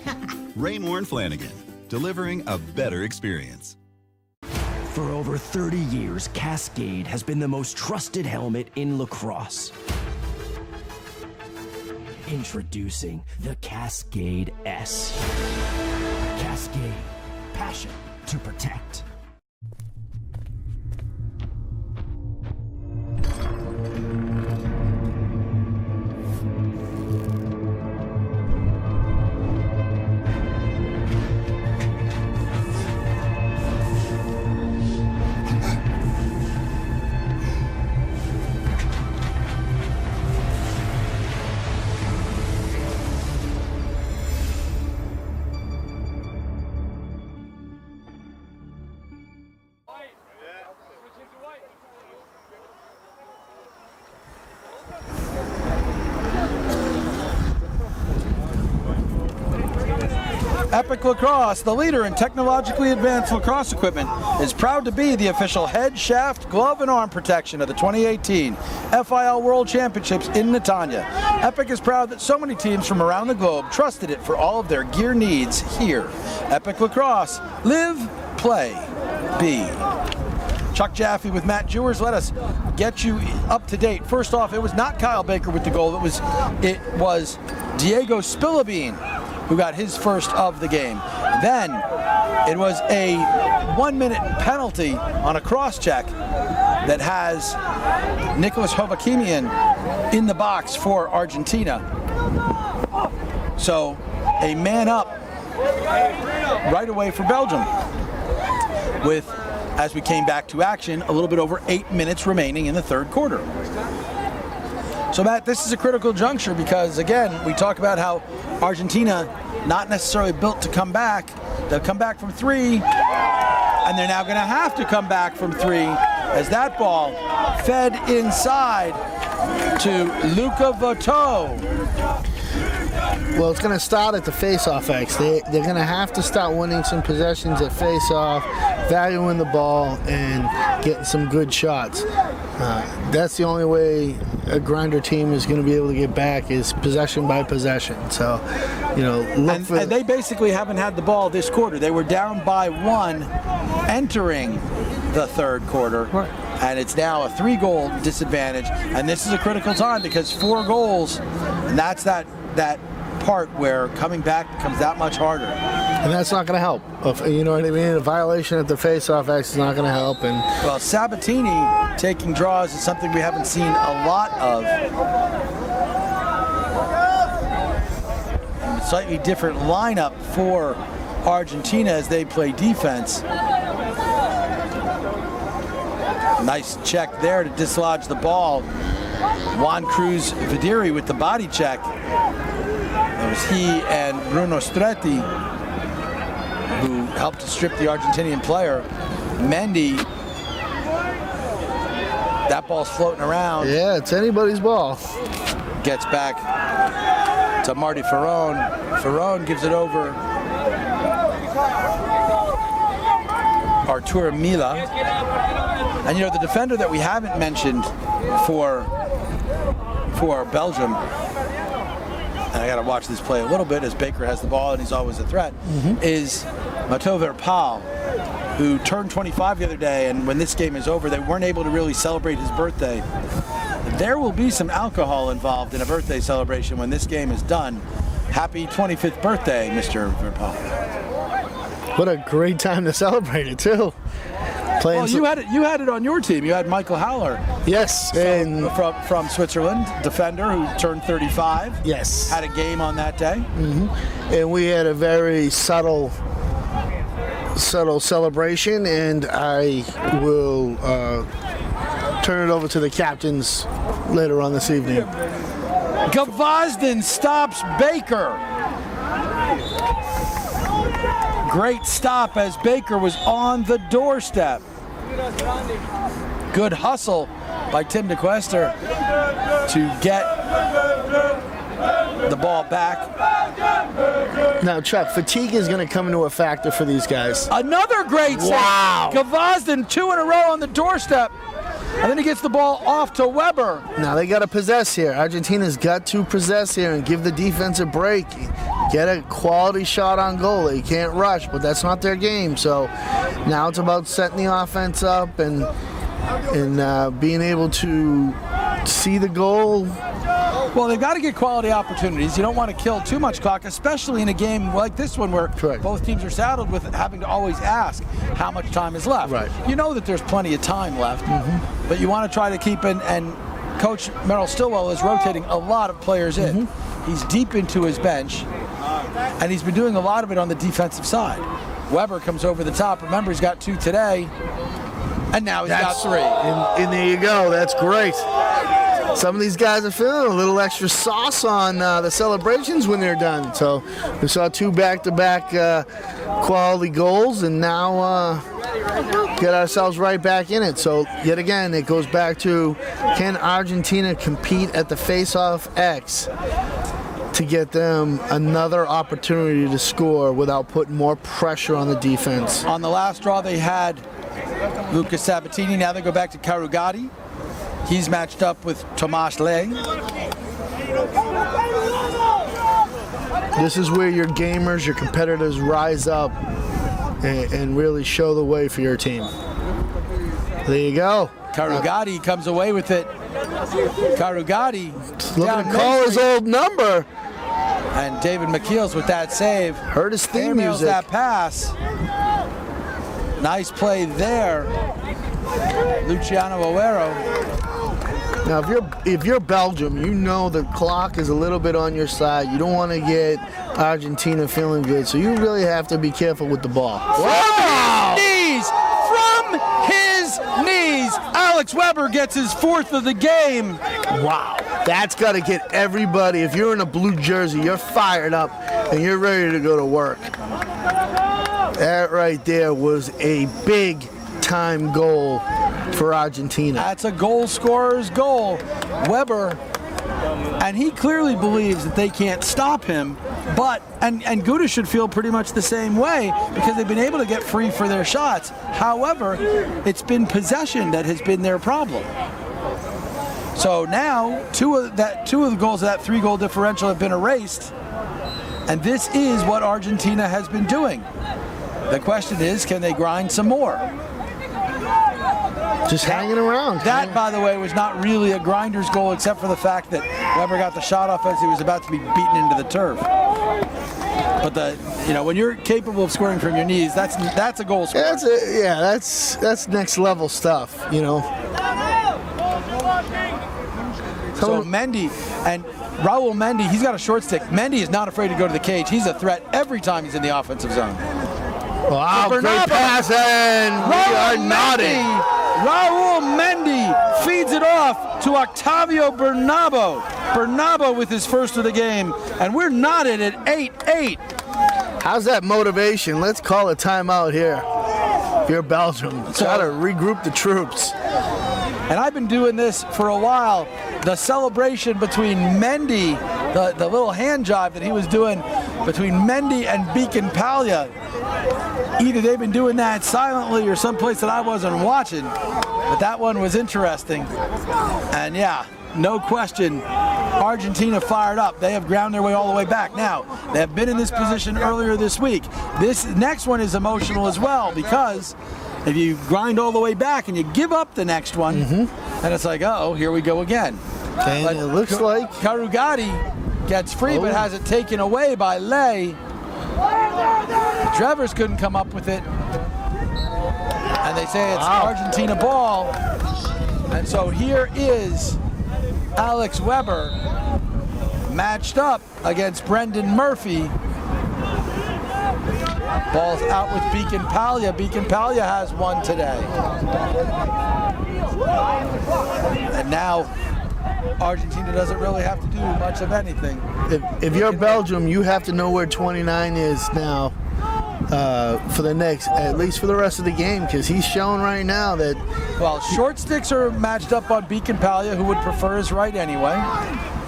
Raymore and Flanagan. Delivering a better experience. For over 30 years, Cascade has been the most trusted helmet in lacrosse. Introducing the Cascade S. Cascade. Passion to protect. Epic Lacrosse, the leader in technologically advanced lacrosse equipment, is proud to be the official head, shaft, glove, and arm protection of the 2018 FIL World Championships in Netanya. Epic is proud that so many teams from around the globe trusted it for all of their gear needs here. Epic Lacrosse, live, play, be. Chuck Jaffe with Matt Jewers. Let us get you up to date. First off, it was not Kyle Baker with the goal. It was Diego Spillabine who got his first of the game. Then it was a 1-minute penalty on a cross-check that has Nicholas Hovakimian in the box for Argentina. So a man up right away for Belgium with, as we came back to action, a little bit over 8 minutes remaining in the third quarter. So Matt, this is a critical juncture because, again, we talk about how Argentina not necessarily built to come back. They'll come back from 3, and they're now going to have to come back from 3 as that ball fed inside to Luca Voto. Well, it's going to start at the face-off X. They're going to have to start winning some possessions at face-off, valuing the ball, and getting some good shots. That's the only way a grinder team is going to be able to get back is possession by possession. So, you know, and they basically haven't had the ball this quarter. They were down by 1 entering the third quarter. Right. And it's now a 3-goal disadvantage. And this is a critical time because 4 goals, and that's that part where coming back becomes that much harder. And that's not going to help. You know what I mean? A violation at the face-off X is not going to help. And well, Sabatini taking draws is something we haven't seen a lot of. And a slightly different lineup for Argentina as they play defense. Nice check there to dislodge the ball. Juan Cruz Vidiri with the body check. It was he and Bruno Stretti who helped to strip the Argentinian player. Mendy, that ball's floating around. Yeah, it's anybody's ball. Gets back to Marty Ferron. Ferron gives it over. Artur Mila. And you know, the defender that we haven't mentioned for Belgium, and I got to watch this play a little bit as Baker has the ball and he's always a threat, is Matteo Verpaal, who turned 25 the other day, and when this game is over, they weren't able to really celebrate his birthday. There will be some alcohol involved in a birthday celebration when this game is done. Happy 25th birthday, Mr. Verpaal. What a great time to celebrate it, too. Well, you had it on your team. You had Michael Haller. Yes, and from Switzerland, defender who turned 35. Yes, had a game on that day. And we had a very subtle celebration, and I will turn it over to the captains later on this evening. Gavazden stops Baker. Great stop as Baker was on the doorstep. Good hustle by Tim DeQuester to get the ball back. Now, Chuck, fatigue is going to come into a factor for these guys. Another great save. Wow. Gavazden 2 in a row on the doorstep. And then he gets the ball off to Weber. Now they got to possess here. Argentina's got to possess here and give the defense a break. Get a quality shot on goal. They can't rush, but that's not their game. So now it's about setting the offense up and being able to see the goal. Well, they've got to get quality opportunities. You don't want to kill too much clock, especially in a game like this one where both teams are saddled with having to always ask how much time is left. Right. You know that there's plenty of time left, but you want to try to keep in, and Coach Merrill Stillwell is rotating a lot of players in. He's deep into his bench, and he's been doing a lot of it on the defensive side. Weber comes over the top. Remember, he's got 2 today, and now he's got 3. And there you go. That's great. Some of these guys are feeling a little extra sauce on the celebrations when they're done. So we saw 2 back-to-back quality goals, and now get ourselves right back in it. So yet again, it goes back to, can Argentina compete at the face-off X? to get them another opportunity to score without putting more pressure on the defense. On the last draw, they had Lucas Sabatini. Now they go back to Karugati. He's matched up with Tomas Ley. This is where your gamers, your competitors rise up and really show the way for your team. There you go. Karugati comes away with it. Karugati looking to call his old number. And David McKeels with that save. Heard his theme airmails music. That pass. Nice play there. Luciano Aguero. Now, if you're Belgium, you know the clock is a little bit on your side. You don't want to get Argentina feeling good, so you really have to be careful with the ball. Wow! From his knees, Alex Weber gets his 4th of the game. Wow, that's got to get everybody. If you're in a blue jersey, you're fired up and you're ready to go to work. That right there was a big time goal for Argentina. That's a goal scorer's goal. Weber, and he clearly believes that they can't stop him, but, and Gouda should feel pretty much the same way because they've been able to get free for their shots. However, it's been possession that has been their problem. So now, two of the goals of that 3-goal differential have been erased, and this is what Argentina has been doing. The question is, can they grind some more? Just hanging around. That, by the way, was not really a grinder's goal, except for the fact that Weber got the shot off as he was about to be beaten into the turf. But when you're capable of scoring from your knees, that's a goal scorer. That's next level stuff. So Mendy and Raul Mendy, he's got a short stick. Mendy is not afraid to go to the cage. He's a threat every time he's in the offensive zone. Wow, great pass, and we are nodding. Raul Mendy feeds it off to Octavio Bernabo. Bernabo with his 1st of the game, and we're knotted at 8-8. How's that motivation? Let's call a timeout here. If you're Belgium, got to regroup the troops. And I've been doing this for a while. The celebration between Mendy, the little hand jive that he was doing between Mendy and Beacon Palya. Either they've been doing that silently or someplace that I wasn't watching, but that one was interesting. And yeah, no question, Argentina fired up. They have ground their way all the way back. Now, they have been in this position earlier this week. This next one is emotional as well, because if you grind all the way back and you give up the next one, then it's like, uh-oh, here we go again. And but it looks like Karugati gets free, but has it taken away by Ley. Travers couldn't come up with it, and they say it's Argentina ball. And so here is Alex Weber matched up against Brendan Murphy. Ball's out with Beacon Palya. Beacon Palya has one today. And now Argentina doesn't really have to do much of anything. If you're Belgium, you have to know where 29 is now for the next, at least for the rest of the game, because he's showing right now that. Well, short sticks are matched up on Beacon Palya, who would prefer his right anyway.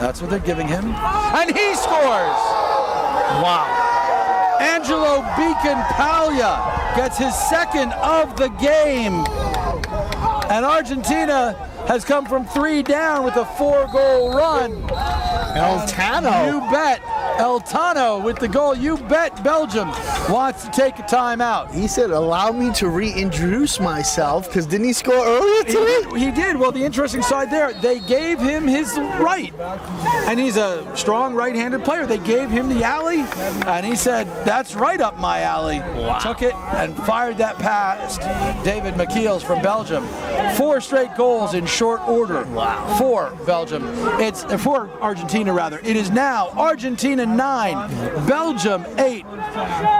That's what they're giving him. And he scores! Wow. Angelo Beacon Palya gets his 2nd of the game. And Argentina has come from 3 down with a 4-goal run. El Tano. You bet. El Tano with the goal. You bet Belgium wants to take a timeout. He said, allow me to reintroduce myself, because didn't he score earlier today? He did. Well, the interesting side there, they gave him his right. And he's a strong right-handed player. They gave him the alley, and he said, that's right up my alley. Wow. Took it and fired that past David McKeels from Belgium. 4 straight goals in short order. Wow. For Belgium. It's for Argentina, rather. It is now Argentina 9, Belgium 8.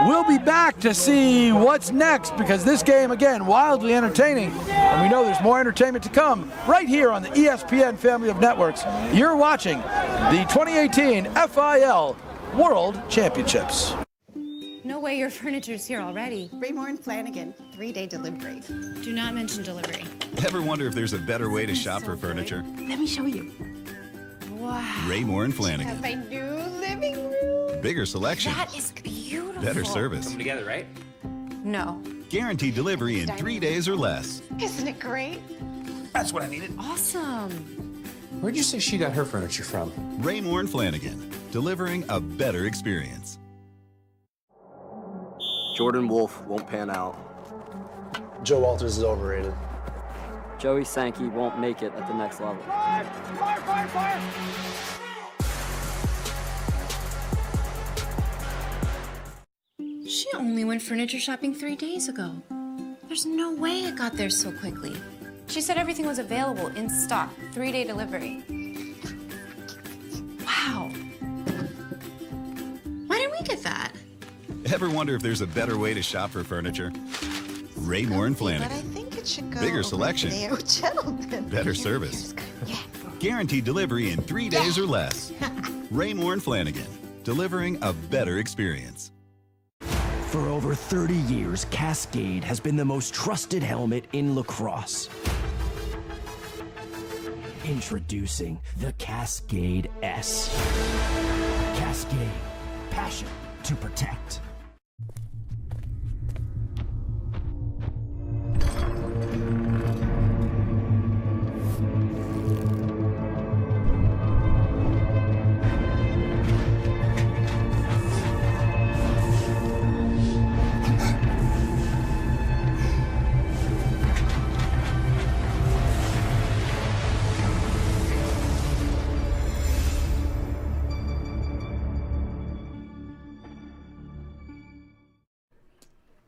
We'll be back to see what's next, because this game, again, wildly entertaining, and we know there's more entertainment to come right here on the ESPN family of networks. You're watching the 2018 FIL World Championships. No way your furniture's here already. Raymore and Flanagan, 3-day delivery. Do not mention delivery. Ever wonder if there's a better way to shop for furniture? Let me show you. Wow. Raymore and Flanagan. That's my new living Bigger selection. That is beautiful. Better service. Come together, right? No. Guaranteed delivery in 3 days or less. Isn't it great? That's what I needed. Awesome. Where'd you say she got her furniture from? Raymore and Flanagan, delivering a better experience. Jordan Wolf won't pan out. Joe Walters is overrated. Joey Sankey won't make it at the next level. She only went furniture shopping 3 days ago. There's no way it got there so quickly. She said everything was available in stock, 3-day delivery. Wow. Why didn't we get that? Ever wonder if there's a better way to shop for furniture? Raymore and Flanagan. But I think it should go Bigger over selection. there, gentlemen. Better service. Yeah. Guaranteed delivery in 3 days or less. Raymore and Flanagan, delivering a better experience. For over 30 years, Cascade has been the most trusted helmet in lacrosse. Introducing the Cascade S. Cascade, passion to protect.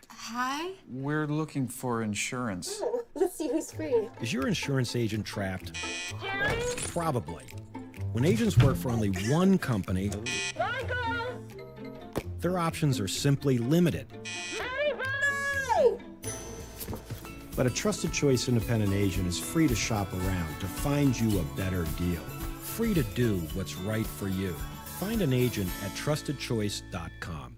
Hi? We're looking for insurance. Let's see who's free. Is your insurance agent trapped? Probably. When agents work for only one company, their options are simply limited. But a trusted choice independent agent is free to shop around to find you a better deal. Free to do what's right for you. Find an agent at trustedchoice.com.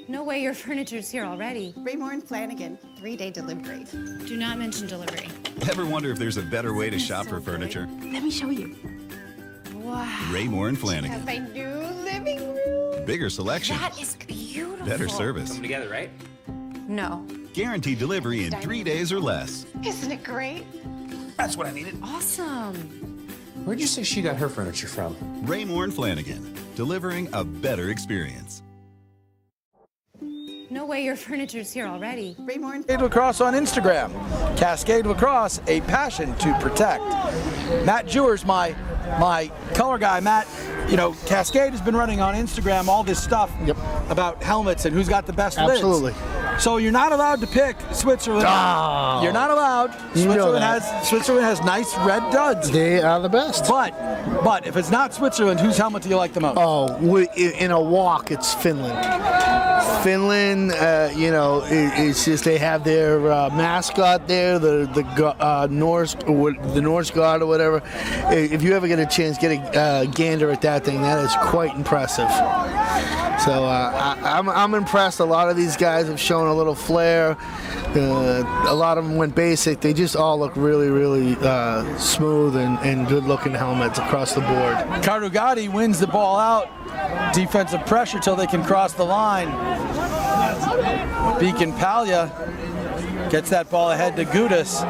No way your furniture's here already. Raymore and Flanagan, 3-day delivery. Do not mention delivery. Ever wonder if there's a better way to shop for furniture? Let me show you. Wow. Raymore and Flanagan. Have my new living room. Bigger selection. That is beautiful. Better service. Come together, right? No. Guaranteed delivery in 3 days or less. Isn't it great? That's what I needed. Awesome. Where'd you say she got her furniture from? Raymore and Flanagan, delivering a better experience. No way your furniture's here already. Raymore and Cascade Lacrosse on Instagram. Cascade Lacrosse, a passion to protect. Matt Jewer's my color guy. Matt, you know, Cascade has been running on Instagram all this stuff about helmets and who's got the best lids. Absolutely. So you're not allowed to pick Switzerland. Oh. You're not allowed. Switzerland has nice red duds. They are the best. But if it's not Switzerland, whose helmet do you like the most? Oh, in a walk, it's Finland. Finland, it's just they have their mascot there, the Norse god or whatever. If you ever get a chance, get a gander at that thing. That is quite impressive. So I'm impressed. A lot of these guys have shown a little flair. A lot of them went basic. They just all look really, really smooth and good-looking helmets across the board. Karugati wins the ball out. Defensive pressure till they can cross the line. Beacon Palya gets that ball ahead to Gudis,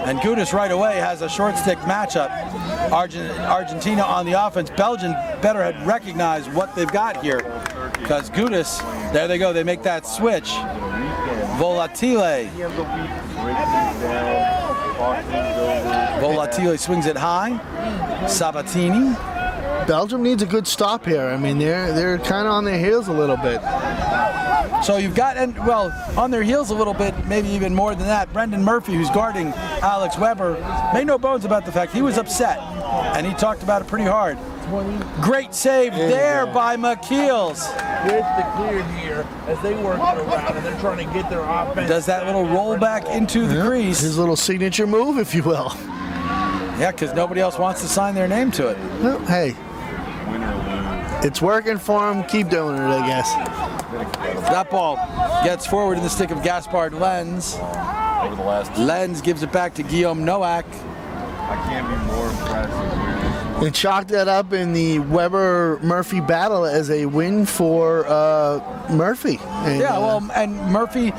and Gudis right away has a short stick matchup. Argentina on the offense. Belgium better had recognized what they've got here, because Gudis, there they go, they make that switch. Volatile swings it high. Sabatini. Belgium needs a good stop here. I mean, they're kind of on their heels a little bit. So you've got, on their heels a little bit, maybe even more than that. Brendan Murphy, who's guarding Alex Weber, made no bones about the fact he was upset, and he talked about it pretty hard. Great save there by McKeels. Gets the clear here as they work it around, and they're trying to get their offense. Does that little roll back into the crease. His little signature move, if you will. Yeah, because nobody else wants to sign their name to it. Well, hey, it's working for him. Keep doing it, I guess. That ball gets forward in the stick of Gaspard Lenz. Lenz gives it back to Guillaume Noack. I can't be more impressed. And chalked that up in the Weber-Murphy battle as a win for Murphy. And, and Murphy,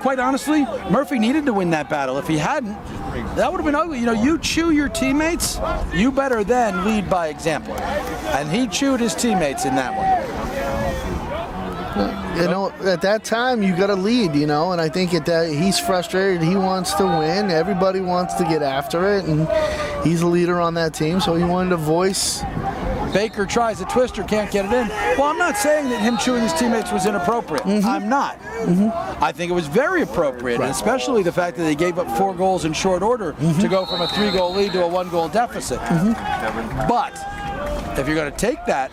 quite honestly, Murphy needed to win that battle. If he hadn't, that would have been ugly. You chew your teammates, you better then lead by example. And he chewed his teammates in that one. At that time, you got to lead, and I think at that he's frustrated. He wants to win. Everybody wants to get after it, and he's a leader on that team, so he wanted to voice. Baker tries a twister, can't get it in. Well, I'm not saying that him chewing his teammates was inappropriate. I'm not. I think it was very appropriate, and especially the fact that they gave up 4 goals in short order to go from a 3-goal lead to a 1-goal deficit. But if you're going to take that,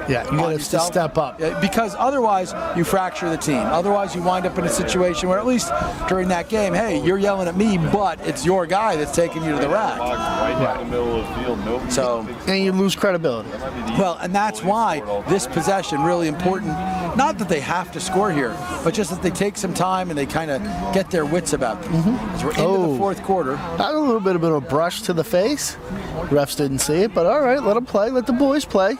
you got to step up. Because otherwise, you fracture the team. Otherwise, you wind up in a situation where, at least during that game, hey, you're yelling at me, but it's your guy that's taking you to the rack. So, and you lose credibility. Well, and that's why this possession really important. Not that they have to score here, but just that they take some time and they kind of get their wits about them. As we're into the fourth quarter. Got a little bit of a brush to the face. Refs didn't see it, but all right, let them play. Let the boys play.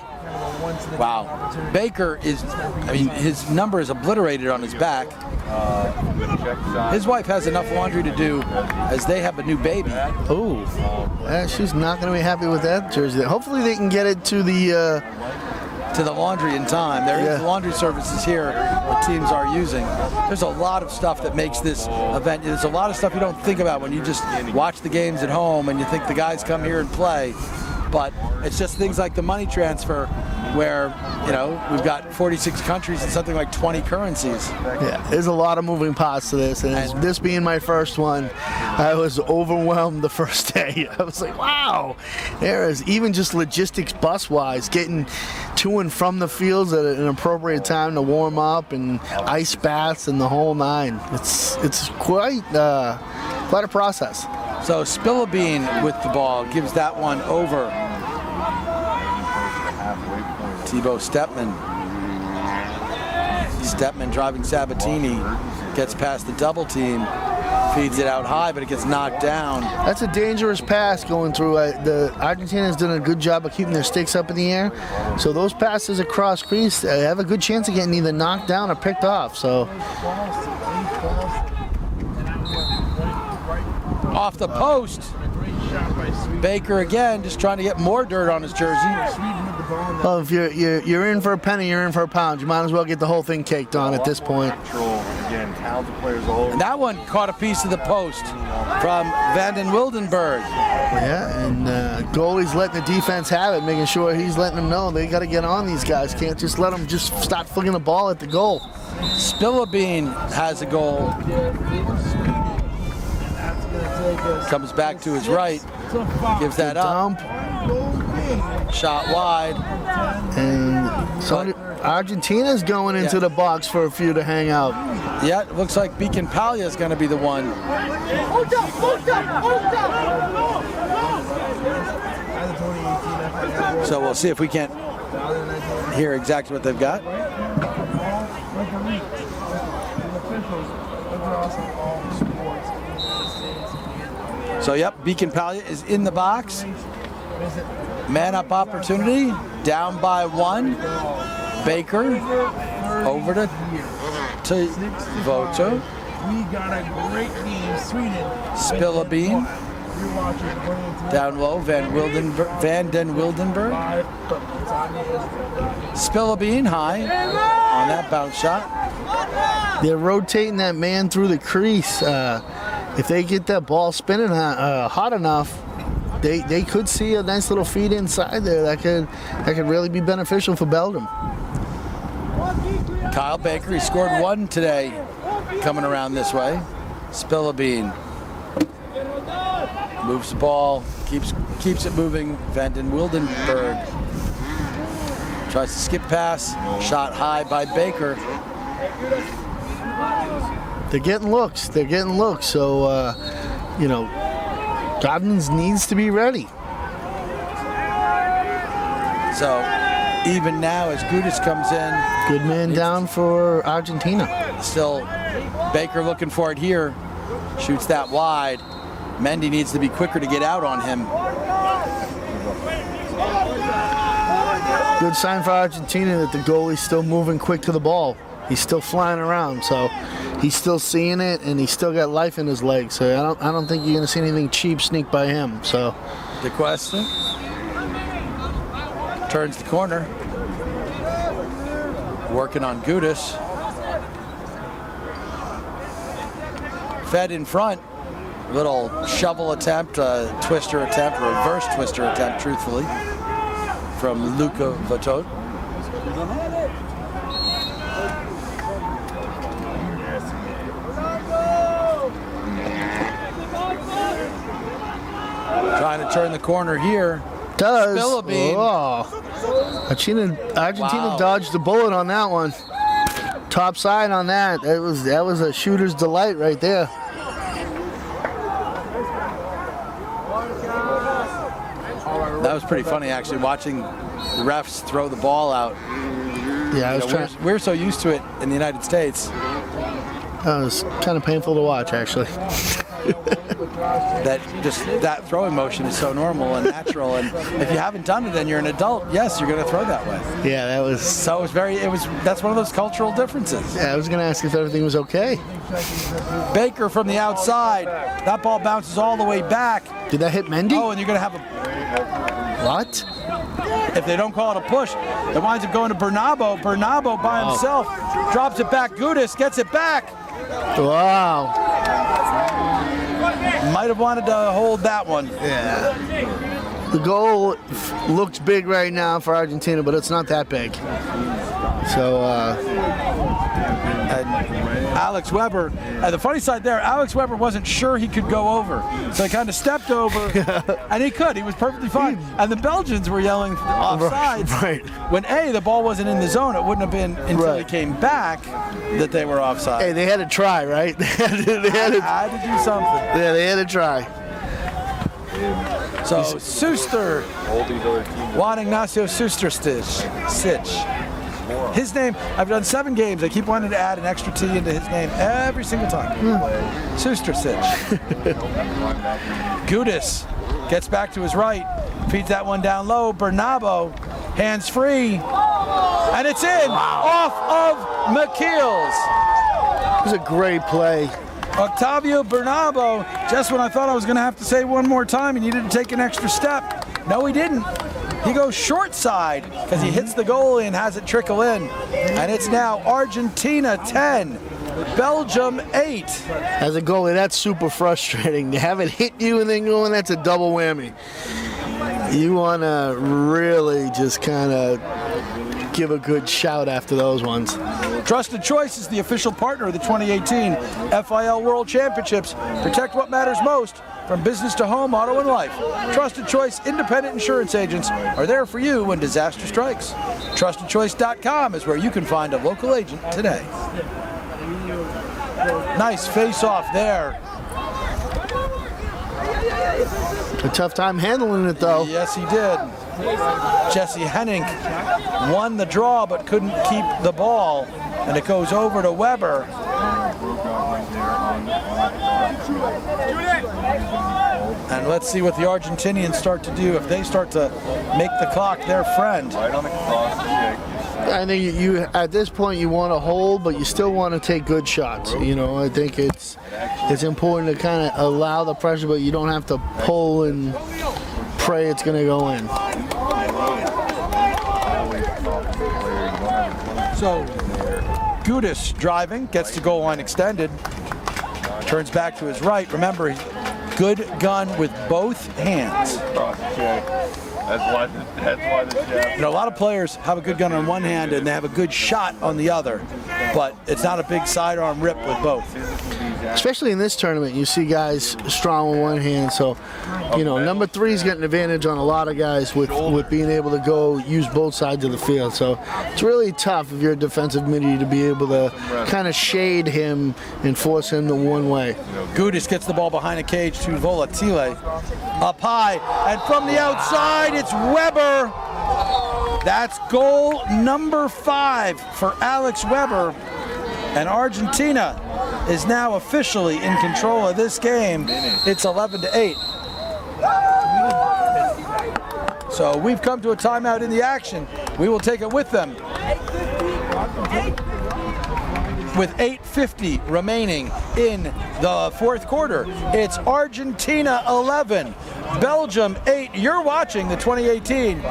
Wow. Baker his number is obliterated on his back. His wife has enough laundry to do as they have a new baby. Oh, she's not going to be happy with that jersey. Hopefully they can get it to the laundry in time. There is laundry services here that teams are using. There's a lot of stuff that makes this event. There's a lot of stuff you don't think about when you just watch the games at home and you think the guys come here and play. But it's just things like the money transfer where, we've got 46 countries and something like 20 currencies. Yeah, there's a lot of moving parts to this. And this being my first one, I was overwhelmed the first day. I was like, wow, there is even just logistics bus-wise, getting to and from the fields at an appropriate time to warm up and ice baths and the whole nine. It's quite a process. So Spillabine with the ball gives that one over. Thibaut Stepman. Stepman driving Sabatini. Gets past the double team. Feeds it out high, but it gets knocked down. That's a dangerous pass going through. The Argentina has done a good job of keeping their sticks up in the air. So those passes across crease have a good chance of getting either knocked down or picked off. So. Off the post. Baker again, just trying to get more dirt on his jersey. Well, if you're in for a penny, you're in for a pound. You might as well get the whole thing caked on at this point. And that one caught a piece of the post from Vanden Wildenberg. Yeah, and goalie's letting the defense have it, making sure he's letting them know they got to get on these guys. Can't just let them just start flicking the ball at the goal. Spillabine has a goal. Comes back to his right, gives that up. Shot wide. And Argentina's going into the box for a few to hang out. Yeah, it looks like Beacon Paglia is going to be the one. So we'll see if we can't hear exactly what they've got. So, yep, Beacon Paglia is in the box. Man-up opportunity, down by 1. Baker over to Voto. We got a great game, Sweden. Spillabeen. Down low, Van den Wildenberg. Spillabeen high on that bounce shot. They're rotating that man through the crease. If they get that ball spinning hot enough, they could see a nice little feed inside there that could really be beneficial for Belgium. Kyle Baker, he scored 1 today coming around this way. Spillabeen moves the ball, keeps it moving. Van den Wildenberg tries to skip pass, shot high by Baker. They're getting looks. So, you know, Godwins needs to be ready. So, even now as Gudis comes in. Good man down for Argentina. Still, Baker looking for it here. Shoots that wide. Mendy needs to be quicker to get out on him. Good sign for Argentina that the goalie's still moving quick to the ball. He's still flying around, so he's still seeing it, and he's still got life in his legs. So I don't think you're going to see anything cheap sneak by him. So, DeQuesta turns the corner, working on Gudis. Fed in front. Little shovel attempt, twister attempt, reverse twister attempt, truthfully, from Luca Vatot. Trying to turn the corner here. Does. Spillabeen. Oh. Argentina Wow. dodged the bullet on that one. Top side on that. That was a shooter's delight right there. That was pretty funny, actually, watching the refs throw the ball out. Yeah, I was trying. We're so used to it in the United States. That was kind of painful to watch, actually. that throwing motion is so normal and natural, and if you haven't done it and you're an adult, yes, you're going to throw that way. Yeah, that was. So that's one of those cultural differences. Yeah, I was going to ask if everything was okay. Baker from the outside. That ball bounces all the way back. Did that hit Mendy? Oh, and you're going to have a. What? If they don't call it a push, it winds up going to Bernabo. Bernabo by himself drops it back. Gudis gets it back. Wow. Might have wanted to hold that one. Yeah. The goal looks big right now for Argentina, but it's not that big. So, Alex Weber, the funny side there, Alex Weber wasn't sure he could go over. So he kind of stepped over, and he could. He was perfectly fine. And the Belgians were yelling offsides. Right. When the ball wasn't in the zone, it wouldn't have been until he came back that they were offside. Hey, they had to try, right? they had to do something. Yeah, they had to try. So Suster, Juan Ignacio Susterstich. His name, I've done 7 games. I keep wanting to add an extra T into his name every single time. Susterstich. Gudis gets back to his right, feeds that one down low. Bernabo, hands free, and it's in off of McKeels. It was a great play. Octavio Bernabo, just when I thought I was going to have to say one more time, he needed to take an extra step. No, he didn't. He goes short side because he hits the goalie and has it trickle in. And it's now Argentina 10, Belgium 8. As a goalie, that's super frustrating. To have it hit you and then go in, that's a double whammy. You want to really just kind of give a good shout after those ones. Trusted Choice is the official partner of the 2018 FIL World Championships. Protect what matters most. from business to home, auto, and life. Trusted Choice independent insurance agents are there for you when disaster strikes. TrustedChoice.com is where you can find a local agent today. Nice face-off there. A tough time handling it, though. Yes, he did. Jesse Henning won the draw but couldn't keep the ball, and it goes over to Weber. And let's see what the Argentinians start to do if they start to make the clock their friend. Right on the cross kick. I think you at this point you want to hold, but you still want to take good shots. You know, I think it's important to kind of allow the pressure, but you don't have to pull and pray it's going to go in. So Gudis driving, gets to goal line extended, turns back to his right. Remember, he's good gun with both hands. That's why the You know, a lot of players have a good gun on one hand and they have a good shot on the other, but it's not a big sidearm rip with both. Especially in this tournament, you see guys strong with one hand. So, you know, number 3 is getting an advantage on a lot of guys with being able to go use both sides of the field. So it's really tough if you're a defensive midi to be able to kind of shade him and force him to one way. Gudis gets the ball behind the cage to Volatile. Up high, and from the outside, it's Weber. That's goal number 5 for Alex Weber. And Argentina is now officially in control of this game. It's 11-8. So we've come to a timeout in the action. We will take it with them. With 8:50 remaining in the fourth quarter, it's Argentina 11, Belgium 8. You're watching the 2018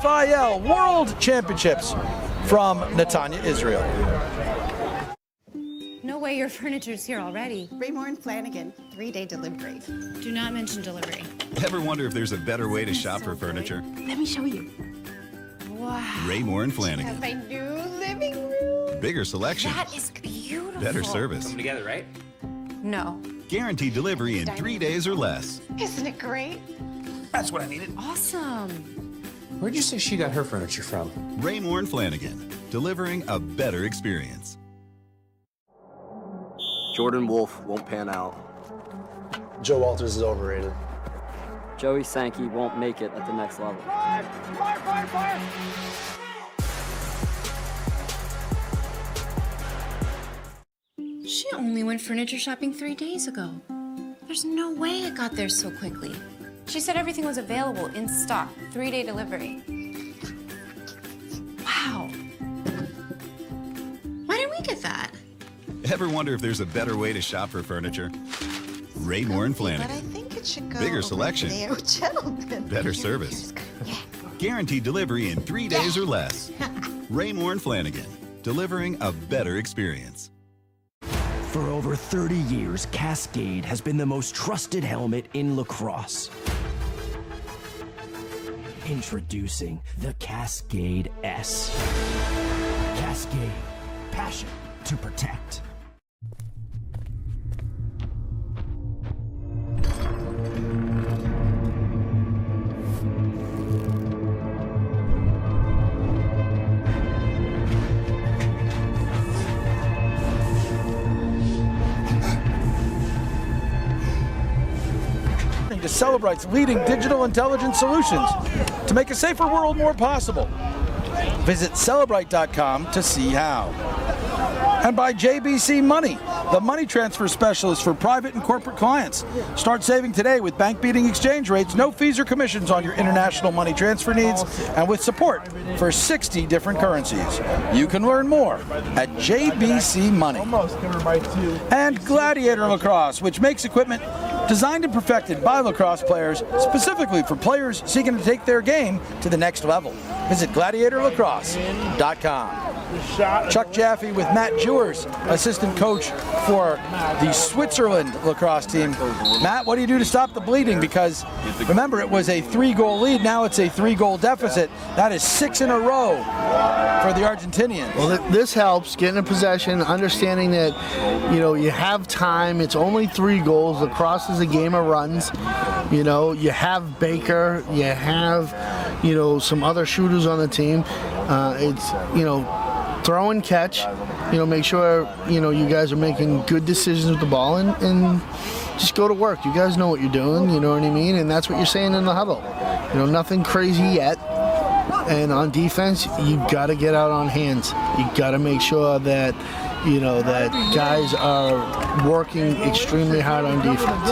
FIL World Championships from Netanya, Israel. No way your furniture's here already. Raymore and Flanagan, 3-day delivery. Do not mention delivery. Ever wonder if there's a better way to shop for furniture? Let me show you. Wow. Raymore and Flanagan. That's my new living room. Bigger selection. That is beautiful. Better service. Come together, right? No. Guaranteed delivery in 3 days or less. Isn't it great? That's what I needed. Awesome. Where'd you say she got her furniture from? Raymore and Flanagan. Delivering a better experience. Jordan Wolf won't pan out. Joe Walters is overrated. Joey Sankey won't make it at the next level. She only went furniture shopping 3 days ago. There's no way it got there so quickly. She said everything was available in stock, 3-day delivery. Wow. Why didn't we get that? Ever wonder if there's a better way to shop for furniture? Raymore and Flanagan. But I think it should go Bigger over selection. there, gentlemen. Better service. Guaranteed delivery in 3 days or less. Raymore and Flanagan. Delivering a better experience. For over 30 years, Cascade has been the most trusted helmet in lacrosse. Introducing the Cascade S. Cascade. Passion to protect. To Celebrite's leading digital intelligence solutions to make a safer world more possible. Visit Celebrite.com to see how. And by JBC Money, the money transfer specialist for private and corporate clients. Start saving today with bank-beating exchange rates, no fees or commissions on your international money transfer needs, and with support for 60 different currencies. You can learn more at JBC Money. And Gladiator Lacrosse, which makes equipment designed and perfected by lacrosse players, specifically for players seeking to take their game to the next level. Visit gladiatorlacrosse.com. Chuck Jaffe with Matt Jewers, assistant coach for the Switzerland lacrosse team. Matt, what do you do to stop the bleeding? Because remember, it was a 3-goal lead. Now it's a 3-goal deficit. That is 6 in a row for the Argentinians. Well, this helps getting a possession, understanding that you have time. It's only 3 goals. Lacrosse is a game of runs. You have Baker. You have some other shooters on the team. It's throw and catch. Make sure you guys are making good decisions with the ball and just go to work. You guys know what you're doing. You know what I mean? And that's what you're saying in the huddle. Nothing crazy yet. And on defense, you got to get out on hands. You got to make sure that that guys are working extremely hard on defense.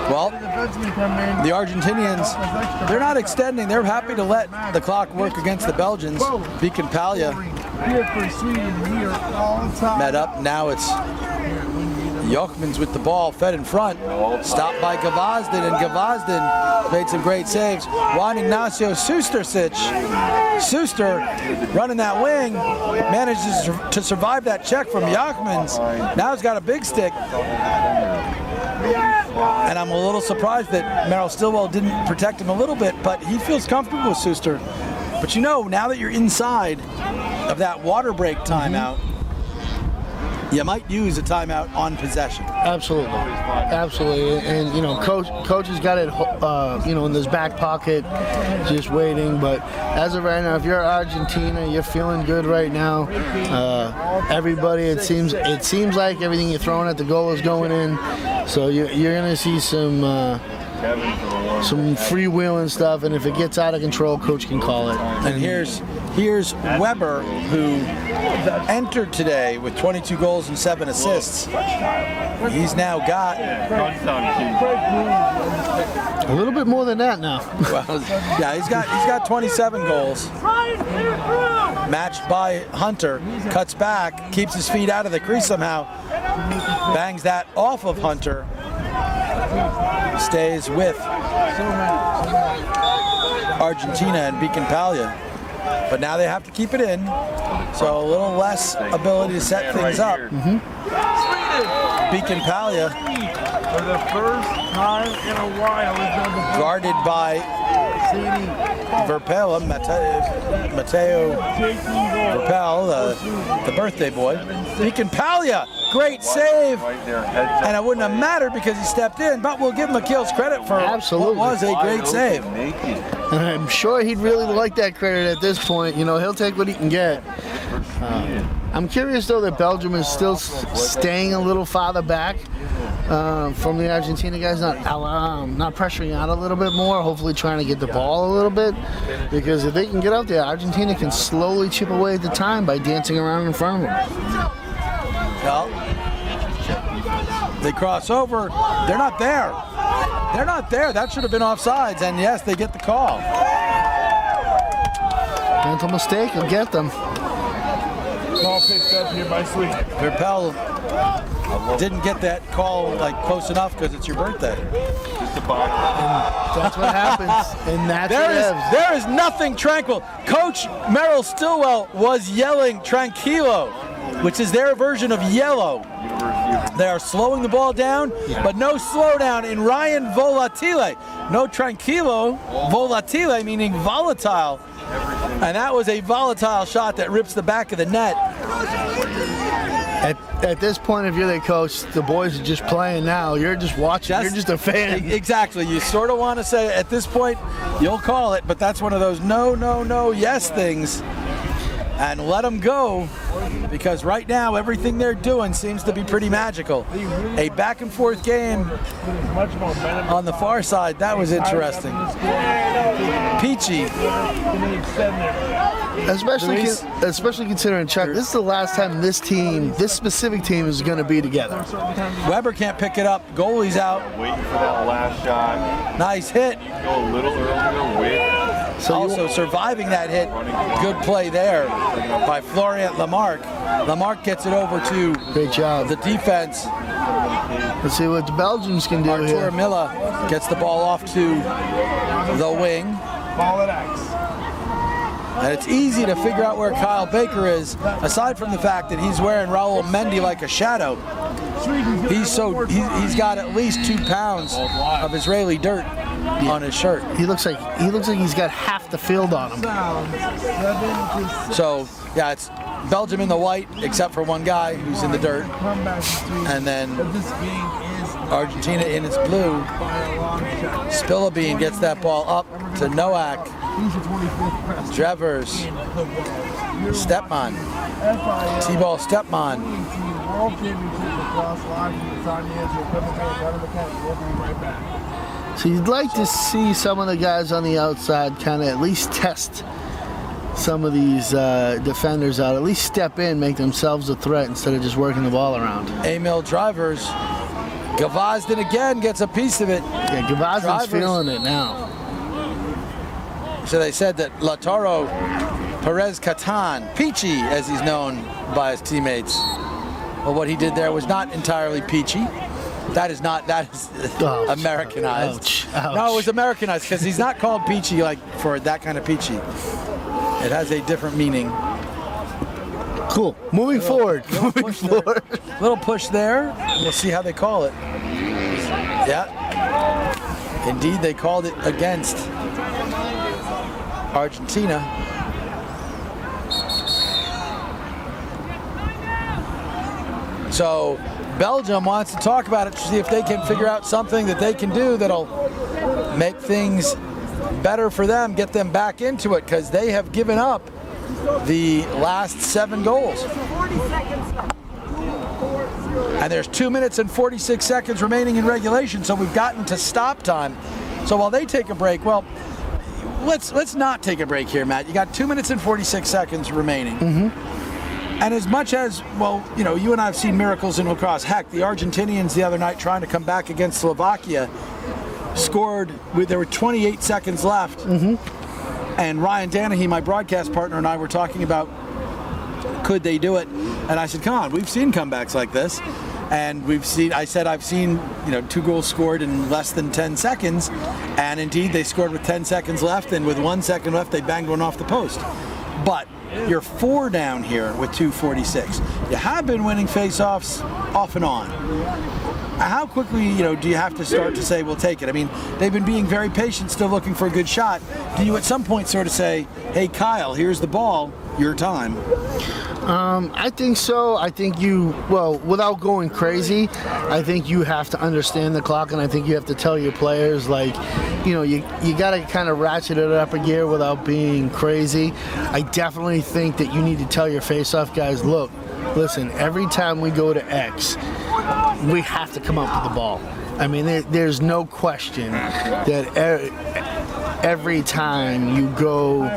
Well, the Argentinians, they're not extending. They're happy to let the clock work against the Belgians. Beacon Palya met up. Now it's Jochmans with the ball, fed in front. Stopped by Gavazdin, and Gavazdin made some great saves. Juan Ignacio Sustersic. Suster, running that wing, manages to survive that check from Jochmans. Now he's got a big stick. And I'm a little surprised that Merrill Stillwell didn't protect him a little bit, but he feels comfortable with Suster. But now that you're inside of that water break timeout, you might use a timeout on possession. Absolutely, and coach has got it, in his back pocket, just waiting. But as of right now, if you're Argentina, you're feeling good right now. Everybody, it seems like everything you're throwing at the goal is going in. So you're gonna see some freewheeling stuff, and if it gets out of control, coach can call it. And here's Weber, who entered today with 22 goals and 7 assists. He's now got a little bit more than that now. Well, yeah, he's got 27 goals. Matched by Hunter, cuts back, keeps his feet out of the crease somehow, bangs that off of Hunter. Stays with Argentina and Beacon Palya. But now they have to keep it in, so a little less ability to set things up. Beacon Palya, for the first time in a while, guarded by Verpel, Matteo Verpel, the birthday boy. Beacon Palya, great save, and it wouldn't have mattered because he stepped in, but we'll give McKeel's credit for what was a great save. And I'm sure he'd really like that credit at this point. He'll take what he can get. I'm curious, though, that Belgium is still staying a little farther back from the Argentina guys, not pressuring out a little bit more, hopefully trying to get the ball a little bit. Because if they can get out there, Argentina can slowly chip away at the time by dancing around in front of them. Well, they cross over. They're not there. They're not there. That should have been offsides, and yes, they get the call. Mental mistake will get them. Ball picked up here by Sweet. Verpel didn't get that call close enough because it's your birthday. That's what happens, and there is nothing tranquil. Coach Merrill Stillwell was yelling tranquilo, which is their version of yellow. They are slowing the ball down, but no slowdown in Ryan Volatile. No tranquilo, volatile meaning volatile. And that was a volatile shot that rips the back of the net. At this point, if you're the coach, the boys are just playing now. You're just watching. You're just a fan. Exactly. You sort of want to say at this point, you'll call it, but that's one of those no, yes things. And let them go, because right now everything they're doing seems to be pretty magical. A back and forth game on the far side, that was interesting. Peachy. Especially considering, Chuck, this is the last time this specific team is going to be together. Weber can't pick it up. Goalie's out. Waiting for that last shot. Nice hit. Go a little earlier, wait. Also surviving that hit. Good play there by Florian Lamarck. Lamarck gets it over to great job. The defense. Let's see what the Belgians can do here. Artur Milla gets the ball off to the wing. Ball at X. And it's easy to figure out where Kyle Baker is, aside from the fact that he's wearing Raul Mendy like a shadow. He's got at least 2 pounds of Israeli dirt on his shirt. He looks like he's got half the field on him. So yeah, it's Belgium in the white, except for one guy who's in the dirt, and then Argentina in its blue. Spillabine gets that ball up to Nowak. Drevers. Stepman. T-ball Stepman. So you'd like to see some of the guys on the outside kind of at least test some of these defenders out, at least step in, make themselves a threat instead of just working the ball around. Emil Drivers. Gavazdin again gets a piece of it. Yeah, Gavazdin's feeling it now. So they said that Lautaro Perez Catan, Peachy as he's known by his teammates, well, what he did there was not entirely peachy. That is Americanized. Ouch. No, it was Americanized because he's not called peachy like for that kind of peachy. It has a different meaning. Cool. Moving forward. Little push there. We'll see how they call it. Yeah. Indeed, they called it against Argentina. So Belgium wants to talk about it to see if they can figure out something that they can do that'll make things better for them, get them back into it, because they have given up the last 7 goals. And there's 2 minutes and 46 seconds remaining in regulation, so we've gotten to stop time. So while they take a break, well, let's not take a break here, Matt. You got 2 minutes and 46 seconds remaining. And as much as, well, you know, you and I have seen miracles in lacrosse. Heck, the Argentinians the other night trying to come back against Slovakia scored, there were 28 seconds left. And Ryan Danahy, my broadcast partner, and I were talking about could they do it? And I said, come on, we've seen comebacks like this. And I've seen, you know, 2 goals scored in less than 10 seconds. And indeed, they scored with 10 seconds left, and with 1 second left, they banged one off the post. But you're 4 down here with 2:46. You have been winning face-offs off and on. How quickly, you know, do you have to start to say, we'll take it? I mean, they've been being very patient, still looking for a good shot. Do you at some point sort of say, hey, Kyle, here's the ball, your time? I think so. I think without going crazy, I think you have to understand the clock, and I think you have to tell your players, like, you know, you got to kind of ratchet it up a gear without being crazy. I definitely think that you need to tell your face-off guys, look, listen, every time we go to X, we have to come up with the ball. I mean, there's no question that every time you go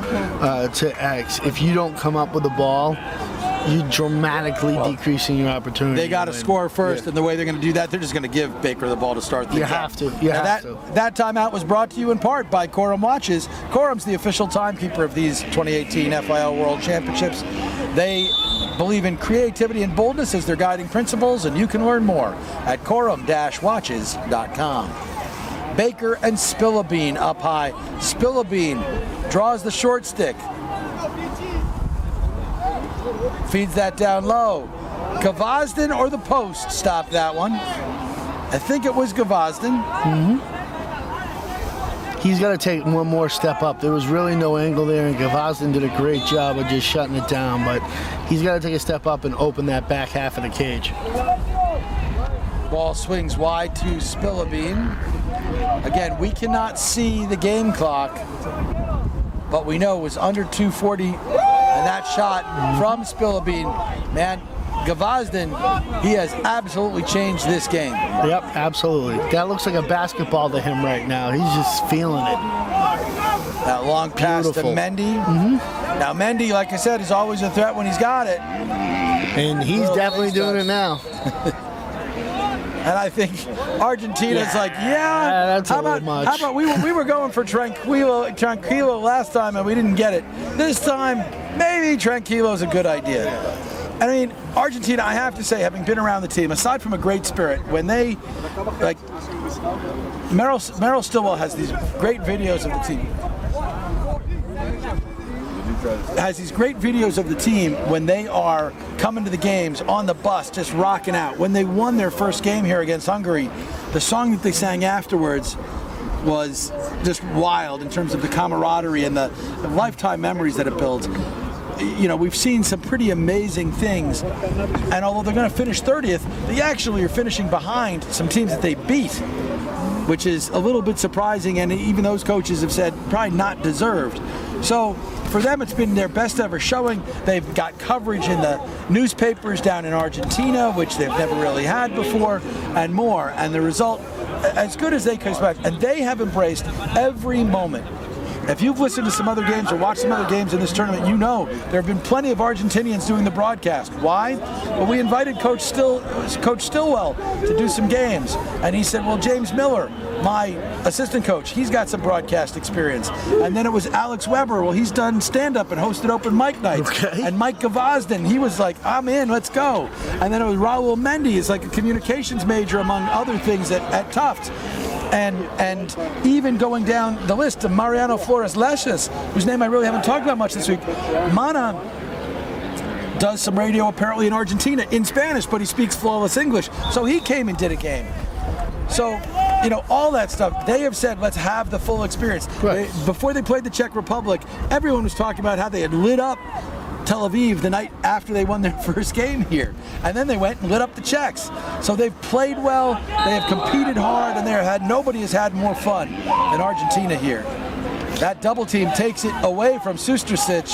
to X, if you don't come up with the ball, you're dramatically decreasing your opportunity. They got to score first, and the way they're going to do that, they're just going to give Baker the ball to start the game. You have to. You have to. That timeout was brought to you in part by Quorum Watches. Quorum's the official timekeeper of these 2018 FIL World Championships. They believe in creativity and boldness as their guiding principles, and you can learn more at quorum-watches.com. Baker and Spillabine up high. Spillabine draws the short stick. Feeds that down low. Gavazdin or the post stopped that one. I think it was Gavazdin. He's got to take one more step up. There was really no angle there, and Gavazdin did a great job of just shutting it down, but he's got to take a step up and open that back half of the cage. Ball swings wide to Spillabine. Again, we cannot see the game clock, but we know it was under 2:40. And that shot from Spillabine, man, Gavazdin, he has absolutely changed this game. Yep, absolutely. That looks like a basketball to him right now. He's just feeling it. That long pass to Mendy. Now Mendy, like I said, is always a threat when he's got it. And he's definitely doing it now. And I think Argentina's like, that's how a little much. How about we were going for Tranquilo last time and we didn't get it. This time, maybe Tranquilo's a good idea. I mean, Argentina, I have to say, having been around the team, aside from a great spirit, when they, like, Merrill Stillwell has these great videos of the team. has these great videos of the team when they are coming to the games on the bus, just rocking out. When they won their first game here against Hungary, the song that they sang afterwards was just wild in terms of the camaraderie and the lifetime memories that it builds. You know, we've seen some pretty amazing things, and although they're going to finish 30th, they actually are finishing behind some teams that they beat, which is a little bit surprising, and even those coaches have said probably not deserved. So for them, it's been their best ever showing. They've got coverage in the newspapers down in Argentina, which they've never really had before, and more. And the result, as good as they can expect, and they have embraced every moment. If you've listened to some other games or watched some other games in this tournament, you know there have been plenty of Argentinians doing the broadcast. Why? Well, we invited Coach Stillwell to do some games, and he said, well, James Miller, my assistant coach, he's got some broadcast experience. And then it was Alex Weber. Well, he's done stand-up and hosted open mic nights. Okay. And Mike Gavazden, he was like, I'm in, let's go. And then it was Raul Mendy, he's like a communications major among other things at Tufts. And even going down the list to Mariano Flores Leches, whose name I really haven't talked about much this week. Mana does some radio apparently in Argentina in Spanish, but he speaks flawless English. So he came and did a game. So, you know, all that stuff, they have said, let's have the full experience. Right. Before they played the Czech Republic, everyone was talking about how they had lit up Tel Aviv the night after they won their first game here. And then they went and lit up the Czechs. So they've played well, they have competed hard, and nobody has had more fun than Argentina here. That double team takes it away from Sustrasic.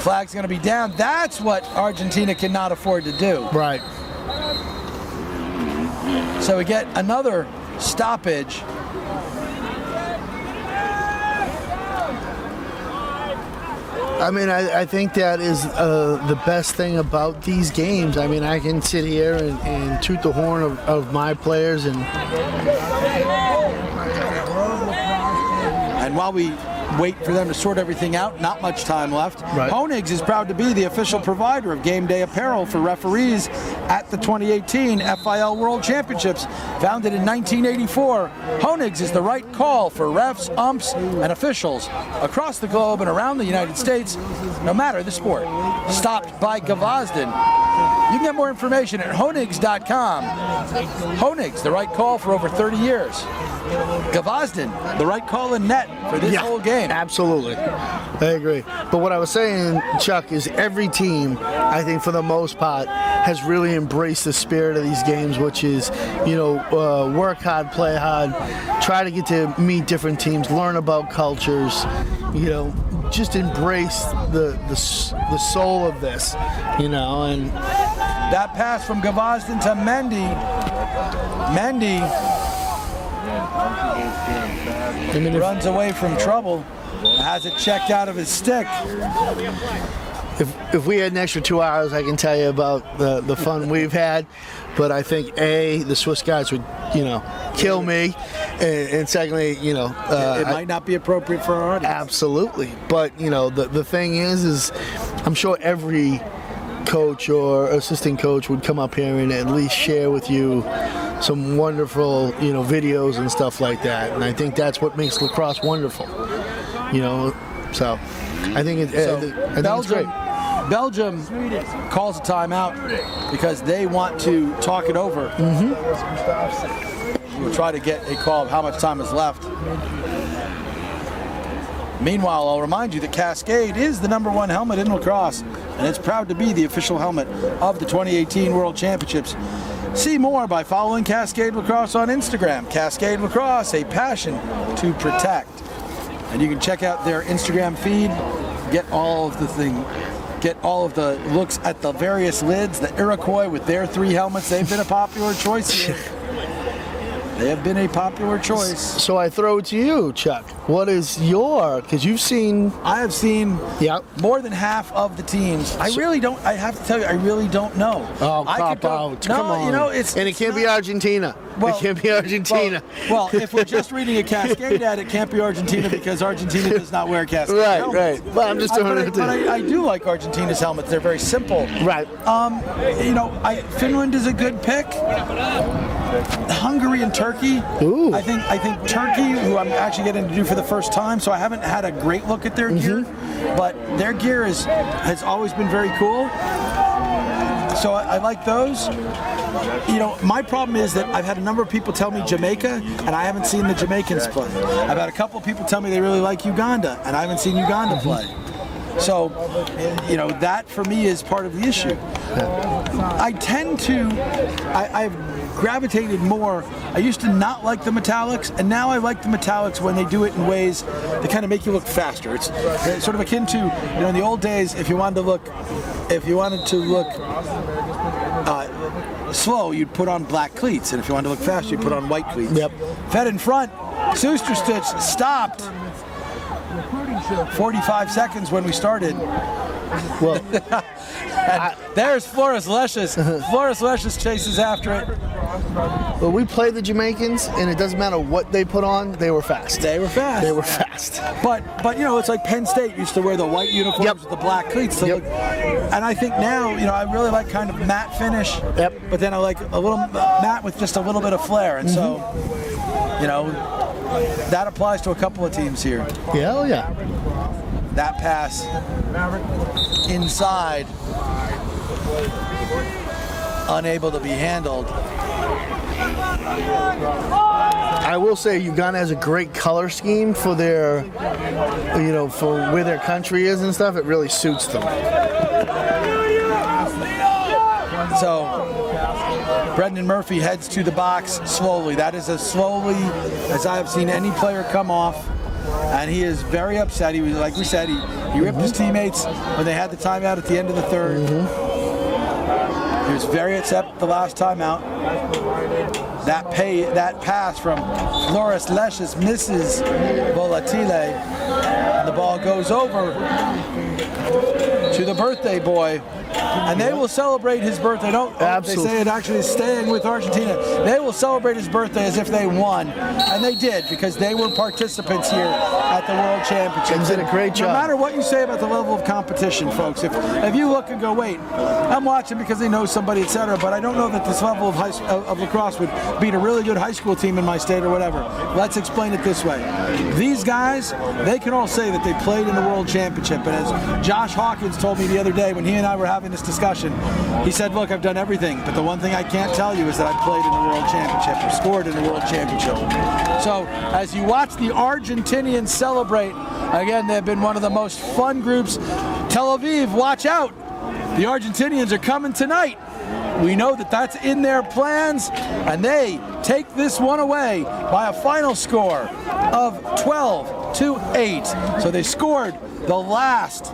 Flag's going to be down. That's what Argentina cannot afford to do. Right. So we get another stoppage. I mean, I think that is the best thing about these games. I mean, I can sit here and toot the horn of my players. And while we wait for them to sort everything out, not much time left. Right. Honig's is proud to be the official provider of game day apparel for referees at the 2018 FIL World Championships. Founded in 1984, Honig's is the right call for refs, umps, and officials across the globe and around the United States, no matter the sport. Stopped by Gavazden. You can get more information at honigs.com. Honig's, the right call for over 30 years. Gavazden, the right call in net for this whole game. Absolutely. I agree. But what I was saying, Chuck, is every team, I think for the most part, has really embraced the spirit of these games, which is, work hard, play hard, try to get to meet different teams, learn about cultures, just embrace the soul of this, and that pass from Gavazden to Mendy. Runs away from trouble, has it checked out of his stick. If we had an extra 2 hours, I can tell you about the fun we've had. But I think, the Swiss guys would, kill me. And secondly, it might not be appropriate for our audience. Absolutely. But, the thing is I'm sure every coach or assistant coach would come up here and at least share with you some wonderful, videos and stuff like that. And I think that's what makes lacrosse wonderful. So I think it's great. Belgium calls a timeout because they want to talk it over. We'll try to get a call of how much time is left. Meanwhile, I'll remind you that Cascade is the #1 helmet in lacrosse, and it's proud to be the official helmet of the 2018 World Championships. See more by following Cascade Lacrosse on Instagram. Cascade Lacrosse, a passion to protect. And you can check out their Instagram feed, get all of the looks at the various lids. The Iroquois with their 3 helmets, they've been a popular choice here. They have been a popular choice. So I throw it to you, Chuck. What is because you've seen... I have seen more than half of the teams. I have to tell you, I really don't know. Oh, cop out. Come on. And it can't be Argentina. It can't be Argentina. Well, if we're just reading a Cascade ad, it can't be Argentina because Argentina does not wear Cascade helmets. Right. Well, I'm just doing it. But I do like Argentina's helmets. They're very simple. Right. Finland is a good pick. Hungary and Turkey. Ooh. I think Turkey, who I'm actually getting to do for the first time, so I haven't had a great look at their gear, but their gear has always been very cool. So I like those. You know, my problem is that I've had a number of people tell me Jamaica, and I haven't seen the Jamaicans play. I've had a couple of people tell me they really like Uganda, and I haven't seen Uganda play. So, you know, that for me is part of the issue. I've gravitated more. I used to not like the metallics, and now I like the metallics when they do it in ways that kind of make you look faster. It's sort of akin to, you know, in the old days, if you wanted to look slow, you'd put on black cleats, and if you wanted to look fast, you'd put on white cleats. Yep. Fed in front, Suster Stitch stopped. 45 seconds when we started. Well, there's Flores Leshes. Flores Leshes chases after it. Well, we played the Jamaicans, and it doesn't matter what they put on, they were fast. They were fast. They were fast. But you know, it's like Penn State used to wear the white uniforms with the black cleats. So and I think now, you know, I really like kind of matte finish. Yep. But then I like a little matte with just a little bit of flair, and so, you know, that applies to a couple of teams here. Yeah, oh yeah. That pass inside, unable to be handled. I will say Uganda has a great color scheme for their, you know, for where their country is and stuff. It really suits them. So Brendan Murphy heads to the box slowly. That is as slowly as I have seen any player come off. And he is very upset. He was, like we said, he ripped his teammates when they had the timeout at the end of the third. He was very upset the last timeout. That pass from Flores Leshes misses Volatile. And the ball goes over to the birthday boy. And they will celebrate his birthday. They say it actually is staying with Argentina. They will celebrate his birthday as if they won. And they did, because they were participants here at the World Championships. They did a great job. No matter what you say about the level of competition, folks, if you look and go, wait, I'm watching because they know somebody, etc., but I don't know that this level of lacrosse would beat a really good high school team in my state or whatever. Let's explain it this way. These guys, they can all say that they played in the World Championship. And as Josh Hawkins told me the other day when he and I were having this discussion, he said, look, I've done everything, but the one thing I can't tell you is that I played in the World Championship or scored in the World Championship. So as you watch the Argentinians celebrate, again, they've been one of the most fun groups. Tel Aviv, watch out. The Argentinians are coming tonight. We know that that's in their plans, and they take this one away by a final score of 12-8. So they scored the last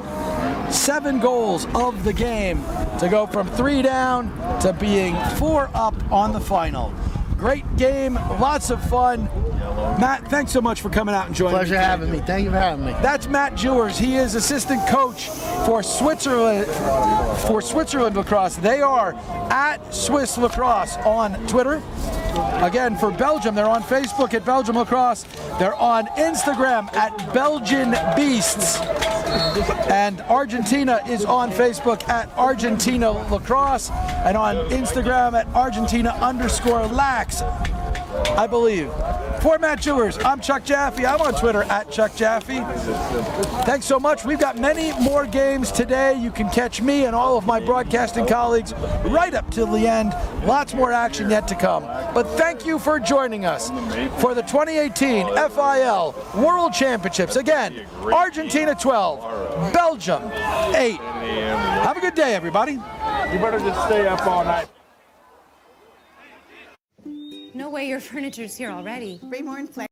7 goals of the game to go from 3 down to being 4 up on the final. Great game, lots of fun. Matt, thanks so much for coming out and joining Pleasure having me. Thank you for having me. That's Matt Jewers. He is assistant coach for Switzerland Lacrosse. They are at Swiss Lacrosse on Twitter. Again, for Belgium, they're on Facebook at Belgium Lacrosse. They're on Instagram at Belgian Beasts. And Argentina is on Facebook at Argentina Lacrosse and on Instagram at Argentina_Lax, I believe. For Matt Jewers, I'm Chuck Jaffe. I'm on Twitter at Chuck Jaffe. Thanks so much. We've got many more games today. You can catch me and all of my broadcasting colleagues right up till the end. Lots more action yet to come. But thank you for joining us for the 2018 FIL World Championships. Again, Argentina 12, Belgium 8. Have a good day, everybody. You better just stay up all night. No way your furniture's here already. Raymore and Flex.